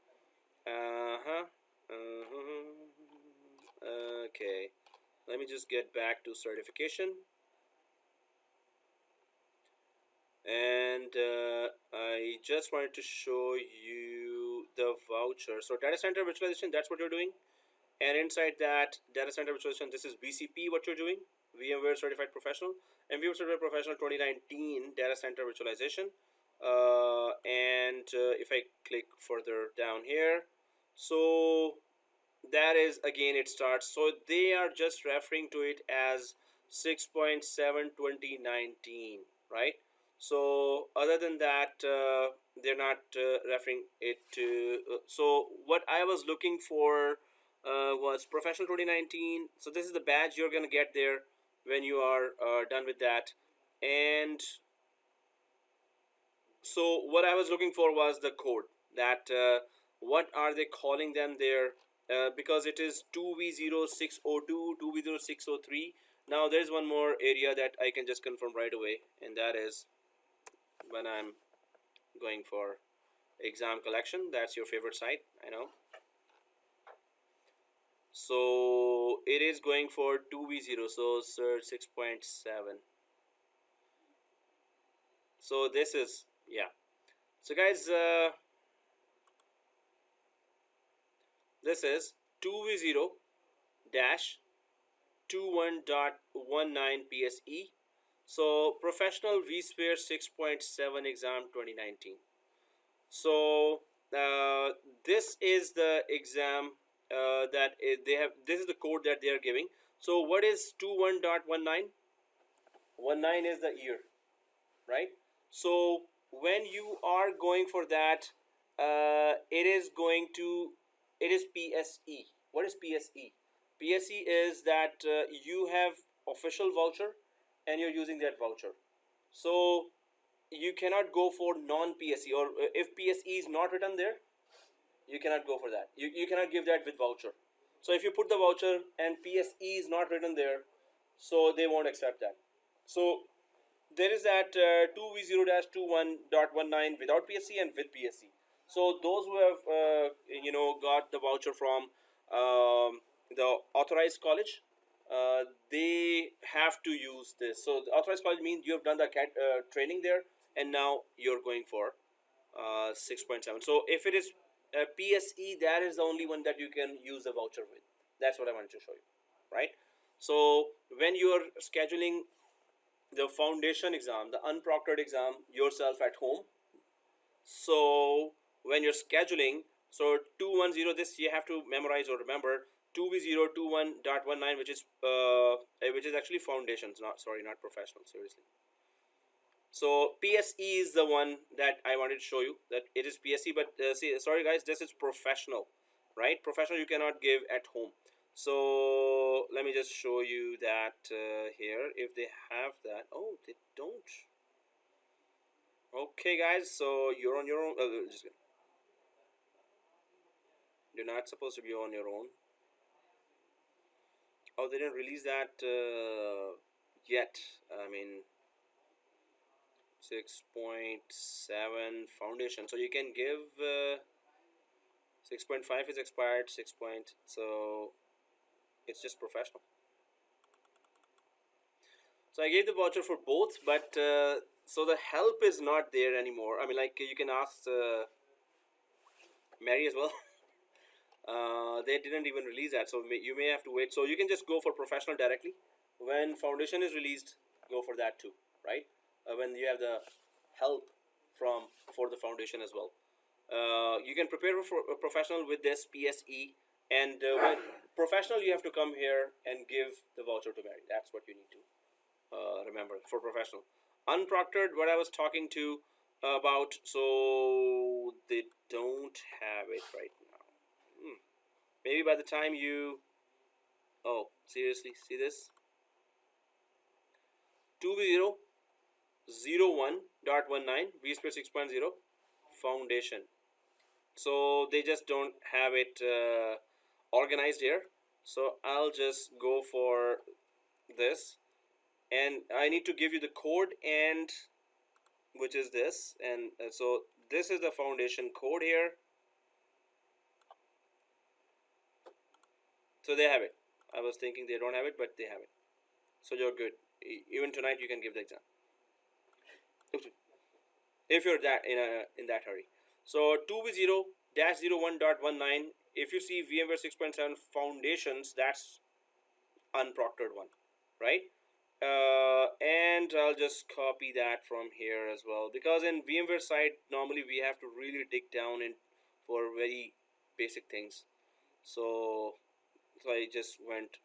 Uh-huh. Okay. Let me just get back to certification. And I just wanted to show you the voucher. So data center virtualization, that's what you're doing. And inside that data center virtualization, this is VCP, what you're doing, VMware Certified Professional, and VMware Certified Professional 2019 data center virtualization. And if I click further down here, so that is, again, it starts. So they are just referring to it as 6.7 2019, right? So other than that, they're not referring it to. So what I was looking for was professional 2019. So this is the badge you're gonna get there when you are done with that. And so what I was looking for was the code, that what are they calling them there, because it is 2v0602, 2v0603. Now there's one more area that I can just confirm right away, and that is when I'm going for exam collection. That's your favorite site, I know. So it is going for 2v0, so search 6.7. So this is, yeah. So guys, this is 2v0 dash 21.19 PSE. So professional vSphere 6.7 exam 2019. So this is the exam they have. This is the code that they are giving. So what is 21.19? 19 is the year, right? So when you are going for that, it is going to, it is PSE. What is PSE? PSE is that you have official voucher and you're using that voucher. So you cannot go for non-PSE, or if PSE is not written there, you cannot go for that. You cannot give that with voucher. So if you put the voucher and PSE is not written there, so they won't accept that. So there is that 2v0-21.19 without PSE and with PSE. So those who have got the voucher from the authorized college, they have to use this. So the authorized college means you have done the training there, and now you're going for 6.7. So if it is PSE, that is the only one that you can use the voucher with. That's what I wanted to show you, right? So when you are scheduling the foundation exam, the unproctored exam yourself at home, so when you're scheduling, so 210, this you have to memorize or remember, 2v021.19, which is actually foundations, not professional, seriously. So PSE is the one that I wanted to show you, that it is PSE, but sorry guys, this is professional, right? Professional you cannot give at home. So let me just show you that here, if they have that. Oh, they don't. Okay guys, so you're on your own. Just kidding. You're not supposed to be on your own. Oh, they didn't release that yet. I mean, 6.7 foundation. So you can give 6.5 is expired. So it's just professional. So I gave the voucher for both, but so the help is not there anymore. I mean, like, you can ask Mary as well. They didn't even release that, so you may have to wait. So you can just go for professional directly. When foundation is released, go for that too, right? When you have the help for the foundation as well. You can prepare for a professional with this PSE, and when professional, you have to come here and give the voucher to Mary. That's what you need to remember for professional. Unproctored, what I was talking to about, so they don't have it right now. Maybe by the time you, oh, seriously, see this? 2v0.01.19 vSphere 6.0 foundation. So they just don't have it organized here. So I'll just go for this, and I need to give you the code, and which is this, and so this is the foundation code here. So they have it. I was thinking they don't have it, but they have it. So you're good. Even tonight you can give the exam if you're that in that hurry. So 2v0-01.19. If you see VMware 6.7 foundations, that's unproctored one, right? And I'll just copy that from here as well, because in VMware side normally we have to really dig down in for very basic things. So I just went.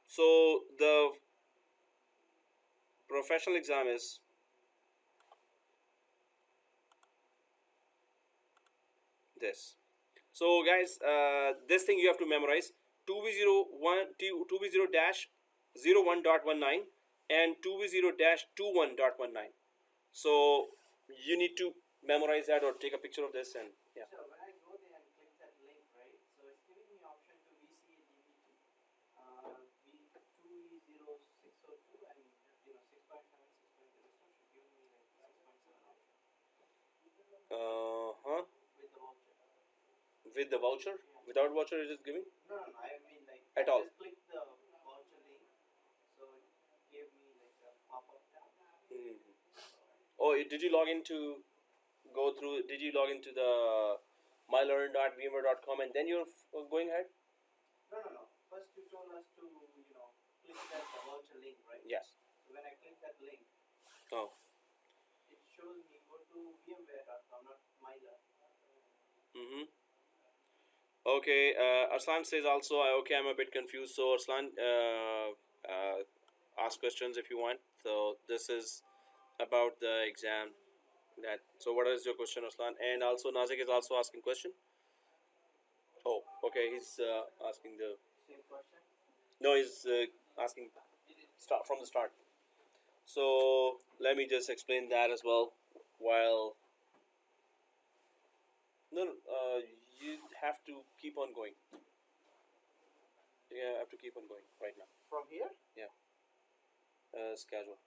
So the professional exam is this. So guys, this thing you have to memorize: 2v0-01.19 and 2v0-21.19. So you need to memorize that or take a picture of this, and yeah. So when I go there and click that link, right? So it's giving me option to VCA V2E0602 and 6.7, 6.0. This one should give me like 6.7 option. Huh? with the voucher. With the voucher? Without voucher, it is giving? No, I mean like At I all. just clicked the voucher link, so it gave me like a pop-up tab. Hmm. Oh, did you log into, go through, did you log into the mylearn.vmware.com and then you're going ahead? No. First you told us to click that voucher link, right? Yes. So when I click that link, Oh. it shows me go to vmware.com, not mylearn. Mm-hmm. Okay, Arslan says also, okay, I'm a bit confused. So, Arslan, ask questions if you want. So, this is about the exam. So, what is your question, Arslan? And also, Nazik is also asking question. Oh, okay, he's asking the. Same question. No, he's asking start from the start. So, let me just explain that as well. While no, you have to keep on going. You have to keep on going right now. From here? Yeah. Schedule.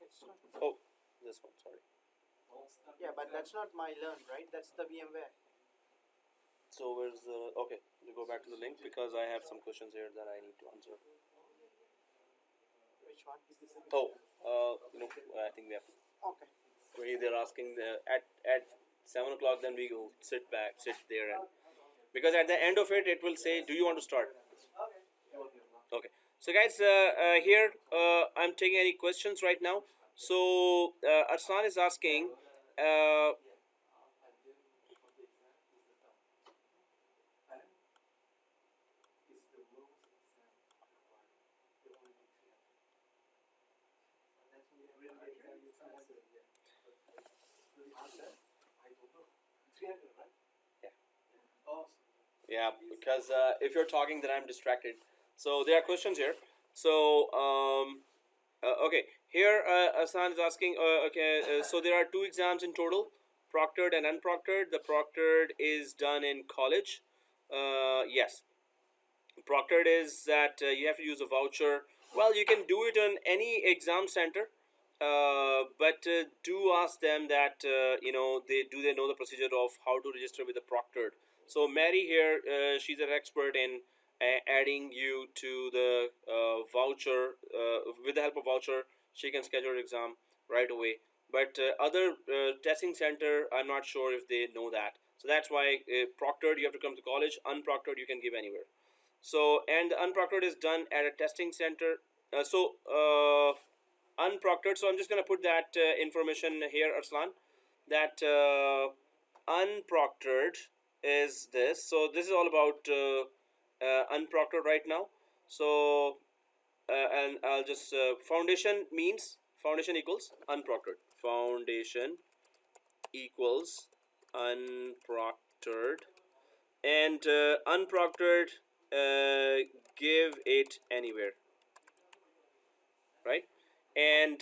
It's not. Oh, this one. Sorry. Yeah, but that's not mylearn, right? That's the VMware. So where's the? Okay, we go back to the link because I have some questions here that I need to answer. Which one? Oh, I think we have. Okay. They're asking at 7 o'clock. Then we go sit there, and because at the end of it, it will say, "Do you want to start?" Okay. So guys, here I'm taking any questions right now. So Arslan is asking. Yeah, because if you're talking, then I'm distracted. So there are questions here. So okay, here Asan is asking. Okay, so there are two exams in total, proctored and unproctored. The proctored is done in college. Yes, proctored is that you have to use a voucher. Well, you can do it on any exam center, but do ask them that they know the procedure of how to register with the proctored. So Mary here, she's an expert in adding you to the voucher. With the help of voucher, she can schedule your exam right away. But other testing center, I'm not sure if they know that. So that's why proctored you have to come to college. Unproctored you can give anywhere. So and the unproctored is done at a testing center. Unproctored. So I'm just gonna put that information here, Arslan. That unproctored is this. So this is all about unproctored right now. So and I'll just foundation means foundation equals unproctored. Foundation equals unproctored, and unproctored give it anywhere, right? And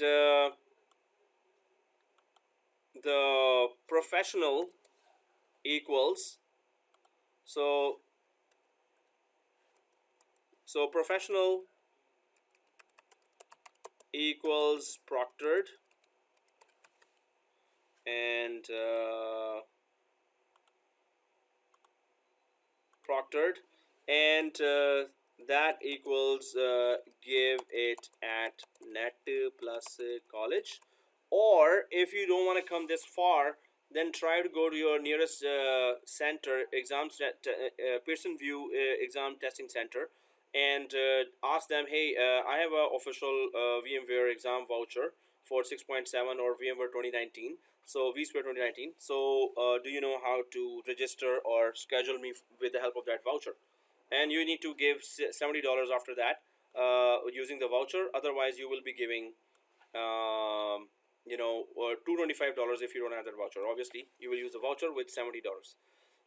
the professional equals so professional equals proctored, and proctored, and that equals give it at net plus college. Or if you don't want to come this far, then try to go to your nearest center, Pearson View exam testing center, and ask them, hey, I have an official VMware exam voucher for 6.7 or VMware 2019, so vSphere 2019. So do you know how to register or schedule me with the help of that voucher? And you need to give $70 after that using the voucher. Otherwise, you will be giving $225 if you don't have that voucher. Obviously, you will use the voucher with $70.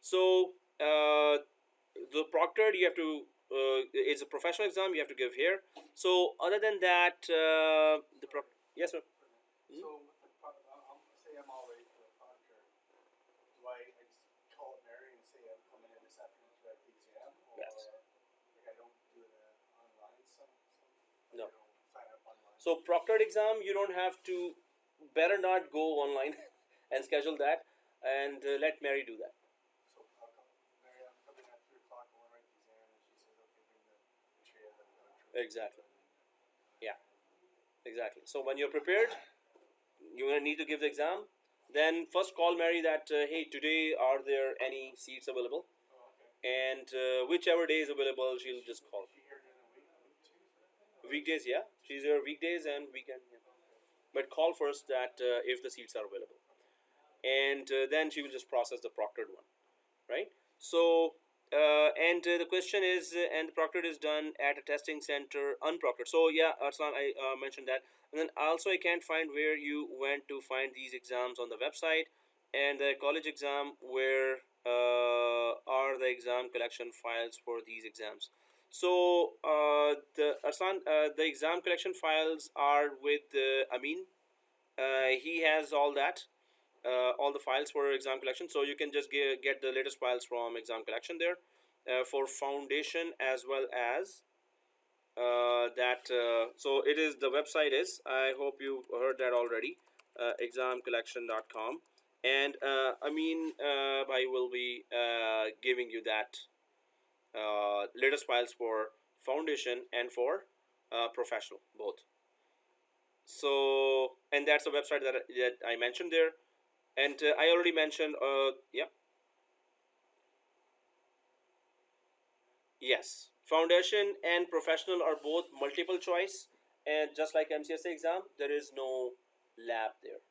So the proctored you have to it's a professional exam you have to give here. So other than that, yes sir. So, say I'm all ready for the proctor. Do I just call Mary and say I'm coming in this afternoon to write the exam? Or Yes. like I don't do it online? No. I don't sign up online. So proctored exam you don't have to, better not go online and schedule that, and let Mary do that. So I'll come, Mary, I'm coming at 3 o'clock. I want to write the exam, and she says, okay, bring the chair that I'm going to. Exactly. Yeah. Exactly. So when you're prepared, you're gonna need to give the exam. Then first call Mary that hey, today are there any seats available? Oh, okay. And whichever day is available, she'll just call. Is she here during the week too, sort of thing? Or- Weekdays, yeah, she's here weekdays and weekend. Yeah. But call first that if the seats are available, and then she will just process the proctored one, right? So and the question is, and the proctored is done at a testing center unproctored. So yeah, Arslan, I mentioned that, and then also I can't find where you went to find these exams on the website, and the college exam, where are the exam collection files for these exams? So the Arslan, the exam collection files are with Amin. He has all that, all the files for exam collection, so you can just get the latest files from exam collection there, for foundation as well as that. So it is, the website is, I hope you heard that already, examcollection.com, and I will be giving you that latest files for foundation and for professional both. So, and that's the website that I mentioned there, and I already mentioned. Yeah. Yes, foundation and professional are both multiple choice, and just like MCSA exam, there is no lab there.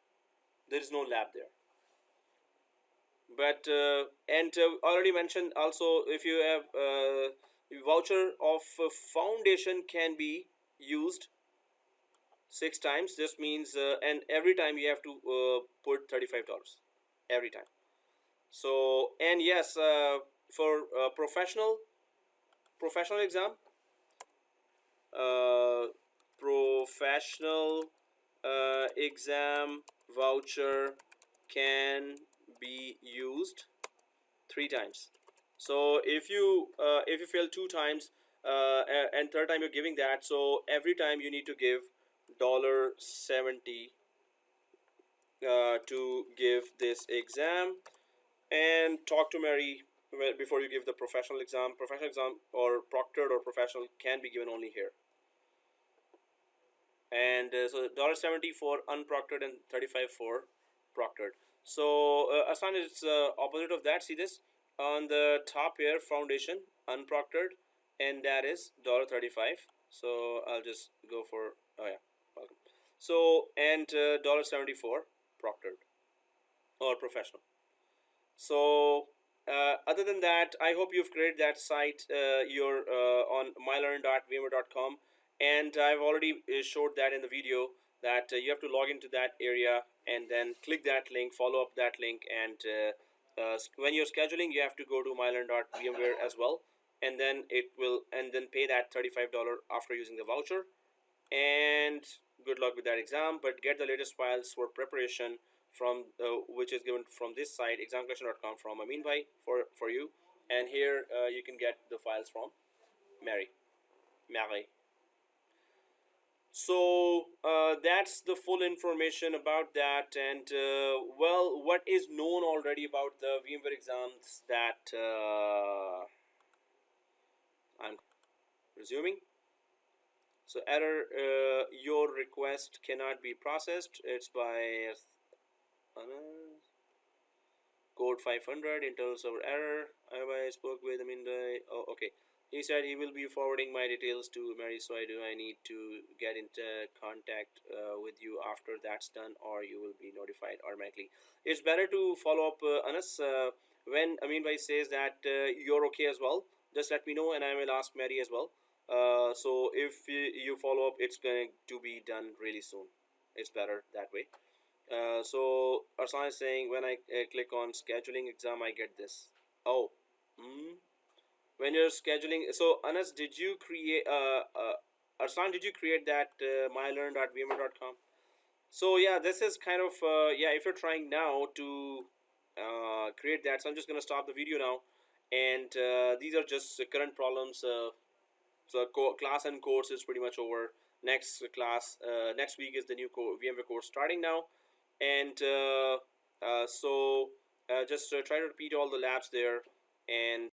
There is no lab there. But and already mentioned also, if you have voucher of foundation can be used 6 times. This means and every time you have to put $35 every time. So, and yes, for professional exam, uh, professional exam voucher can be used 3 times. So if you fail 2 times, and third time you're giving that, so every time you need to give $70 to give this exam, and talk to Mary before you give the professional exam. Professional exam or proctored or professional can be given only here. And so $70 for unproctored and 35 for proctored. So Asan is opposite of that. See this on the top here, foundation unproctored, and that is $35. So I'll just go for, oh yeah, welcome. So and $70 for proctored or professional. So other than that, I hope you've created that site. You're on mylearn.vmware.com, and I've already showed that in the video that you have to log into that area and then click that link, follow up that link, and when you're scheduling, you have to go to mylearn.vmware as well, and then pay that $35 after using the voucher. And good luck with that exam, but get the latest files for preparation from which is given from this site, examcollection.com, from Amin Bhai for you, and here you can get the files from Mary. So that's the full information about that, and well, what is known already about the VMware exams that I'm resuming. So error, your request cannot be processed. It's by code 500 internal server error. I spoke with him in the, oh okay, he said he will be forwarding my details to Mary, so I need to get into contact with you after that's done, or you will be notified automatically. It's better to follow up, Anas, when Amin Bhai says that you're okay as well, just let me know and I will ask Mary as well. So if you follow up, it's going to be done really soon. It's better that way. So Arsan is saying, when I click on scheduling exam, I get this. Oh, when you're scheduling, so Anas, did you create? Arsan, did you create that mylearn.vmware.com? So yeah, this is kind of yeah. If you're trying now to create that, so I'm just gonna stop the video now, and these are just current problems. So class and course is pretty much over. Next class, next week is the new VMware course starting now, and just try to repeat all the labs there, and